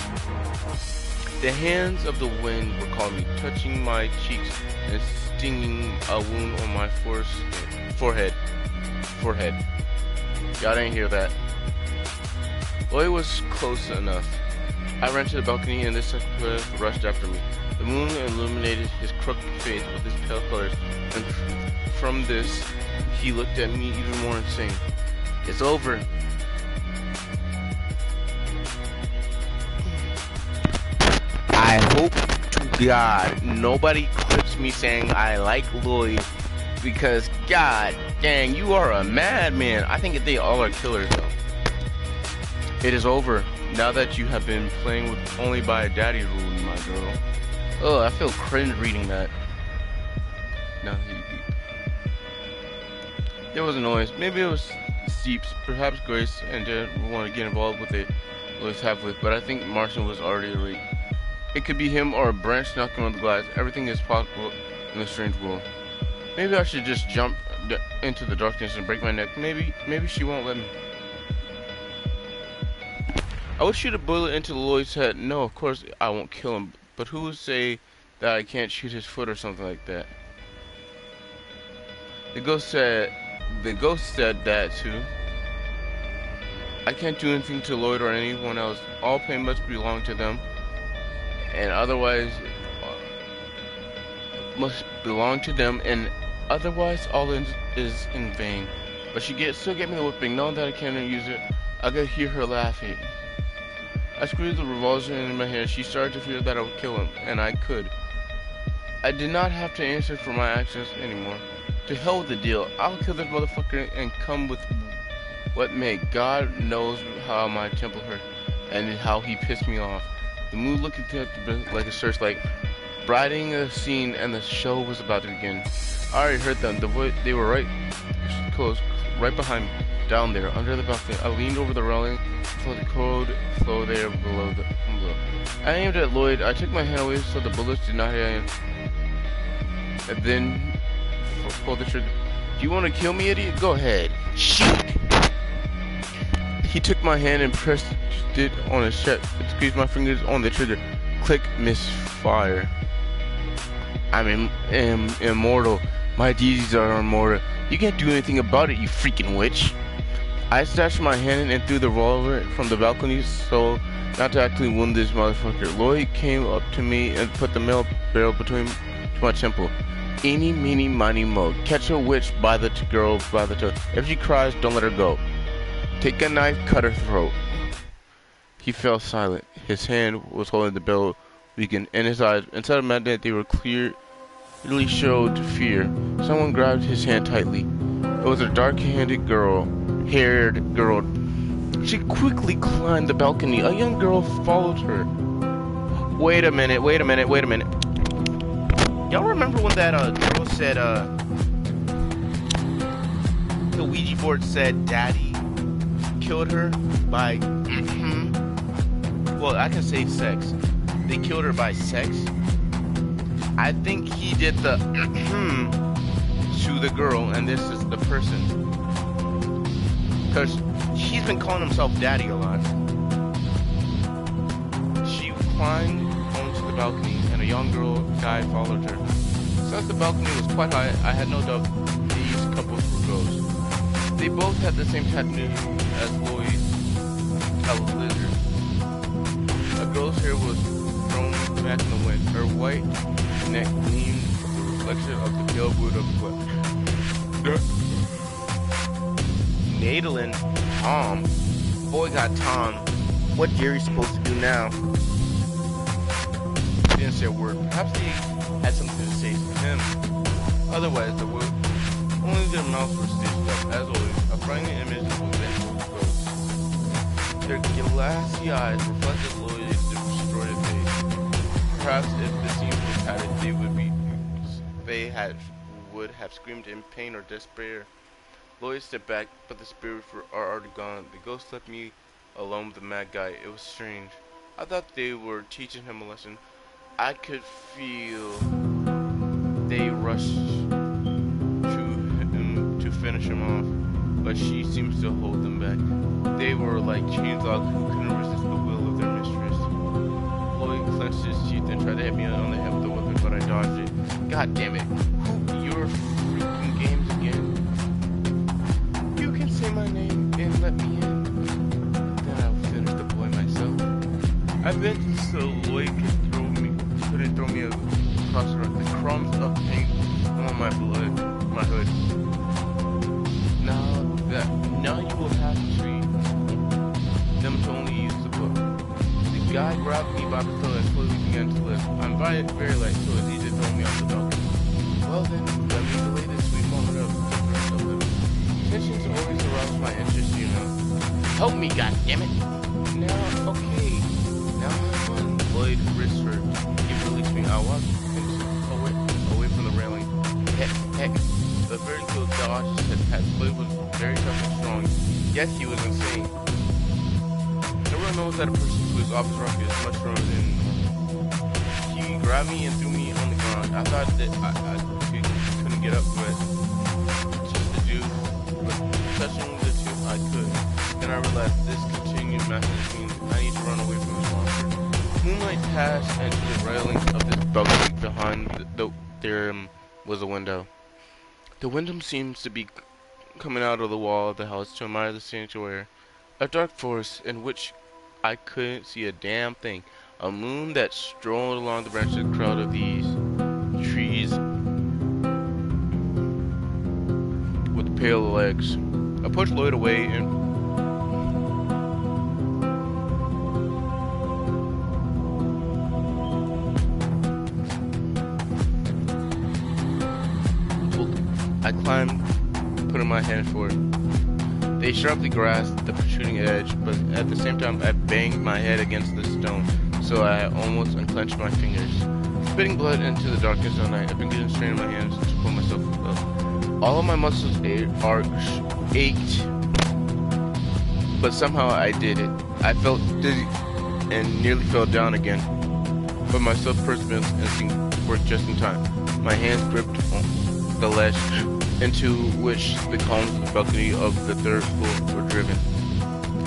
The hands of the wind were calling me, touching my cheeks and stinging a wound on my forehead. Y'all didn't hear that. Lloyd was close enough. I ran to the balcony and this psychopath rushed after me. The moon illuminated his crooked face with his pale colors, and from this, he looked at me even more insane. It's over. I hope to God nobody clips me saying I like Lloyd, because God dang, you are a madman. I think they all are killers though. It is over. Now that you have been playing with only by a daddy rule, my girl. Oh, I feel cringe reading that. No, there was a noise. Maybe it was Steeps, perhaps Grace, and didn't want to get involved with it. Was halfway, but I think Martian was already late. It could be him or a branch knocking on the glass. Everything is possible in this strange world. Maybe I should just jump into the darkness and break my neck. Maybe she won't let me. I would shoot a bullet into Lloyd's head. No, of course I won't kill him. But who would say that I can't shoot his foot or something like that? The ghost said that too. I can't do anything to Lloyd or anyone else. All pain must belong to them, and otherwise all is in vain. But she still get me the whipping, knowing that I can't use it. I could hear her laughing. I screwed the revolver in my hand. She started to fear that I would kill him, and I could. I did not have to answer for my actions anymore. To hell with the deal. I'll kill this motherfucker and come with what may. God knows how my temple hurt and how he pissed me off. The moon looked at the like a searchlight, brightening the scene, and the show was about to begin. I already heard them. They were right close, right behind me, down there, under the balcony. I leaned over the railing, for the cold flow there below. I aimed at Lloyd. I took my hand away so the bullets did not hit him. And then pulled the trigger. Do you want to kill me, idiot? Go ahead. Shoot! He took my hand and pressed it on his chest. It squeezed my fingers on the trigger. Click, misfire. I'm immortal. My deeds are immortal. You can't do anything about it, you freaking witch. I snatched my hand and threw the revolver from the balcony so not to actually wound this motherfucker. Lloyd came up to me and put the metal barrel between my temple. Eeny, meeny, miny, mo. Catch a witch by the girl by the toe. If she cries, don't let her go. Take a knife, cut her throat. He fell silent. His hand was holding the barrel weakened, and his eyes, instead of madness, they were clearly showed fear. Someone grabbed his hand tightly. It was a dark-haired girl. She quickly climbed the balcony. A young girl followed her. Wait a minute. Y'all remember when that girl said, the Ouija board said daddy killed her by, well, I can say sex. They killed her by sex. I think he did the, to the girl, and this is the person. Because he's been calling himself daddy a lot. She climbed onto the balcony, and a young guy followed her. Since the balcony was quite high, I had no doubt these couples were ghosts. They both had the same tattoo as Lloyd's lizard. A girl's hair was thrown back in the wind. Her white neck gleamed with the reflection of the pale wood of flesh. Nadalin, Tom. Boy got Tom. What Gary's supposed to do now? He didn't say a word. Perhaps he had something to say to him. Otherwise, the word only their mouths were stitched up. As always, a frightening image of eventual ghosts. Their glassy eyes reflected Lloyd's distorted face. Perhaps if the scene was padded, would have screamed in pain or despair. Lloyd stepped back, but the spirits were already gone. The ghost left me alone with the mad guy. It was strange. I thought they were teaching him a lesson. I could feel they rushed to him to finish him off, but she seems to hold them back. They were like chainsaws who couldn't resist the will of their mistress. Lloyd clenched his teeth and tried to hit me on the head with the weapon, but I dodged it. God damn it. Your freaking games again. You can say my name and let me in. Then I'll finish the boy myself. I bet so Lloyd couldn't throw me across the crumbs of paint on my hood. Now you will have to treat them to only use the book. The guy grabbed me by the throat and slowly began to lift. I'm very light, so it's easy to throw me off the balcony. Well then, let me delay this sweet moment of tensions always arouse my interest, you know. Help me, goddammit! Now, okay. Now I'm on. Lloyd wrist hurt. He released me. I walked away from the railing. Heck. The very cool dodge had Lloyd was very tough and strong. Yes, he was insane. Everyone knows that a person who is office rough is much stronger than he grabbed me and threw me on the ground. I thought that I couldn't get up, but touching the tube I could. Then I realized this continued massive means I need to run away from this monster. Moonlight passed into the railing of this balcony. Behind there was a window. The window seems to be coming out of the wall of the house to admire the sanctuary. A dark forest in which I couldn't see a damn thing. A moon that strolled along the branches of the crowd of these trees with pale legs. I pushed Lloyd away and I climbed, putting my hand forward. They sharply grasped the protruding edge, but at the same time I banged my head against the stone, so I almost unclenched my fingers. Spitting blood into the darkness of the night, I began straining my hands to pull myself up. All of my muscles ached, but somehow I did it. I felt dizzy and nearly fell down again, but my self-perseverance instinct worked just in time. My hands gripped on the ledge into which the columns of the balcony of the third floor were driven.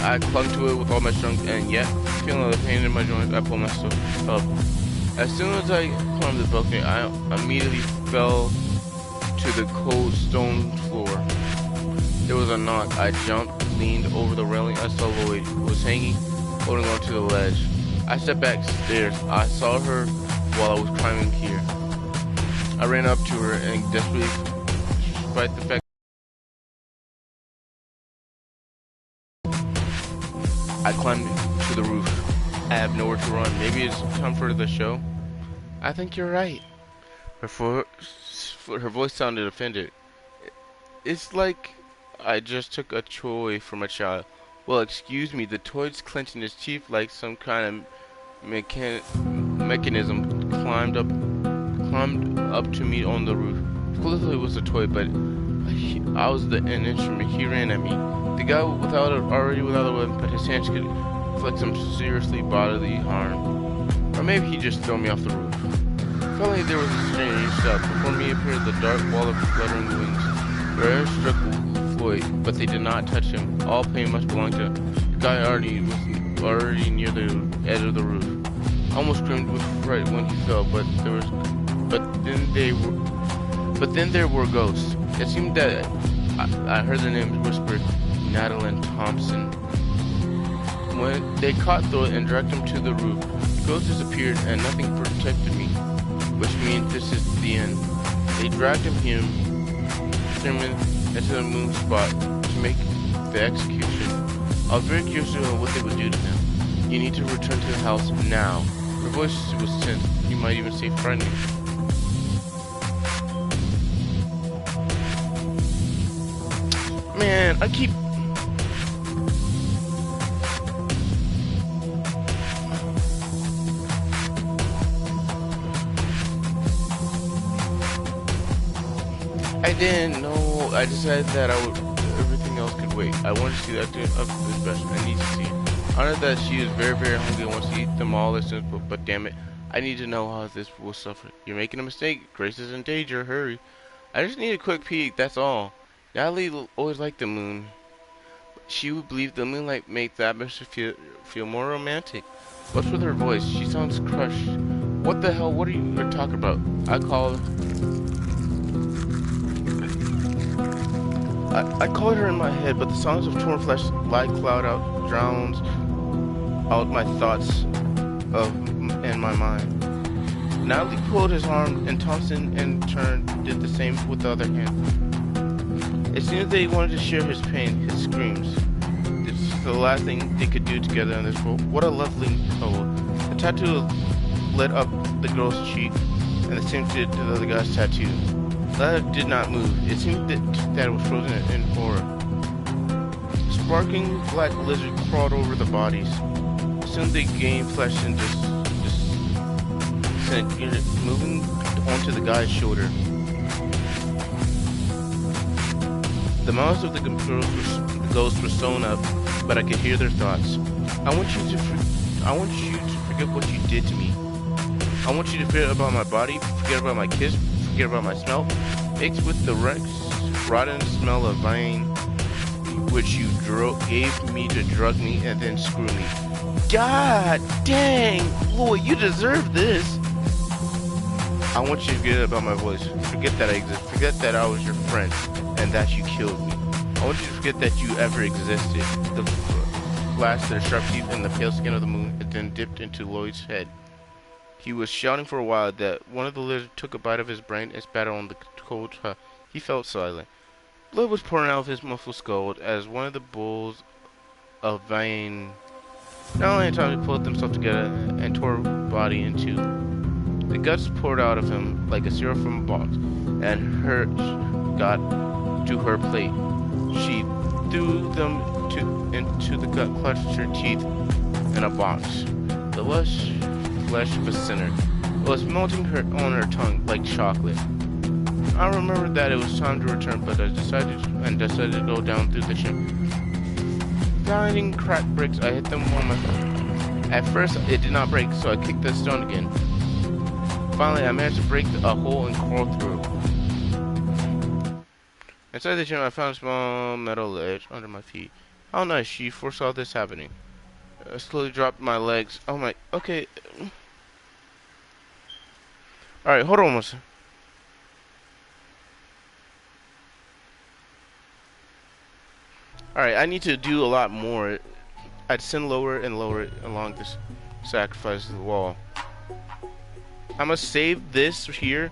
I clung to it with all my strength, and yet, feeling the pain in my joints, I pulled myself up. As soon as I climbed the balcony, I immediately fell to the cold stone floor. There was a knock. I jumped, leaned over the railing. I saw Lloyd, who was hanging, holding onto the ledge. I stepped back stairs. I saw her while I was climbing here. I ran up to her and desperately, despite the fact I climbed to the roof. I have nowhere to run. Maybe it's time for the show. I think you're right. Her voice sounded offended. It's like I just took a toy from a child. Well, excuse me. The toy's clenching his teeth like some kind of mechanism. Climbed up to me on the roof. Clearly it was a toy, but I was an instrument. He ran at me. The guy without a weapon, but his hands could inflict some seriously bodily harm. Or maybe he just threw me off the roof. Suddenly there was a strange shout. Before me appeared the dark wall of fluttering wings. Their arrows struck Floyd, but they did not touch him. All pain must belong to the guy already near the edge of the roof. I almost screamed with fright when he fell, but then there were ghosts. It seemed that I heard the names whispered, Natalie Thompson. When they caught Floyd and dragged him to the roof, the ghost disappeared and nothing protected me, which means this is the end. They dragged him into the moon spot to make the execution. I was very curious to know what they would do to him. You need to return to the house now. Her voice was tense. You might even say frightening. Man, I keep... I didn't know. I decided that everything else could wait. I wanted to see the actor of this best. I need to see it. I know that she is very, very hungry and wants to eat them all as soon as, but damn it, I need to know how this will suffer. You're making a mistake. Grace is in danger. Hurry. I just need a quick peek. That's all. Natalie always liked the moon. She would believe the moonlight makes the atmosphere feel more romantic. What's with her voice? She sounds crushed. What the hell? What are you talking about? I called her in my head, but the sounds of torn flesh, light cloud out, drowns out my thoughts in my mind. Natalie pulled his arm, and Thompson in turn did the same with the other hand. It seemed they wanted to share his pain, his screams. This is the last thing they could do together in this world. What a lovely couple. The tattoo lit up the girl's cheek, and the same did the other guy's tattoo. The did not move. It seemed that it was frozen in horror. A sparking black lizard crawled over the bodies. Soon they gained flesh and just moving onto the guy's shoulder. The mouths of the ghosts were sewn up, but I could hear their thoughts. I want you to forget what you did to me. I want you to forget about my body, forget about my kiss, forget about my smell, mixed with the rotten smell of vine, which you gave me to drug me and then screw me. God dang, Lloyd, you deserve this. I want you to forget about my voice. Forget that I exist. Forget that I was your friend and that you killed me. I want you to forget that you ever existed. The flash their sharp teeth in the pale skin of the moon and then dipped into Lloyd's head. He was shouting for a while that one of the lizards took a bite of his brain and spat on the cold. He felt silent. Blood was pouring out of his muffled skull as one of the bulls of vein. Not only in time he pulled himself together and tore his body in two. The guts poured out of him like a syrup from a box, and her got to her plate. She threw them into the gut, clutched her teeth in a box. The lush flesh was centered. It was melting on her tongue like chocolate. I remembered that it was time to return, but I decided to go down through the chimney. Finding cracked bricks, I hit them on my foot. At first, it did not break, so I kicked the stone again. Finally, I managed to break a hole and crawl through. Inside the gym, I found a small metal ledge under my feet. How nice, she foresaw this happening. I slowly dropped my legs. Oh my, okay. Alright, hold on one second. Alright, I need to do a lot more. I'd descend lower and lower along this sacrifice of the wall. I must save this here.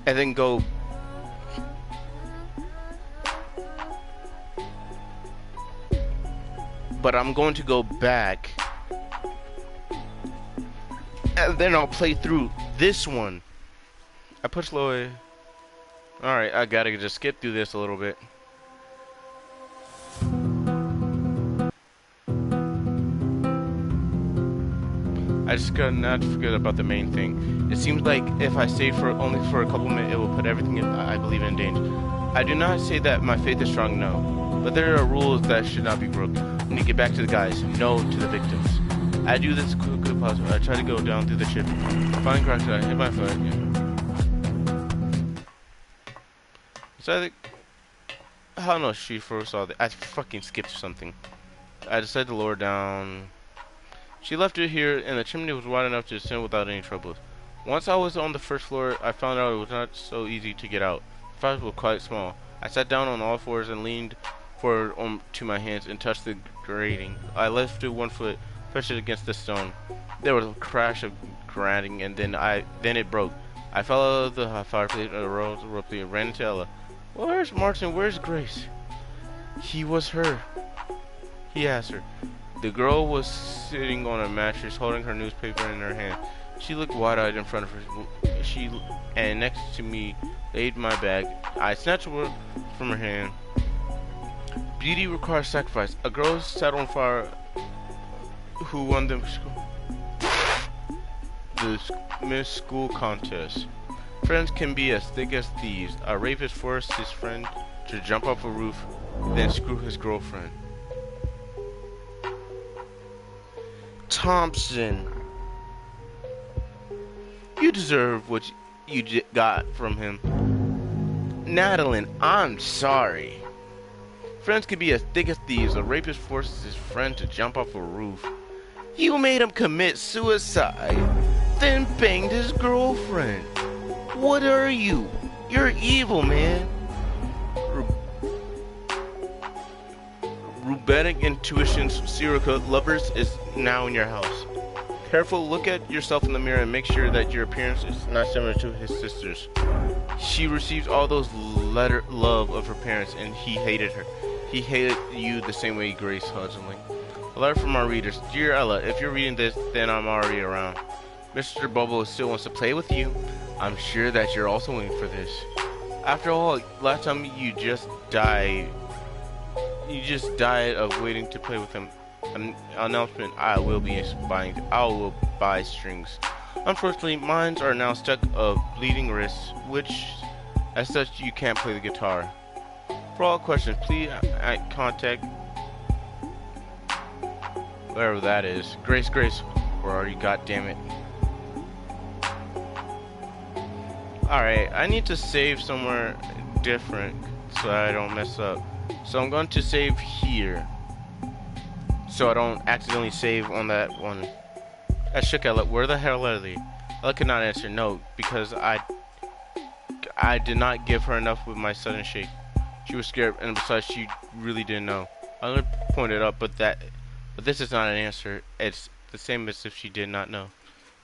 And then go. But I'm going to go back. And then I'll play through this one. I pushed Lloyd. Alright, I gotta just skip through this a little bit. I just gotta not forget about the main thing. It seems like if I stay for only for a couple minutes, it will put everything I believe in danger. I do not say that my faith is strong, no. but there are rules that should not be broken. When you get back to the guys, no to the victims. I do this as quickly as possible. I try to go down through the ship. Finding crocodile, hit my foot. So I think, how no, she foresaw that. I fucking skipped something. I decided to lower down. She left it here, and the chimney was wide enough to ascend without any trouble. Once I was on the first floor, I found out it was not so easy to get out. The fires were quite small. I sat down on all fours and leaned forward to my hands and touched the grating. I lifted one foot, pushed it against the stone. There was a crash of grinding, and then it broke. I fell out of the fireplace, arose abruptly, and ran into Ella. "Where's Martin? Where's Grace?" He asked her. The girl was sitting on a mattress, holding her newspaper in her hand. She looked wide-eyed in front of her. And next to me laid my bag. I snatched her from her hand. Beauty requires sacrifice. A girl set on fire who won the Miss School contest. Friends can be as thick as thieves. A rapist forced his friend to jump off a roof, then screw his girlfriend. Thompson, you deserve what you got from him. Madeline, I'm sorry. Friends can be as thick as thieves. A rapist forces his friend to jump off a roof. You made him commit suicide, then banged his girlfriend. What are you? You're evil, man. Rubetic Intuitions Serial Lovers is now in your house. Careful, look at yourself in the mirror and make sure that your appearance is not similar to his sister's. She received all those love of her parents, and he hated her. He hated you the same way Grace Hudson. A letter from our readers. Dear Ella, if you're reading this, then I'm already around. Mr. Bubble still wants to play with you. I'm sure that you're also waiting for this. After all, last time you just died of waiting to play with him. An announcement: I will buy strings. Unfortunately, mine are now stuck of bleeding wrists, which, as such, you can't play the guitar. For all questions, please contact wherever that is. Grace, where are you? God damn it! All right, I need to save somewhere different so I don't mess up. So I'm going to save here, so I don't accidentally save on that one. I shook Ella. Where the hell are they? Ella could not answer. No, because I did not give her enough with my sudden shake. She was scared, and besides, she really didn't know. I only pointed up, but this is not an answer. It's the same as if she did not know.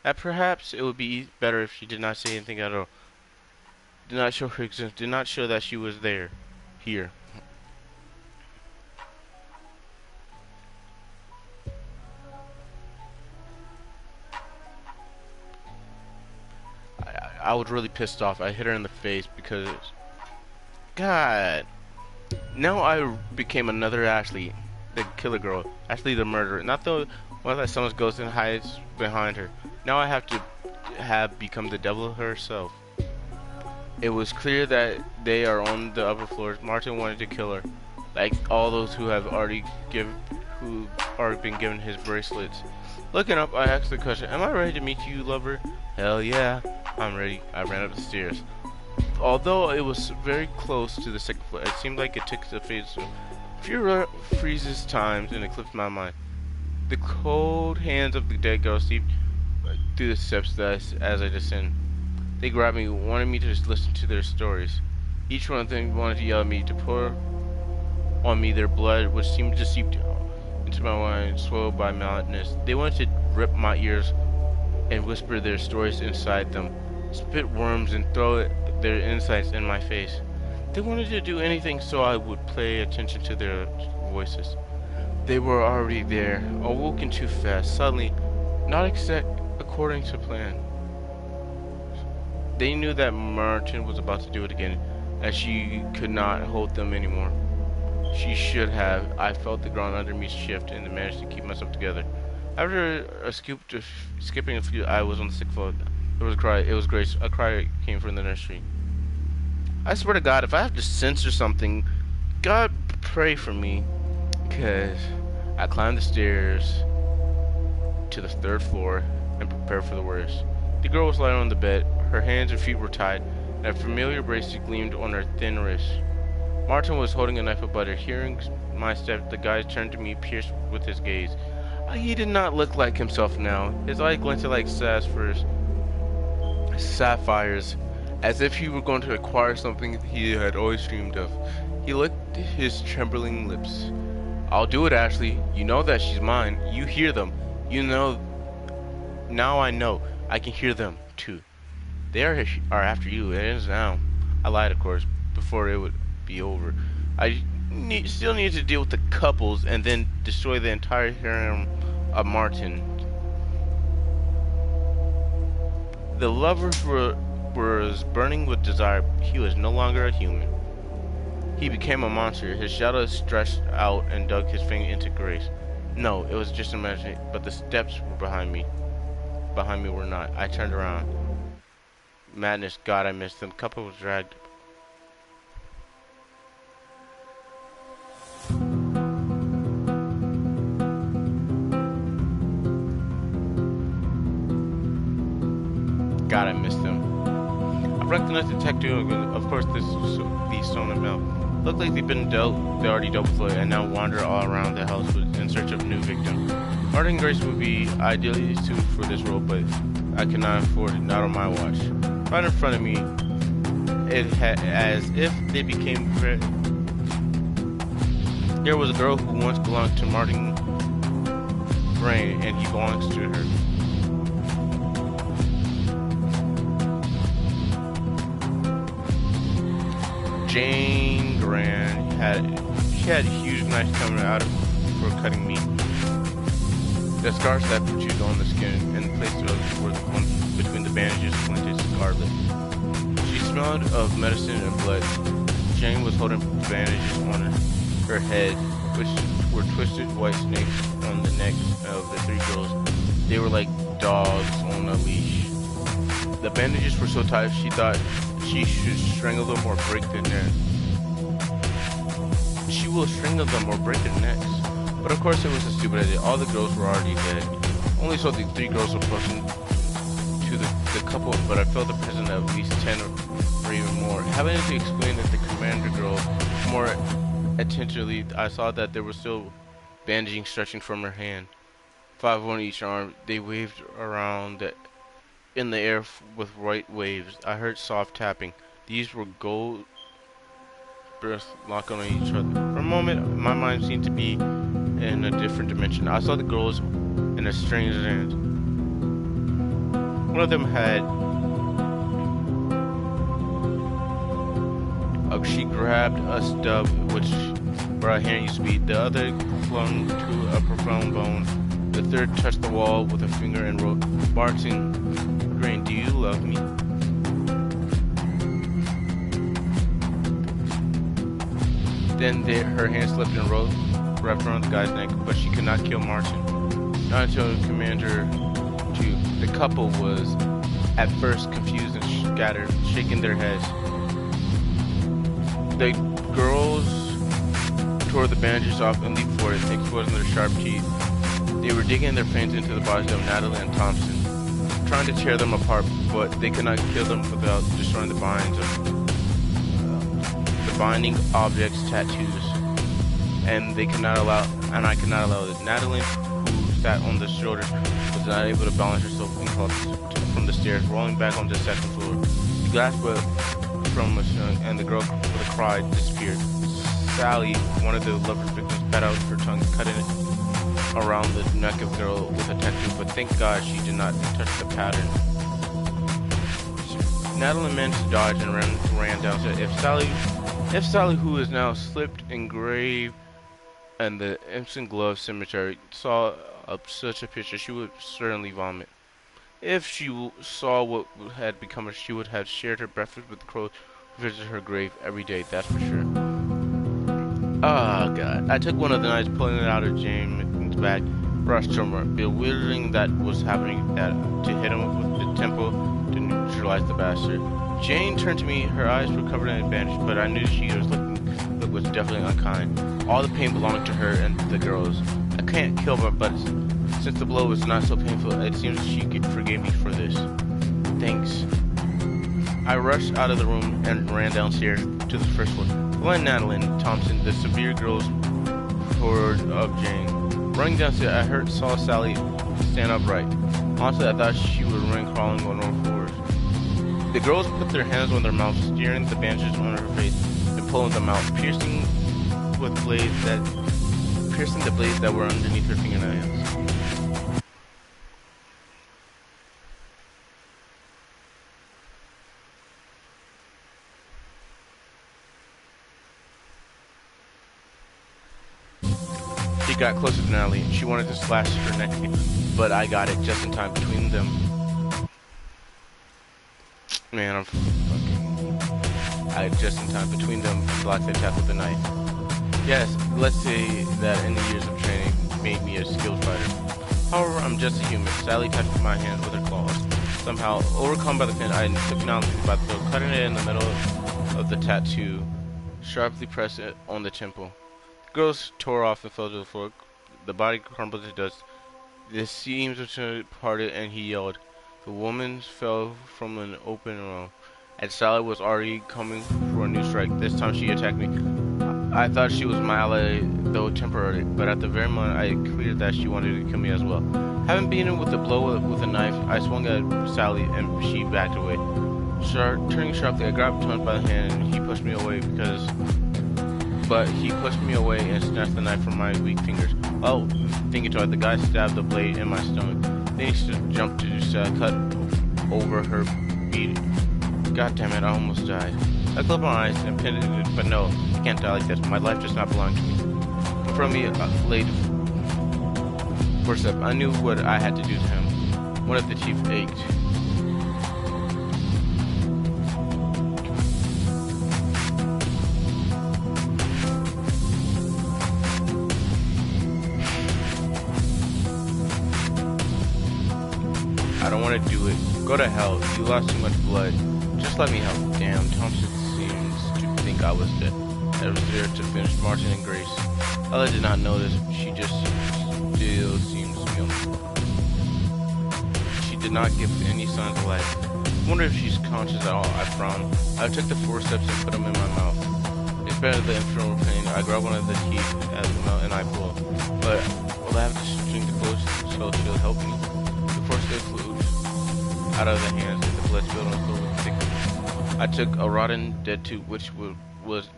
That perhaps it would be better if she did not say anything at all. Did not show her existence. Did not show that she was here. I was really pissed off. I hit her in the face because, God, now I became another Ashley, the killer girl. Ashley the murderer, not the one that someone goes and hides behind her. Now I have to become the devil herself. It was clear that they are on the upper floors. Martin wanted to kill her, like all those who have already been given his bracelets. Looking up, I asked the question, "Am I ready to meet you, lover?" "Hell yeah, I'm ready." I ran up the stairs. Although it was very close to the second floor, it seemed like it took the phase of few freezes times and eclipsed my mind. The cold hands of the dead girl seeped through the steps as I descended. They grabbed me, wanted me to just listen to their stories. Each one of them wanted to yell at me, to pour on me their blood, which seemed to seep into my mind, swallowed by madness. They wanted to rip my ears and whisper their stories inside them, spit worms and throw their insides in my face. They wanted to do anything so I would pay attention to their voices. They were already there, awoken too fast, suddenly, not according to plan. They knew that Martin was about to do it again, as she could not hold them anymore. She should have. I felt the ground under me shift and managed to keep myself together. After skipping a few, I was on the sixth floor. There was a cry. It was Grace. A cry came from the nursery. I swear to God, if I have to censor something, God pray for me, because I climbed the stairs to the third floor and prepared for the worst. The girl was lying on the bed. Her hands and feet were tied, and a familiar bracelet gleamed on her thin wrist. Martin was holding a knife of butter. Hearing my step, the guy turned to me, pierced with his gaze. He did not look like himself now. His eyes glinted like sapphires, as if he were going to acquire something he had always dreamed of. He licked his trembling lips. I'll do it, Ashley. You know that she's mine. You hear them. You know. Now I know. I can hear them, too. They are after you. It is now. I lied, of course, before it would be over. I still need to deal with the couples and then destroy the entire harem of Martin. The lovers was burning with desire. He was no longer a human. He became a monster. His shadow stretched out and dug his finger into Grace. No, it was just imagining, but the steps were behind me. Behind me were not. I turned around. Madness, God, I missed them. Couple was dragged. God, I missed them. I recognized the detective. Of course, the stolen mail. Looked like they'd been dealt. They already dealt with it, and now wander all around the house in search of a new victim. Martin and Grace would be ideally suited for this role, but I cannot afford it. Not on my watch. Right in front of me, as if they became friends. There was a girl who once belonged to Martin Brain, and he belongs to her. Jane Grant had a huge knife coming out for cutting meat. The scars that protrude on the skin and placed were the one between the bandages glinted scarlet. She smelled of medicine and blood. Jane was holding bandages on her head, which were twisted white snakes on the necks of the three girls. They were like dogs on a leash. The bandages were so tight she thought she should strangle them or break their necks. She will strangle them or break their necks. But of course it was a stupid idea. All the girls were already dead. Only saw the three girls approaching to the couple, but I felt the presence of at least 10 or even more. Having to explain that the commander girl more attentively, I saw that there was still bandaging stretching from her hand. 5 on each arm. They waved around in the air with white waves. I heard soft tapping. These were gold breaths locking on each other. For a moment, my mind seemed to be in a different dimension. I saw the girls in a strange dance. One of them had she grabbed a stub where a hand used to be. The other clung to a profound bone. The third touched the wall with a finger and wrote, Martin Green, do you love me? Then her hand slipped and wrapped around the guy's neck, but she could not kill Martin. Not until Commander 2. The couple was at first confused and scattered, shaking their heads. The girls tore the bandages off and leaped for it, exposing their sharp teeth. They were digging their fangs into the bodies of Natalie and Thompson, trying to tear them apart, but they could not kill them without destroying the binding objects, tattoos, and I could not allow it. Natalie, who sat on the shoulders, was not able to balance herself and fell from the stairs, rolling back onto the second floor. The glass broke from a shunk, and the girl, with a cry, disappeared. Sally, one of the lover's victims, spat out her tongue, cutting it around the neck of the girl with a tattoo, but thank God she did not touch the pattern. Natalie managed to dodge and ran downstairs. If Sally, who is now slipped in grave and the Empson Glove Cemetery, saw such a picture, she would certainly vomit. If she saw what had become her, she would have shared her breakfast with the crows who visited her grave every day, that's for sure. Oh, God. I took one of the knives, pulling it out of Jane's bag, rushed from her, bewildering that was happening, to hit him with the tempo to neutralize the bastard. Jane turned to me. Her eyes were covered in a bandage, but I knew she was looked was definitely unkind. All the pain belonged to her and the girls. I can't kill her, but since the blow was not so painful, it seems she forgave me for this. Thanks. I rushed out of the room and ran downstairs to the first floor. Glenn, Madeline Thompson, the severe girls horde of Jane. Running downstairs, I saw Sally stand upright. Honestly, I thought she would run crawling on all fours. The girls put their hands on their mouths, steering the bandages on her face and pulling them out, piercing the blades that were underneath her fingernails. She got closer to Natalie. She wanted to slash her neck, but I got it just in time between them. Man, I'm fucking... I just in time between them blocked the attack with the knife. Yes, let's say that in the years of training made me a skilled fighter. However, I'm just a human. Sally touched my hand with her claws. Somehow, overcome by the pain, I took Natalie by the throat, cutting it in the middle of the tattoo, sharply pressed it on the temple. Girls tore off and fell to the floor. The body crumbled to dust. The seams parted and he yelled. The woman fell from an open row. And Sally was already coming for a new strike. This time she attacked me. I thought she was my ally, though temporary, but at the very moment I cleared that she wanted to kill me as well. Having beaten with a blow with a knife, I swung at Sally and she backed away. Turning sharply, I grabbed Tony by the hand and he pushed me away But he pushed me away and snatched the knife from my weak fingers. Oh, thinking toward the guy stabbed the blade in my stomach. Then he jumped to cut over her bead. God damn it, I almost died. I closed my eyes and pinned it, but no, I can't die like this. My life does not belong to me. In front of me laid forceps. I knew what I had to do to him. One of the teeth ached. I don't want to do it. Go to hell. You lost too much blood. Just let me help. Damn, Thompson seems to think I was dead. I was there to finish Martin and Grace. Ella did not notice. She just still seems young. She did not give any signs of life. I wonder if she's conscious at all. I frowned. I took the forceps and put them in my mouth. In spite of the infernal pain, I grabbed one of the teeth as the mouth and I pulled. But will I have to string the close so she'll help me? The forceps flew out of the hands and the blood spilled on the floor with thick. I took a rotten dead tooth, which was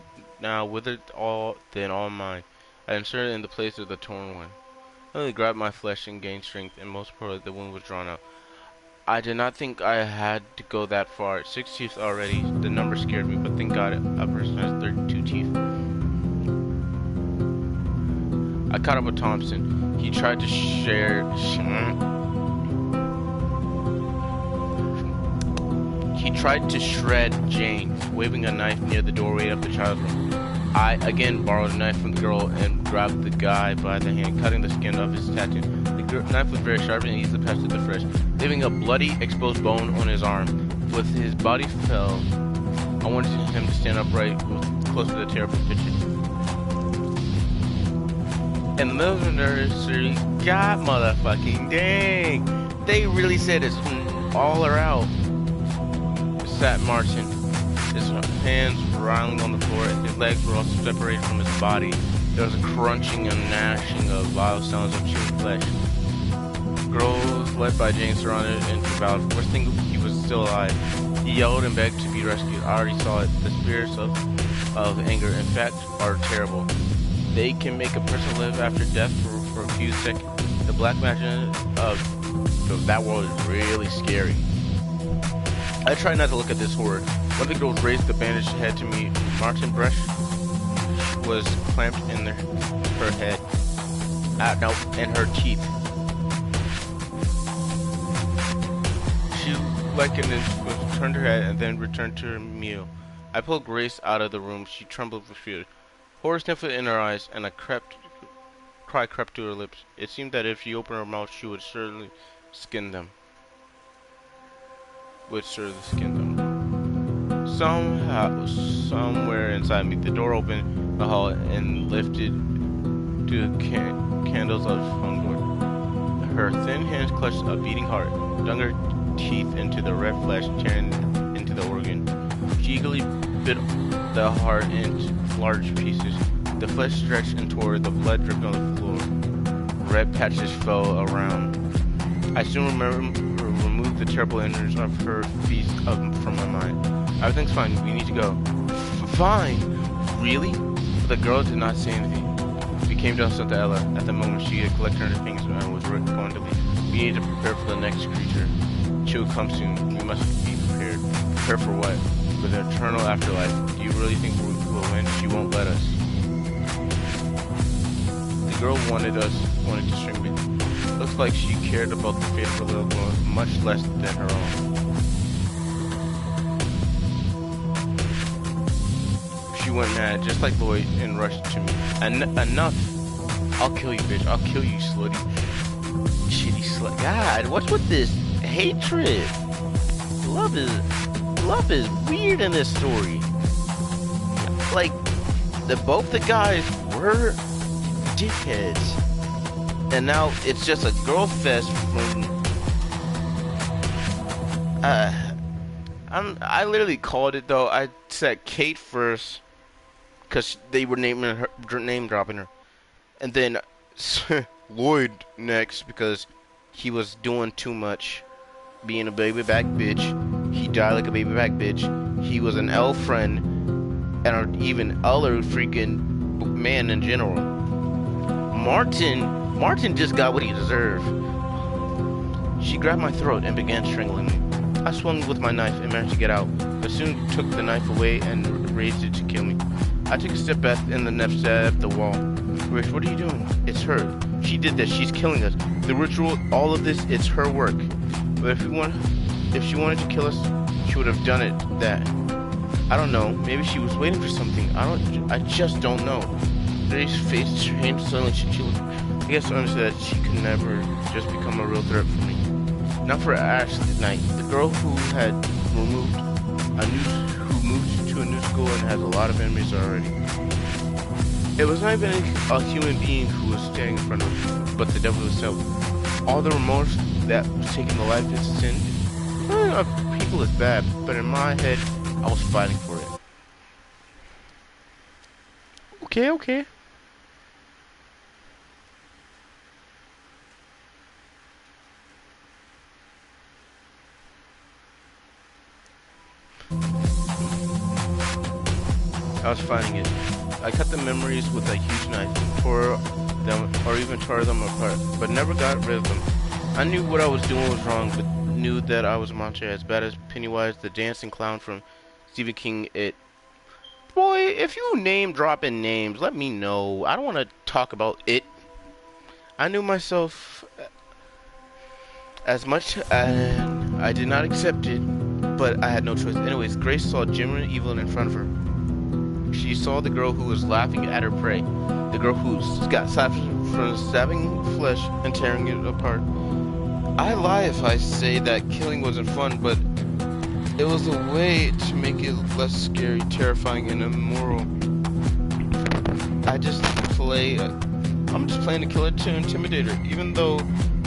now withered all mine. I inserted it in the place of the torn one. I only grabbed my flesh and gained strength, and most importantly, the wound was drawn out. I did not think I had to go that far. 6 teeth already. The number scared me, but thank God a person has 32 teeth. I caught up with Thompson. He tried to shred Jane, waving a knife near the doorway of the child's room. I again borrowed a knife from the girl and grabbed the guy by the hand, cutting the skin of his tattoo. The knife was very sharp and easily passed through the flesh, leaving a bloody, exposed bone on his arm. With his body fell, I wanted him to stand upright, close to the terrible picture. In the middle of the nursery, God motherfucking dang! They really said it's all or out. Sat Martin, his hands rattling on the floor, and his legs were also separated from his body. There was a crunching and gnashing of vile sounds of chewing flesh. Girls led by Jane surrounded and devoured. First thing, he was still alive. He yelled and begged to be rescued. I already saw it. The spirits of anger, in fact, are terrible. They can make a person live after death for a few seconds. The black magic of that world is really scary. I tried not to look at this horror. One of the girls raised the bandaged head to me. Martin brush was clamped in her head. No, in her teeth. She, like an inch, turned her head and then returned to her meal. I pulled Grace out of the room. She trembled with fear. Horror sniffled in her eyes, and a cry crept to her lips. It seemed that if she opened her mouth, she would certainly skin them. Somehow, somewhere inside me, the door opened in the hall and lifted to the candles of hung door. Her thin hands clutched a beating heart, dug her teeth into the red flesh, tearing into the organ. She eagerly bit the heart into large pieces. The flesh stretched and tore, the blood dripped on the floor. Red patches fell around. I soon removed the terrible images of her feast from my mind. Everything's fine, we need to go. Fine? Really? But the girl did not say anything. We came down to Ella. At the moment, she had collected her things and was going to leave. We need to prepare for the next creature. She will come soon. We must be prepared. Prepare for what? For the eternal afterlife. Do you really think we will win? She won't let us. The girl wanted to string me. Looks like she cared about the fate of her little girl much less than her own. She went mad, just like Lloyd, and rushed to me. Enough! I'll kill you, bitch. I'll kill you, slutty. Shitty slut. God, what's with this hatred? Love is weird in this story. Like, both the guys were dickheads. And now it's just a girl fest from... I literally called it, though. I said Kate first, because they were name dropping her. And then Lloyd next, because he was doing too much, being a baby back bitch. He died like a baby back bitch. He was an elf friend, and an even other freaking man in general. Martin just got what he deserved. She grabbed my throat and began strangling me. I swung with my knife and managed to get out, but soon took the knife away and raised it to kill me. I took a step back and the knife stabbed the wall. Rich, what are you doing? It's her. She did this. She's killing us. The ritual, all of this, it's her work. But if she wanted to kill us, she would have done it. That. I don't know. Maybe she was waiting for something. I just don't know. Ray's face changed suddenly. I guess I understood that she could never just become a real threat for me. Not for Ash tonight. The girl who moved to a new school and has a lot of enemies already. It was not even a human being who was standing in front of me, but the devil himself. All the remorse that was taking the life of sin. People is bad, but in my head, I was fighting for it. Okay. I was fighting it. I cut the memories with a huge knife, tore them, or even tore them apart, but never got rid of them. I knew what I was doing was wrong, but knew that I was a monster as bad as Pennywise, the dancing clown from Stephen King. It. Boy, if you name dropping names, let me know. I don't want to talk about it. I knew myself as much, and I did not accept it, but I had no choice. Anyways, Grace saw genuine evil in front of her. She saw the girl who was laughing at her prey. The girl who got slapped from stabbing flesh and tearing it apart. I lie if I say that killing wasn't fun, but it was a way to make it less scary, terrifying, and immoral. I'm just playing to kill her to intimidate her, even though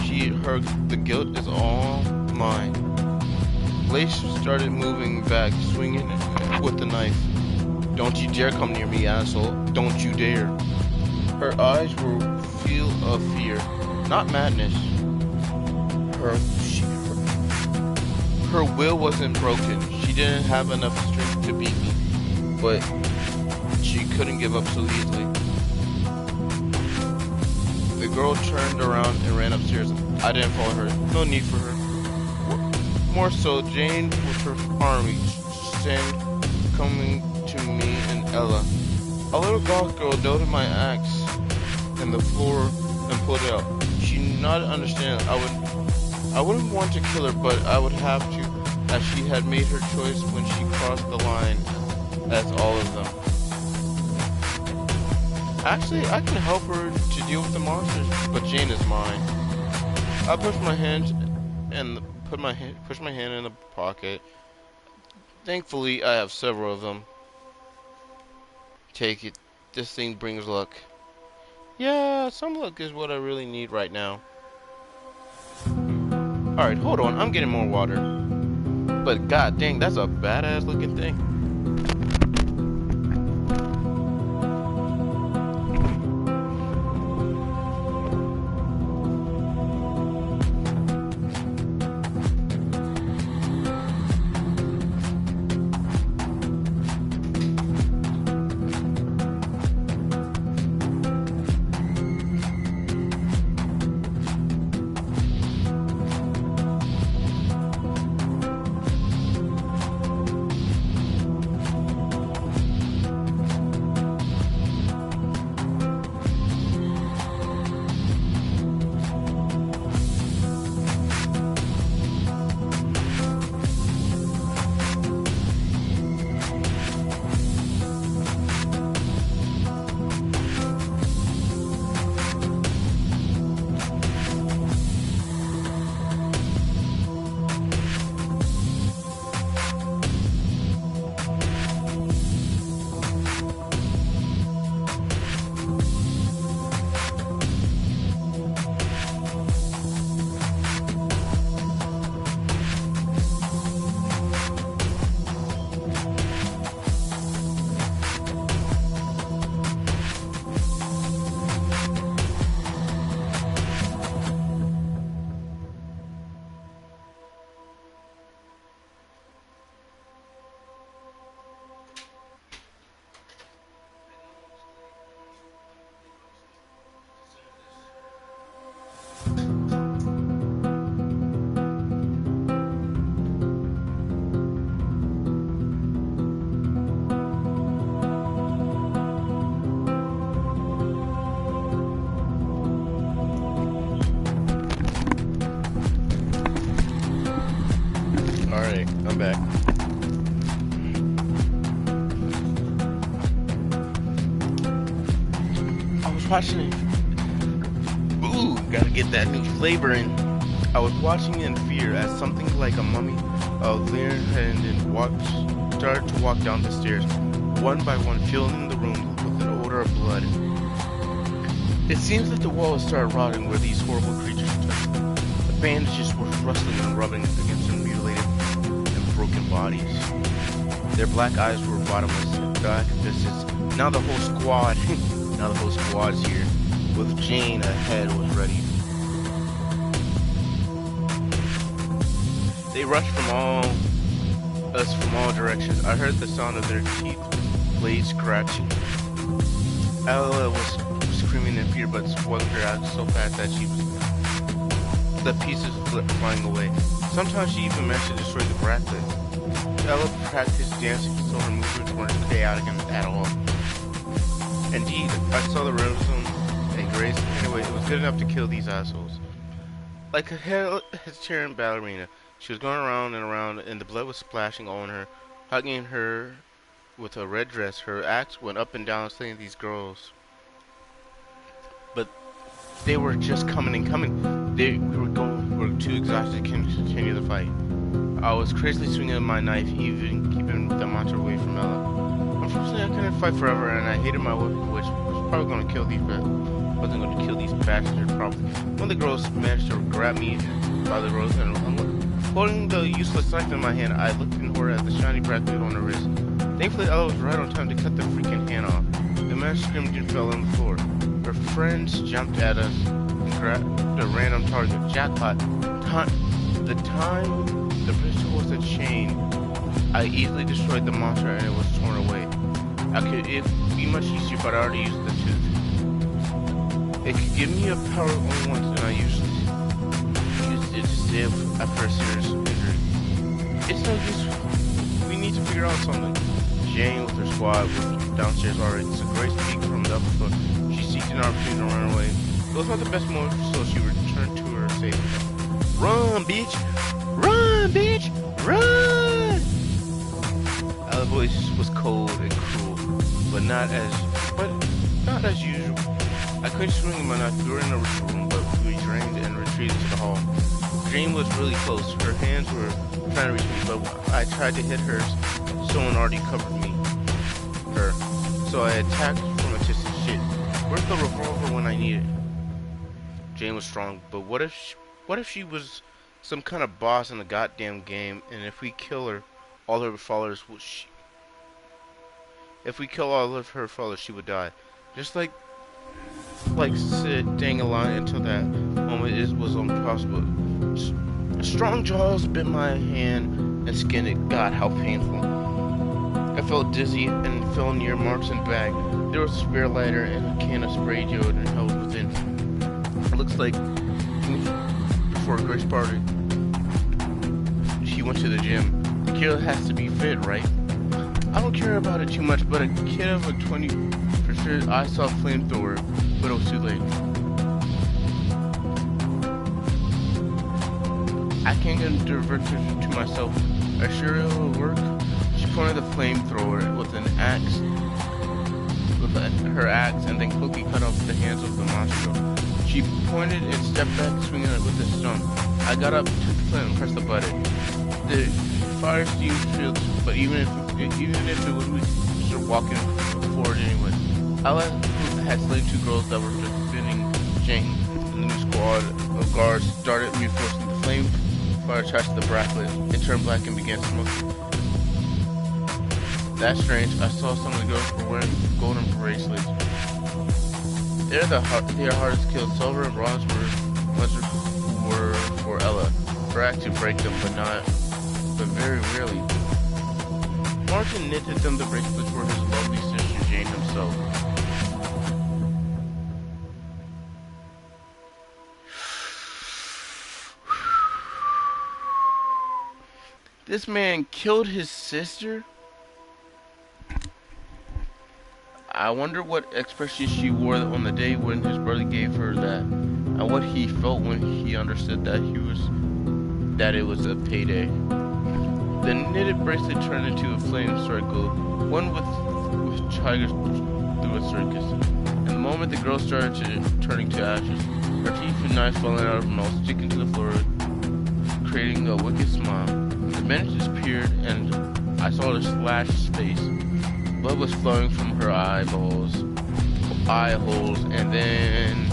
the guilt is all mine. Lace started moving back, swinging with the knife. Don't you dare come near me, asshole. Don't you dare. Her eyes were full of fear, not madness. Her will wasn't broken. She didn't have enough strength to beat me, but she couldn't give up so easily. The girl turned around and ran upstairs. I didn't follow her. No need for her. More so, Jane with her army coming to me and Ella. A little goth girl noted my axe in the floor and pulled it out. She nodded understand. I wouldn't want to kill her, but I would have to, as she had made her choice when she crossed the line, as all of them. Actually, I can help her to deal with the monsters, but Jane is mine. I pushed my hand in the pocket. Thankfully, I have several of them. Take it. This thing brings luck. Yeah, some luck is what I really need right now. Alright, hold on. I'm getting more water. But god dang, that's a badass looking thing. Alright, I'm back. I was watching it. Ooh, gotta get that new flavor in. I was watching in fear as something like a mummy leered and started to walk down the stairs, one by one, filling the room with an odor of blood. It seems that the walls started rotting where these horrible creatures touched them. The bandages were rustling and rubbing against their mutilated and broken bodies. Their black eyes were bottomless, dark abysses. Now the whole squad's here, with Jane ahead was ready. They rushed from all directions. I heard the sound of their teeth blades scratching. Ella was screaming in fear, but swung her out so fast that the pieces flying away. Sometimes she even managed to destroy the bracelet. Ella practiced dancing so her movements weren't chaotic at all. Indeed, I saw the rhythm and grace. Anyway, it was good enough to kill these assholes. Like a Hesperian ballerina, she was going around and around, and the blood was splashing on her, hugging her with a red dress. Her axe went up and down, slaying these girls. But they were just coming and coming. They were too exhausted to continue the fight. I was crazily swinging my knife, even keeping the monster away from Ella. Unfortunately, I couldn't fight forever, and I hated my weapon, which was probably going to kill these, but wasn't going to kill these bastards. Probably. One of the girls managed to grab me by the rose, and holding the useless knife in my hand, I looked in horror at the shiny bracelet on her wrist. Thankfully, Ella was right on time to cut the freaking hand off. The man screamed and fell on the floor. Her friends jumped at us and grabbed a random target. Jackpot. The time the pistol was a chain, I easily destroyed the monster and it was torn away. It'd be much easier, but I already used the tooth. It could give me a power only once, and I usually used it to save after a serious injury. It's no use. We need to figure out something. Jane with her squad was downstairs already, so Grace peeked from the upper floor. She seeked an opportunity to run away. It was not the best move, so she returned to her safety. Run, bitch! Run, bitch! Run! Our voice was cold and cruel, but not as usual. I couldn't swing him and I threw her in the room, but we drained and retreated to the hall. Jane was really close. Her hands were trying to reach me, but I tried to hit hers. Someone already covered me. Her. So I attacked from a distant shit. Where's the revolver when I need it? Jane was strong, but what if she was some kind of boss in the goddamn game, and if we kill her, all her followers would if we kill all of her followers, she would die. Just like staying alive until that moment was impossible. Strong jaws bit my hand and skinned it. God, how painful. I felt dizzy and fell near Mark's bag. There was a spare lighter and a can of spray deodorant held within. It looks like before a Grace party, she went to the gym. The kid has to be fit, right? I don't care about it too much, but a kid of a 20 for sure. I saw a flamethrower, but it was too late. I can't get a diversion to myself. Are you sure it will work? She pointed the flamethrower with an axe, her axe, and then quickly cut off the hands of the monster. She pointed and stepped back, swinging it with a stone. I got up, took the flame, and pressed the button. The fire steam filled, but even if it was, we start walking forward anyway. Ella had slain 2 girls that were defending Jane. The new squad of guards started reinforcing the flame. Fire touched the bracelet. It turned black and began smoking. That's strange. I saw some of the girls were wearing golden bracelets. They are hardest killed. Silver and bronze were for Ella. Her act to break them, but very rarely. Martin knitted them the bracelets for his lovely sister Jane himself. This man killed his sister? I wonder what expression she wore on the day when his brother gave her that, and what he felt when he understood that it was a payday. The knitted bracelet turned into a flame circle, one with tigers through a circus. And the moment the girl started turning to ashes, her teeth and knives falling out of her mouth, sticking to the floor, creating a wicked smile. The bandage disappeared, and I saw her slashed face. Blood was flowing from her eye holes, and then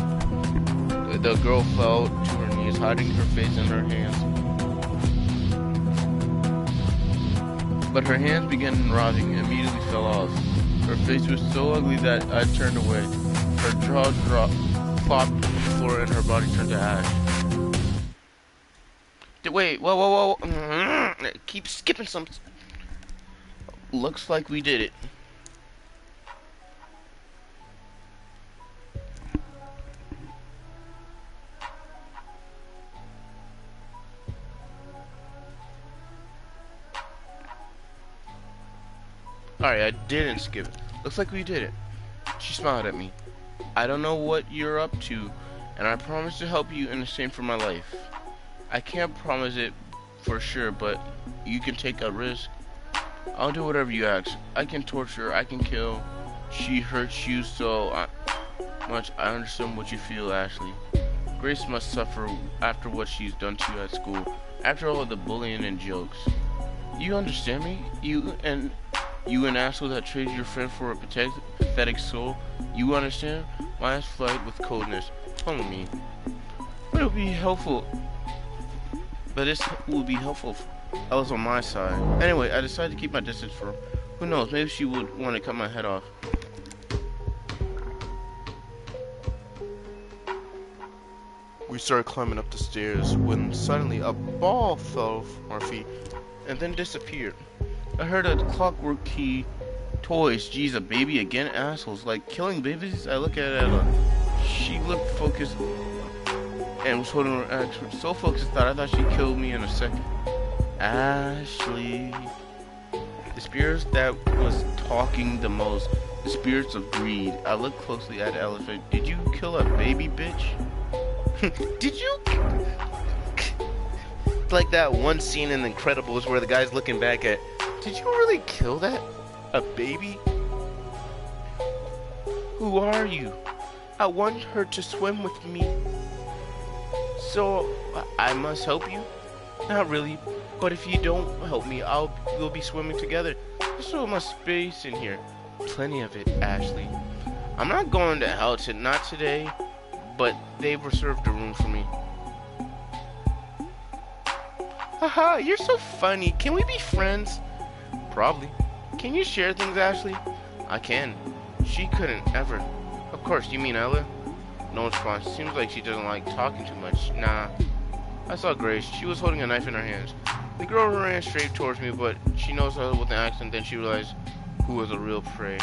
the girl fell to her knees, hiding her face in her hands. But her hands began rotting and immediately fell off. Her face was so ugly that I turned away. Her jaw flopped to the floor and her body turned to ash. Wait, whoa. Keep skipping some. Looks like we did it. Alright, I didn't skip it. Looks like we did it. She smiled at me. I don't know what you're up to, and I promise to help you in exchange for my life. I can't promise it for sure, but you can take a risk. I'll do whatever you ask. I can torture, I can kill. She hurts you so much. I understand what you feel, Ashley. Grace must suffer after what she's done to you at school. After all the bullying and jokes. You understand me? You an asshole that trades your friend for a pathetic soul. You understand? My eyes flight with coldness. Come with me. But it would be helpful. But this would be helpful. I was on my side. Anyway, I decided to keep my distance from her. Who knows? Maybe she would want to cut my head off. We started climbing up the stairs when suddenly a ball fell from our feet and then disappeared. I heard a clockwork key. Toys. Geez, a baby again? Assholes. Like killing babies? I look at Ella. She looked focused and was holding her axe. So focused that I thought she'd kill me in a second. Ashley. The spirits that was talking the most. The spirits of greed. I looked closely at Ella. Did you kill a baby, bitch? Did you? Like that one scene in The Incredibles where the guy's looking back at, did you really kill that? A baby? Who are you? I want her to swim with me. So, I must help you? Not really, but if you don't help me, we'll be swimming together. There's so much space in here. Plenty of it, Ashley. I'm not going to hell not today, but they've reserved a room for me. Haha, you're so funny. Can we be friends? Probably. Can you share things, Ashley? I can. She couldn't ever. Of course, you mean Ella? No response. Seems like she doesn't like talking too much. Nah. I saw Grace. She was holding a knife in her hands. The girl ran straight towards me, but she noticed I was with an accent, then she realized who was a real prey.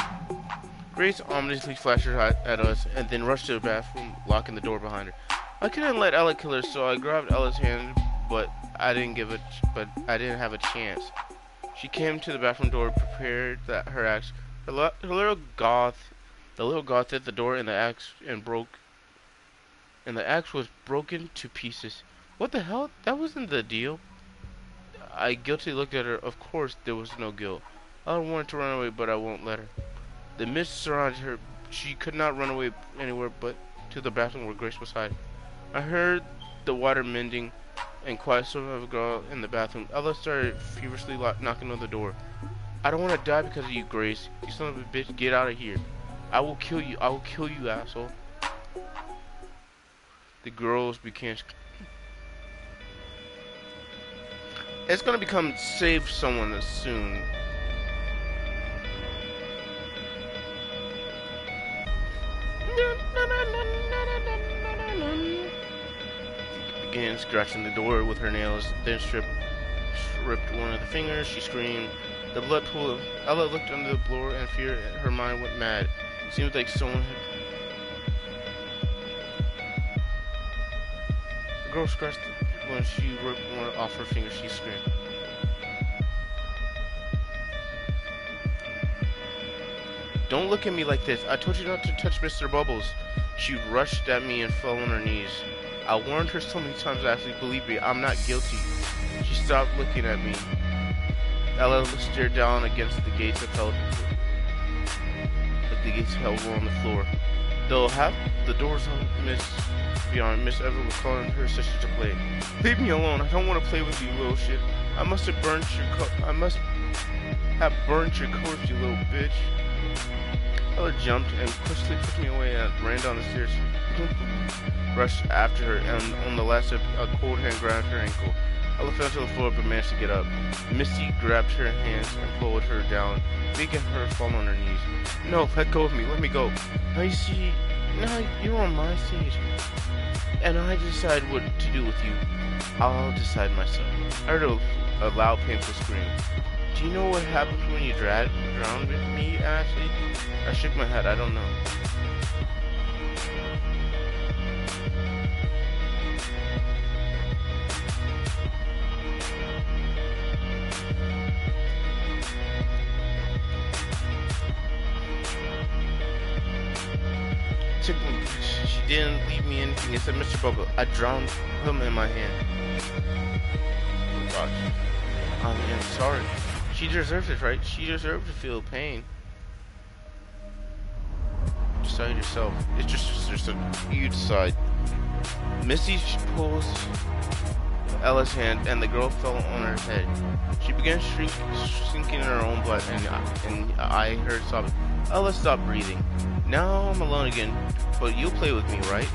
Grace ominously flashed her eye at us, and then rushed to the bathroom, locking the door behind her. I couldn't let Ella kill her, so I grabbed Ella's hand, but I didn't have a chance. She came to the bathroom door, prepared her axe. The little goth hit the door, and the axe was broken to pieces. What the hell? That wasn't the deal. I guiltily looked at her. Of course, there was no guilt. I wanted to run away, but I won't let her. The mist surrounded her. She could not run away anywhere but to the bathroom where Grace was hiding. I heard the water mending and quiet swimming of a girl in the bathroom. Ella started feverishly knocking on the door. I don't want to die because of you, Grace. You son of a bitch, get out of here. I will kill you. I will kill you, asshole. The girls began. It's gonna become save someone soon. Began scratching the door with her nails, then ripped one of the fingers. She screamed. The blood pool. Ella looked under the floor in fear, and her mind went mad. It seemed like someone had. The girl scratched when she ripped one off her finger. She screamed. Don't look at me like this. I told you not to touch Mr. Bubbles. She rushed at me and fell on her knees. I warned her so many times, Ashley. Believe me, I'm not guilty. She stopped looking at me. Ella stared down against the gates that fell on the floor. Though half the doors on Miss Ever was calling her sister to play. Leave me alone. I don't want to play with you, little shit. I must have burned your corpse, you little bitch. Ella jumped and quickly pushed me away and ran down the stairs. Rushed after her, and on the last step, a cold hand grabbed her ankle. Ella fell to the floor but managed to get up. Misty grabbed her hands and pulled her down, making her fall on her knees. No, let go of me. Let me go. Now you see, now you're on my stage, and I decide what to do with you. I'll decide myself. I heard a loud, painful scream. Do you know what happens when you drown with me, Ashley? I shook my head. I don't know. She didn't leave me anything except Mr. Bubble. I drowned him in my hand. Oh gosh. I'm sorry. She deserves it, right? She deserves to feel pain. Decide yourself. It's just you decide. Misty pulls Ella's hand, and the girl fell on her head. She began sinking in her own blood, and I heard sobbing. Ella stopped breathing. Now I'm alone again, but you'll play with me, right?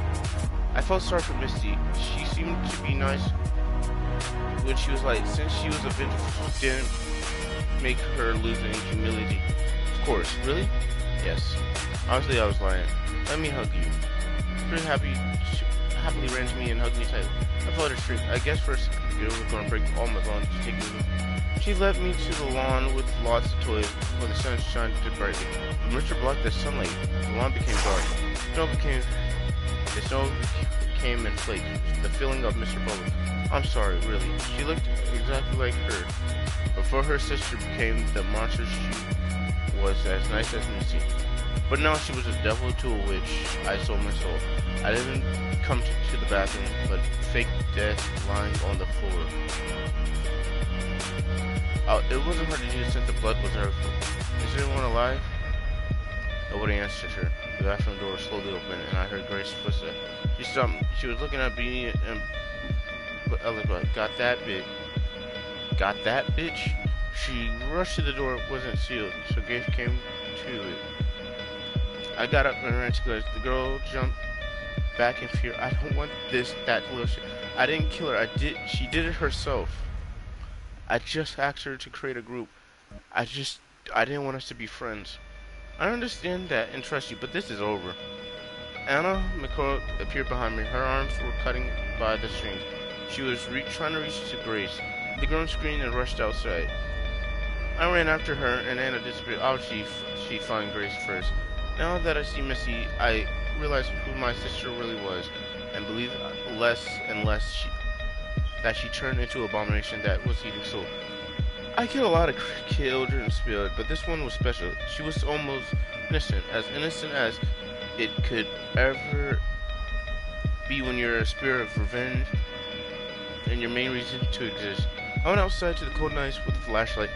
I felt sorry for Misty. She seemed to be nice when she was light, since she was a bitch, didn't make her lose any humility. Of course, really? Yes. Obviously, I was lying. Let me hug you. Pretty happily ran to me and hugged me tightly. I felt her shriek. I guess first the girl was gonna break all my bones to take me with her. She led me to the lawn with lots of toys where the sun shined brightly. When Mr. blocked the sunlight, the lawn became dark. The snow came and flaked. The feeling of Mr. Bubble. I'm sorry, really. She looked exactly like her. Before her sister became the monster, she was as nice as Missy. But now she was a devil to a witch. I sold my soul. I didn't come to the bathroom, but fake death lying on the floor. It wasn't hard to do since the blood was hurtful. Is anyone alive? Nobody answered her. The bathroom door slowly opened, and I heard Grace's footsteps. She stopped. She was looking at me, and I was like, "Got that bitch? Got that bitch?" She rushed to the door. It wasn't sealed, so Grace came to it. I got up and ran to Grace. The girl jumped back in fear. I don't want that little shit. I didn't kill her. She did it herself. I just asked her to create a group. I didn't want us to be friends. I understand that and trust you, but this is over. Anna McCall appeared behind me. Her arms were cutting by the strings. She was trying to reach to Grace. The girl screamed and rushed outside. I ran after her, and Anna disappeared. Obviously, she'd find Grace first. Now that I see Missy, I realize who my sister really was, and believe less and less that she turned into an abomination that was eating soul. I killed a lot of children in spirit, but this one was special. She was almost innocent as it could ever be when you're a spirit of revenge and your main reason to exist. I went outside to the cold nights with a flashlight.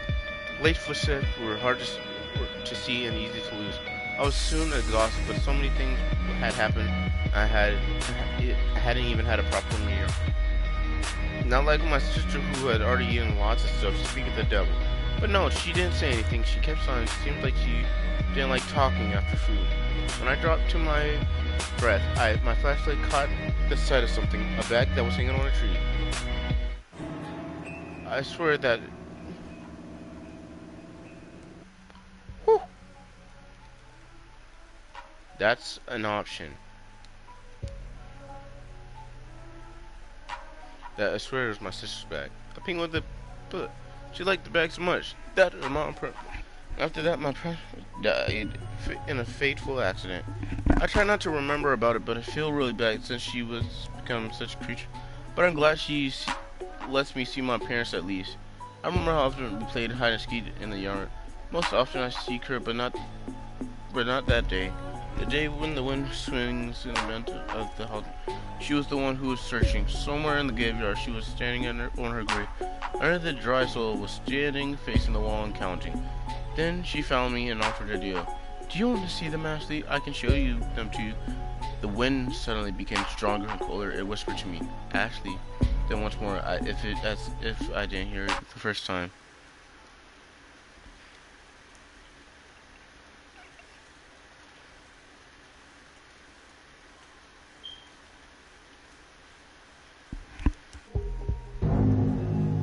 Late footsteps were hard to see and easy to lose. I was soon exhausted, but so many things had happened. I hadn't even had a proper meal. Not like my sister who had already eaten lots of stuff, speak of the devil. But no, she didn't say anything. She kept silent. It seemed like she didn't like talking after food. When I dropped to my breath, my flashlight caught the sight of something, a bag that was hanging on a tree. I swear that... Whew. That's an option. That I swear was my sister's bag. I pinged with the... But she liked the bag so much. That was my problem. After that, my parents died in a fateful accident. I try not to remember about it, but I feel really bad since she was become such a creature. But I'm glad she lets me see my parents at least. I remember how often we played hide and seek in the yard. Most often I seek her, but not that day. The day when the wind swings in the vent of the house. She was the one who was searching. Somewhere in the graveyard, she was standing on her grave. Under the dry soil was standing, facing the wall and counting. Then she found me and offered a deal. Do you want to see them, Ashley? I can show them to you. The wind suddenly became stronger and colder. It whispered to me, Ashley. Then once more, as if I didn't hear it the first time.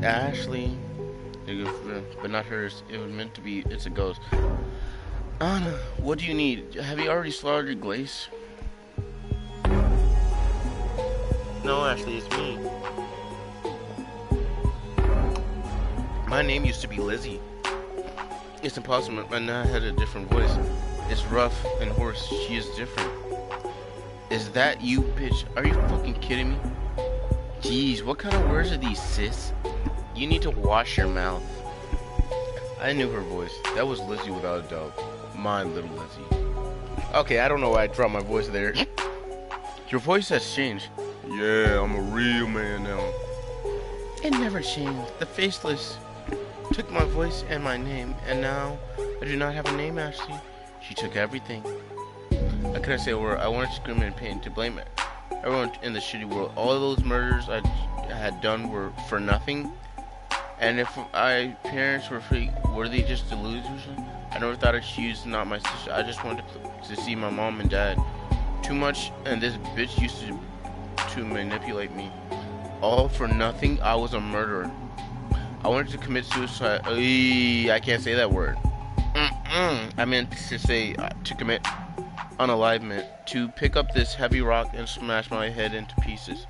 Ashley, but not hers. It was meant to be. It's a ghost. Anna, what do you need? Have you already slaughtered your glaze? No, Ashley, it's me. My name used to be Lizzie. It's impossible, but now I had a different voice. It's rough and hoarse. She is different. Is that you, bitch? Are you fucking kidding me? Jeez, what kind of words are these, sis? You need to wash your mouth. I knew her voice. That was Lizzie without a doubt. My little Lizzie. Okay, I don't know why I dropped my voice there. Your voice has changed. Yeah, I'm a real man now. It never changed. The faceless took my voice and my name, and now I do not have a name, Ashley. She took everything. I couldn't say a word. I wanted to scream in pain, to blame everyone in the shitty world. All of those murders I had done were for nothing. And if my parents were free, were they just delusions? I never thought she was not my sister. I just wanted to see my mom and dad. Too much, and this bitch used to manipulate me. All for nothing. I was a murderer. I wanted to commit suicide. I can't say that word. I meant to say to commit unalivement. To pick up this heavy rock and smash my head into pieces.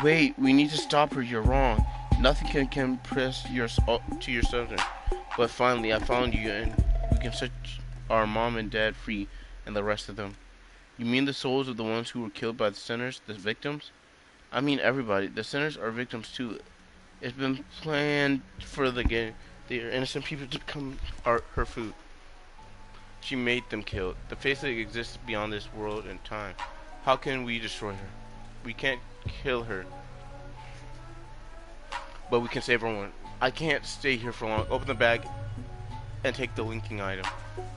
Wait, we need to stop her. You're wrong. Nothing can compress to your substance. But finally, I found you, and we can set our mom and dad free, and the rest of them. You mean the souls of the ones who were killed by the sinners, the victims? I mean everybody. The sinners are victims too. It's been planned for the innocent people to become her food. She made them kill. The face that exists beyond this world and time. How can we destroy her? We can't kill her. But we can save everyone. I can't stay here for long. Open the bag and take the linking item.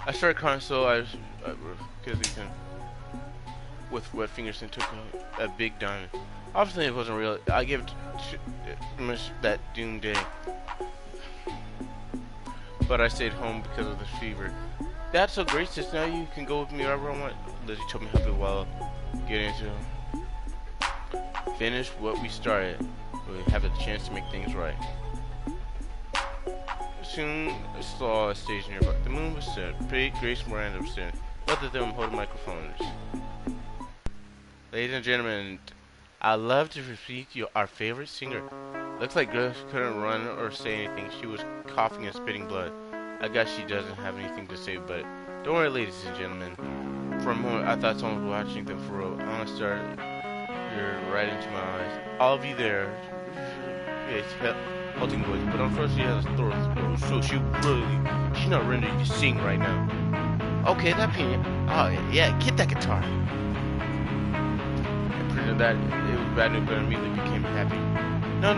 I started crying, so because he can, with wet fingers, and took a big diamond. Obviously, it wasn't real. I gave it that doom day, but I stayed home because of the fever. That's so great, sis. Now you can go with me wherever I want. Lizzie told me how to while getting to finish what we started. We have a chance to make things right. Soon I saw a stage nearby. The moon was set. Grace Miranda was sitting. Both of them holding microphones. Ladies and gentlemen, I'd love to repeat our favorite singer. Looks like Grace couldn't run or say anything. She was coughing and spitting blood. I guess she doesn't have anything to say, but don't worry, ladies and gentlemen. For a moment, I thought someone was watching them for real. I almost started right into my eyes. All of you there, it's halting voice, but unfortunately, she has a throat, so she's not ready to sing right now. Okay, that opinion. Oh yeah, get that guitar. I printed that it was bad news, but immediately became happy. No,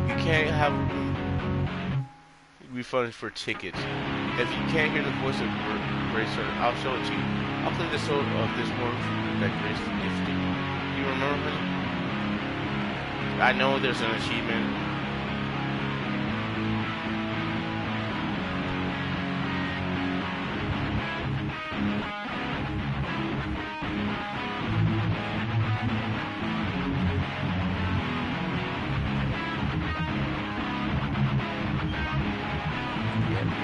you can't have refunds for tickets. If you can't hear the voice of Grace, I'll show it to you. I'll play the solo of this one that Grace gifted. You remember me? I know there's an achievement.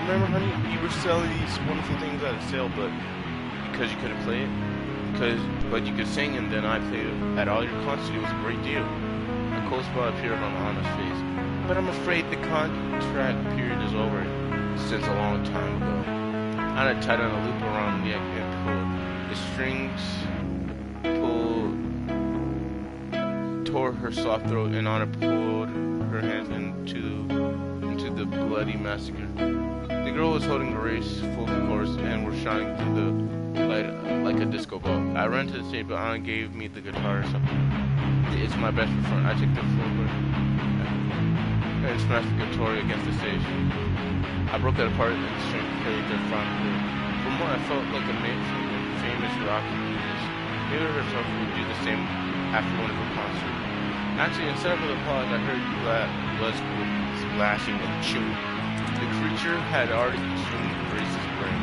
Remember, honey, you were selling these wonderful things at a sale, but because you couldn't play it, but you could sing, and then I played it at all your concerts. It was a great deal. A cold smile appeared on Anna's face, but I'm afraid the contract period is over since a long time ago. Anna tied on a loop around the neck and pulled. The strings tore her soft throat, and Anna pulled her hands into the bloody massacre. The girl was holding Grace full course and were shining through the light like a disco ball. I ran to the stage, but Anna gave me the guitar or something. It's my best friend. I took the floor and smashed the guitar against the stage. I broke it apart and the string played the front of her. From what I felt like a famous rock musician. Maybe herself would do the same after one of her concerts. Actually, instead of the applause, I heard Les splashing and chewing. The creature had already consumed Grace's brain,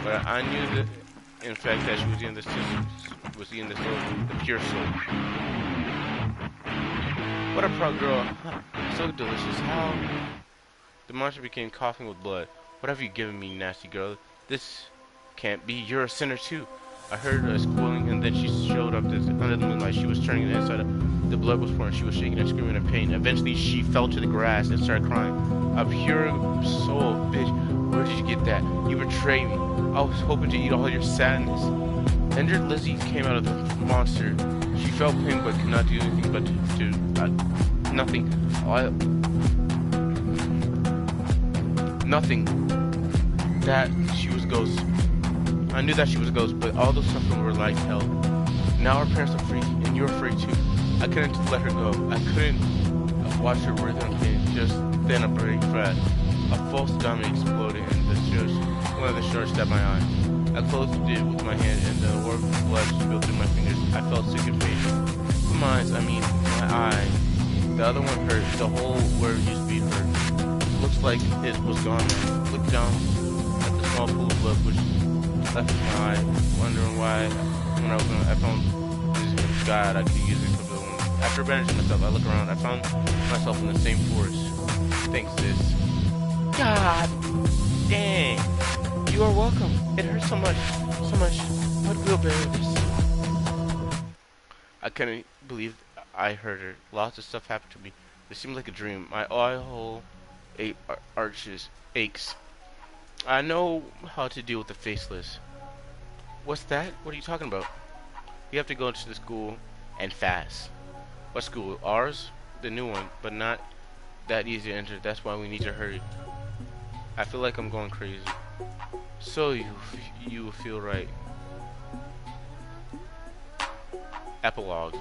but I knew that, in fact, that she was eating the soul, the pure soul. What a proud girl! Huh. So delicious. How? The monster became coughing with blood. What have you given me, nasty girl? This can't be. You're a sinner too. I heard her squealing, and then she showed up under the moonlight. She was turning inside out. The blood was pouring. She was shaking and screaming in pain. Eventually, she fell to the grass and started crying. A pure soul, bitch. Where did you get that? You betrayed me. I was hoping to eat all your sadness. Injured Lizzie came out of the monster. She felt pain but could not do anything but to nothing. Nothing. That she was ghost. I knew that she was a ghost, but all those suffering were like hell. Now our parents are free, and you're free too. I couldn't let her go. I couldn't watch her breathe in pain. Just then a break flash. A false diamond exploded, and one of the shards stabbed my eye. I closed it with my hand, and the warm blood spilled through my fingers. I felt sick and pain. My eyes, my eye. The other one hurt. The hole where it used to be hurt. Looks like it was gone now. Looked down at the small pool of blood, which left in my eye, wondering why, when I found this God, I could use it for the one. After bandaging myself, I look around. I found myself in the same forest. Thanks, sis. God dang. You are welcome. It hurts so much. But we'll bear this. I couldn't believe I heard her. Lots of stuff happened to me. It seemed like a dream. My eye hole aches. I know how to deal with the faceless. What's that? What are you talking about? You have to go to the school and fast. What school? Ours? The new one, but not that easy to enter. That's why we need to hurry. I feel like I'm going crazy. So you feel right. Epilogue.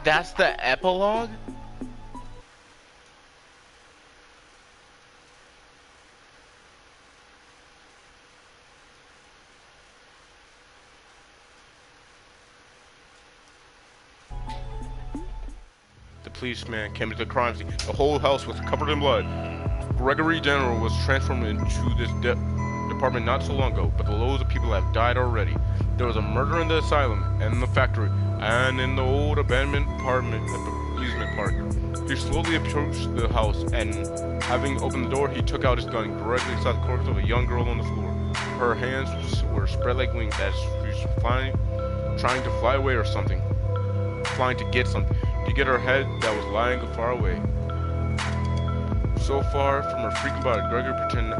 That's the epilogue? policeman came to the crime scene. The whole house was covered in blood. Gregory General was transformed into this department not so long ago, but the loads of people have died already. There was a murder in the asylum, and in the factory, and in the old abandoned apartment at the amusement park. He slowly approached the house, and having opened the door, he took out his gun. Gregory saw the corpse of a young girl on the floor. Her hands were spread like wings as she was flying, trying to fly away or something. Flying to get something. To get her head that was lying far away. So far from her freaking body, Gregory pretended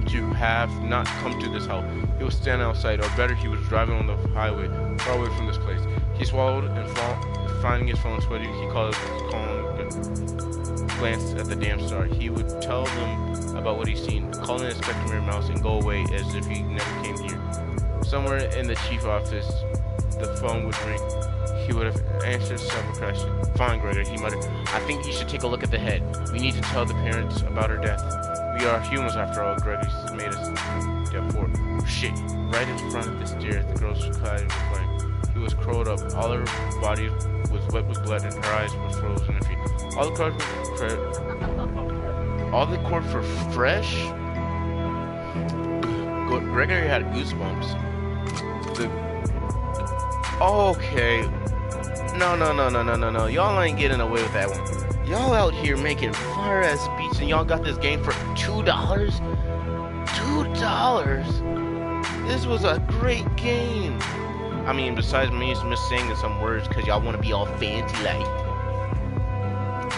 to have not come to this house. He was standing outside, or better, he was driving on the highway, far away from this place. He swallowed and finding his phone sweaty, he called glanced at the damn star. He would tell them about what he'd seen, calling Inspector Mirror Mouse and go away as if he never came here. Somewhere in the chief office, the phone would ring. He would have answered several questions. Fine, Gregory, he muttered. I think you should take a look at the head. We need to tell the parents about her death. We are humans after all, Gregory made us death for. Shit. Right in front of the stairs, the girl's clad was flame. He was curled up. All her body was wet with blood and her eyes were frozen and feet. All the cords were fresh? Gregory had goosebumps. Okay. No. Y'all ain't getting away with that one. Y'all out here making fire-ass beats and y'all got this game for $2? $2? This was a great game. I mean, besides me just singing some words because y'all want to be all fancy like.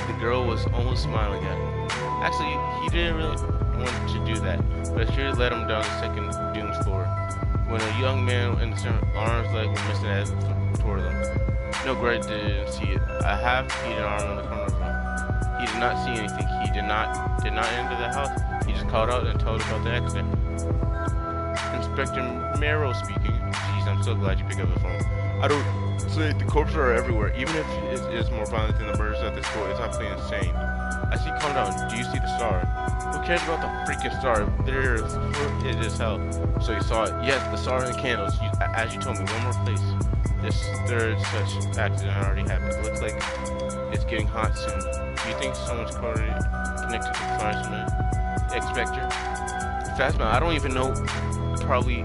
The girl was almost smiling at him. Actually, he didn't really want to do that, but she led him down the second doomed floor. When a young man in the center, arms, leg were missing as toward them. No, Greg didn't see it. A half-eaten arm on the corner of him. He did not see anything. He did not enter the house. He just called out and told about the accident. Inspector Merrill speaking. Jeez, I'm so glad you picked up the phone. I don't say the corpses are everywhere. Even if it is more violent than the murders at this school, it's absolutely insane. I see. Calm down. Do you see the star? Who cares about the freaking star? There it is hell. So you saw it? Yes, the star and the candles. As you told me, one more place. This third such accident already happened. It looks like it's getting hot soon. Do you think someone's connected to the Fastman? Inspector? Fastman? I don't even know. Probably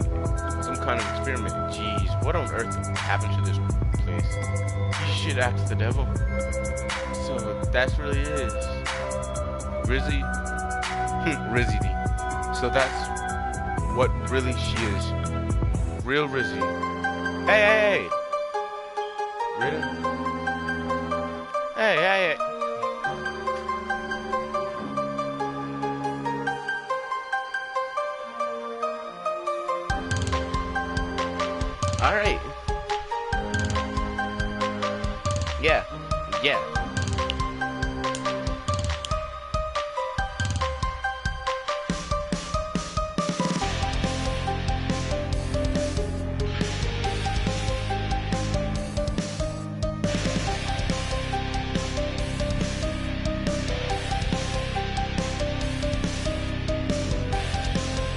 some kind of experiment. Jeez, what on earth happened to this place? You should ask the devil. So that's really it is. Rizzy? Rizzy D. So that's what really she is. Real Rizzy. Hey! Really? Hey! Alright. Yeah.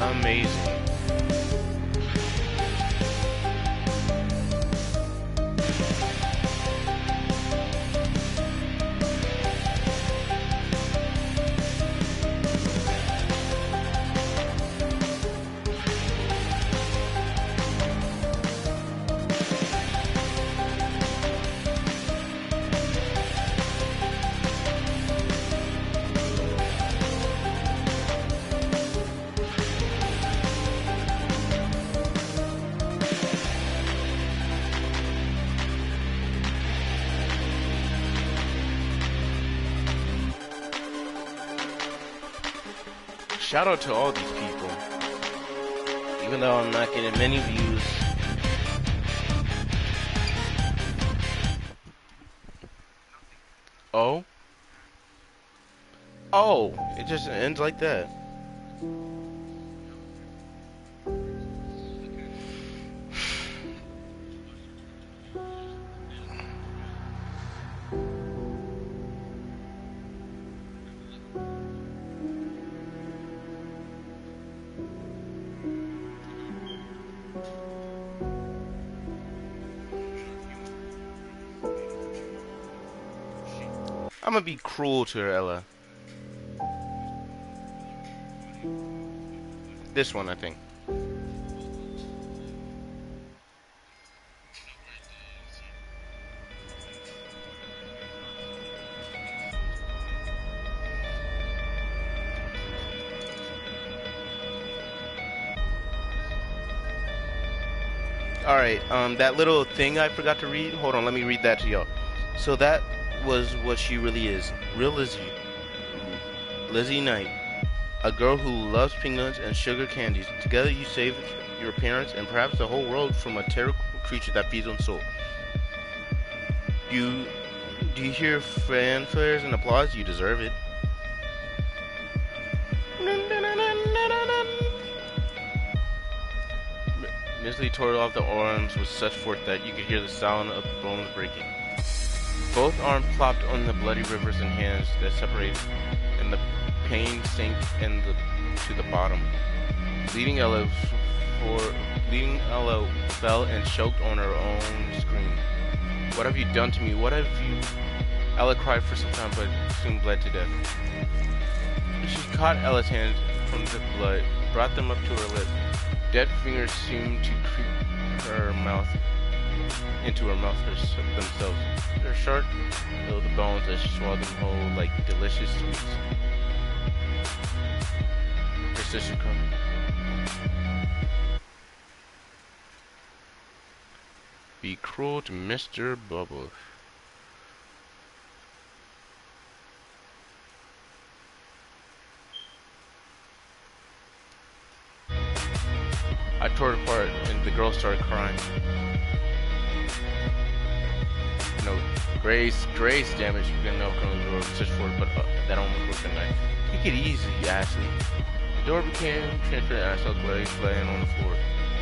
Amazing. Shout out to all these people. Even though I'm not getting many views. Oh? Oh, it just ends like that. I'm gonna be cruel to her, Ella. This one, I think. Alright, that little thing I forgot to read. Hold on, let me read that to y'all. So that was what she really is. Real Lizzie. Lizzie Knight. A girl who loves peanuts and sugar candies. Together you save your parents and perhaps the whole world from a terrible creature that feeds on soul. Do you hear fanfares and applause? You deserve it. Miss Lee tore off the arms with such force that you could hear the sound of bones breaking. Both arms plopped on the bloody rivers and hands that separated, and the pain sank to the bottom. Bleeding Ella fell and choked on her own scream. What have you done to me? What have you... Ella cried for some time, but soon bled to death. She caught Ella's hands from the blood, brought them up to her lips. Dead fingers seemed to creep into her mouth themselves. They're sharp, though the bones that swallowed them whole like delicious sweets. Her sister cried. Be cruel to Mr. Bubbles. I tore it apart and the girl started crying. No, Grace damage you can open the door, search for it, but that almost broke the knife. Take it easy, Ashley. The door became transparent and I saw Grace laying on the floor.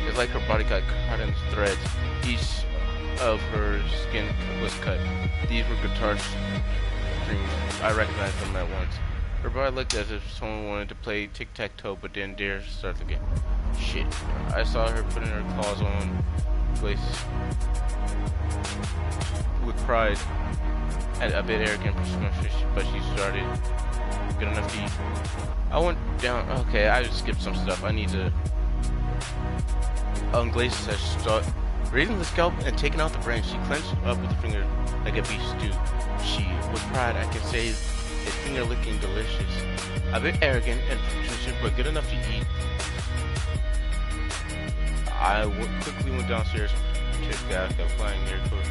It's like her body got caught in threads. Each of her skin was cut. These were guitar strings. I recognized them at once. Her body looked as if someone wanted to play tic-tac-toe but didn't dare start the game. Shit. I saw her putting her claws on Grace with pride and a bit arrogant, but she started good enough to eat. I went down. Okay, I just skipped some stuff. I need to. Glace says start raising the scalp and taking out the brain. She clenched up with her finger like a beef stew. She, with pride, I can say, is finger licking delicious. A bit arrogant and pretentious, but good enough to eat. I quickly went downstairs to check the attic, flying near coat.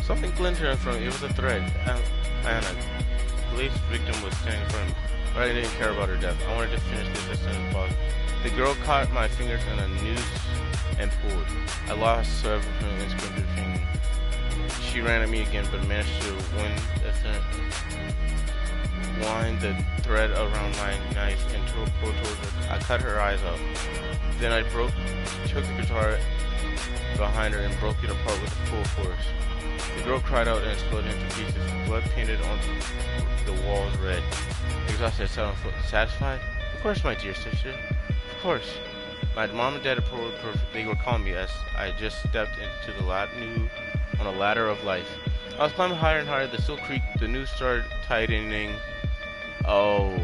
Something glinted in front. It was a thread. Anna, Glace's victim was standing in front of me, but I didn't care about her death. I wanted to finish this as soon as possible. The girl caught my fingers in a noose and pulled. I lost several and screamed her finger. She ran at me again, but managed to wind the thread around my knife and pull towards her. I cut her eyes out. Then I took the guitar behind her and broke it apart with full force. The girl cried out and exploded into pieces. Blood painted on the walls red. Exhausted, satisfied? Of course, my dear sister. Of course. My mom and dad were perfect. They were calling me as I just stepped into on a ladder of life. I was climbing higher and higher. The steel creaked. The noose started tightening. Oh,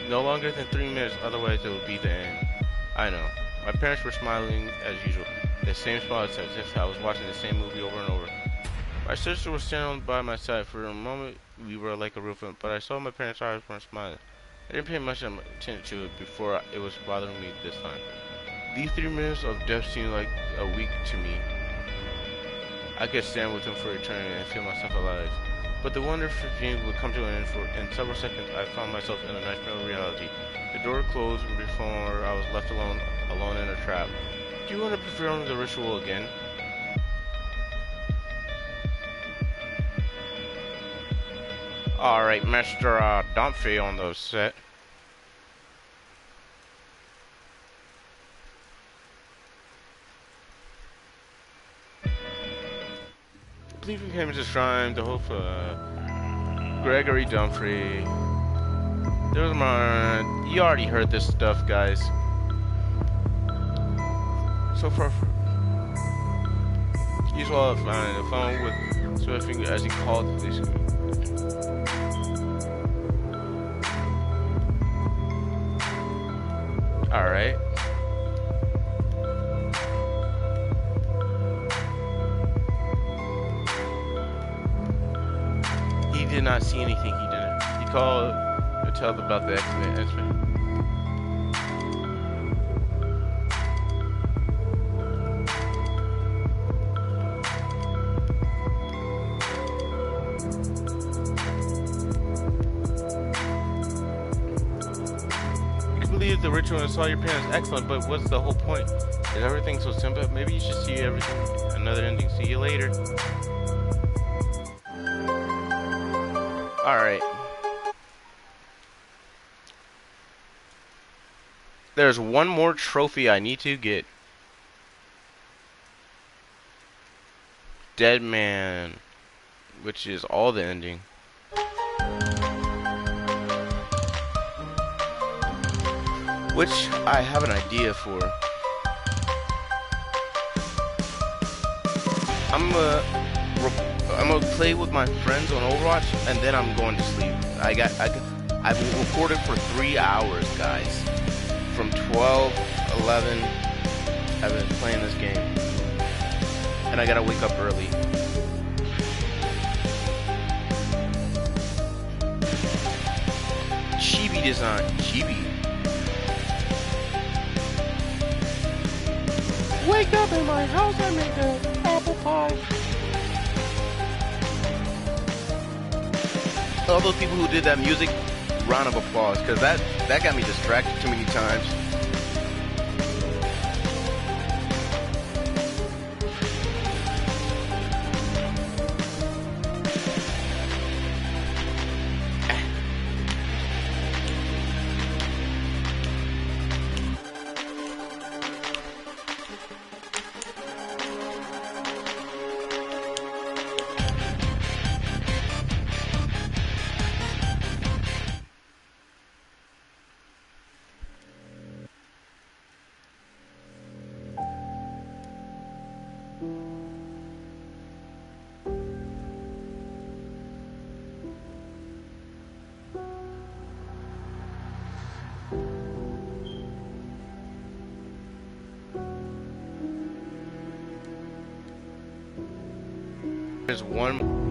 no longer than 3 minutes. Otherwise, it would be the end. I know. My parents were smiling as usual. The same smile as if I was watching the same movie over and over. My sister was standing by my side. For a moment, we were like a real friend, but I saw my parents' eyes weren't smiling. I didn't pay much attention to it before it was bothering me this time. These 3 minutes of death seemed like a week to me. I could stand with him for eternity and feel myself alive. But the wonderful dream would come to an end. In several seconds, I found myself in a nightmare reality. The door closed before I was left alone in a trap. Do you want to perform the ritual again? Alright, Mr. Dumphy on the set. Please came to shrine the hope of Gregory Dumfrey. There was my... You already heard this stuff, guys. So far, you saw the phone with Swift as he called the police. Alright. He did not see anything. He didn't. He called to tell them about the accident. You can believe the ritual and saw your parents. Excellent, but what's the whole point? Is everything so simple? Maybe you should see everything. Another ending. See you later. Alright. There's one more trophy I need to get. Dead Man, which is all the ending. Which I have an idea for. I'm gonna play with my friends on Overwatch, and then I'm going to sleep. I've recorded for 3 hours, guys. From 12, 11, I've been playing this game. And I gotta wake up early. Chibi design. Chibi. Wake up in my house and make an apple pie. All those people who did that music, round of applause, because that got me distracted too many times. There's one.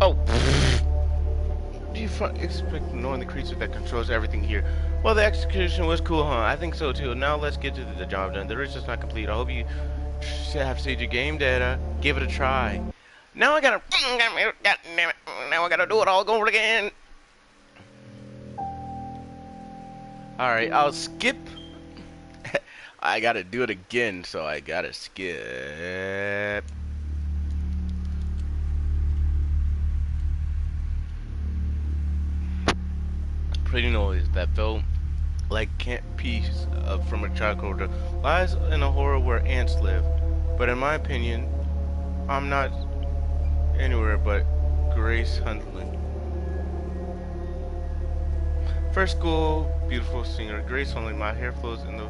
Oh. Do you expect knowing the creature that controls everything here? Well, the execution was cool, huh? I think so too. Now let's get to the job done. The research is not complete. I hope you have saved your game data. Give it a try. Now I gotta. God damn it. Now I gotta do it all over again. Alright, I'll skip. I gotta do it again, so I gotta skip. Pretty noise that felt like piece from a charcoal lies in a horror where ants live. But in my opinion, I'm not anywhere but Grace Hundley. First school, beautiful singer Grace Hundley. My hair flows in the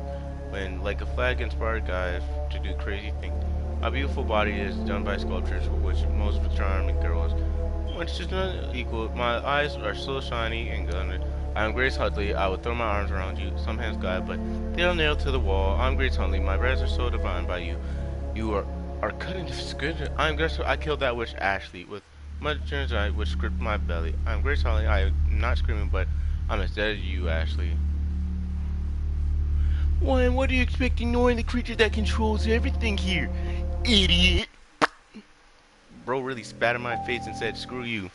wind like a flag, inspired guys to do crazy things. My beautiful body is done by sculptures, which most charming girls, which is not equal. My eyes are so shiny and good. I'm Grace Huntley. I would throw my arms around you, some hands guide, but they are nailed to the wall. I'm Grace Huntley. My breasts are so divine by you. You are cutting the skin. I'm Grace. I killed that witch Ashley with much genocide which gripped my belly. I'm Grace Huntley. I am not screaming, but I'm as dead as you, Ashley. Why, and what do you expect ignoring the creature that controls everything here, idiot? Bro really spat in my face and said, screw you.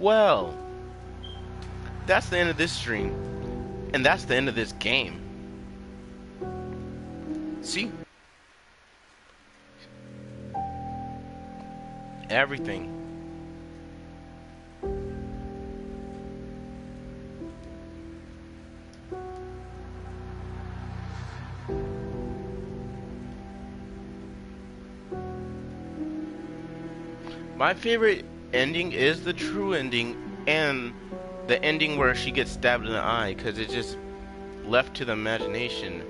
Well, that's the end of this stream. And that's the end of this game. See? Everything. My favorite ending is the true ending and the ending where she gets stabbed in the eye, because it just left to the imagination.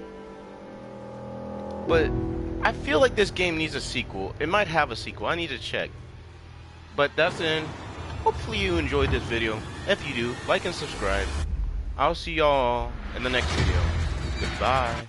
But I feel like this game needs a sequel. It might have a sequel. I need to check. But that's the end. Hopefully you enjoyed this video. If you do, like and subscribe. I'll see y'all in the next video. Goodbye.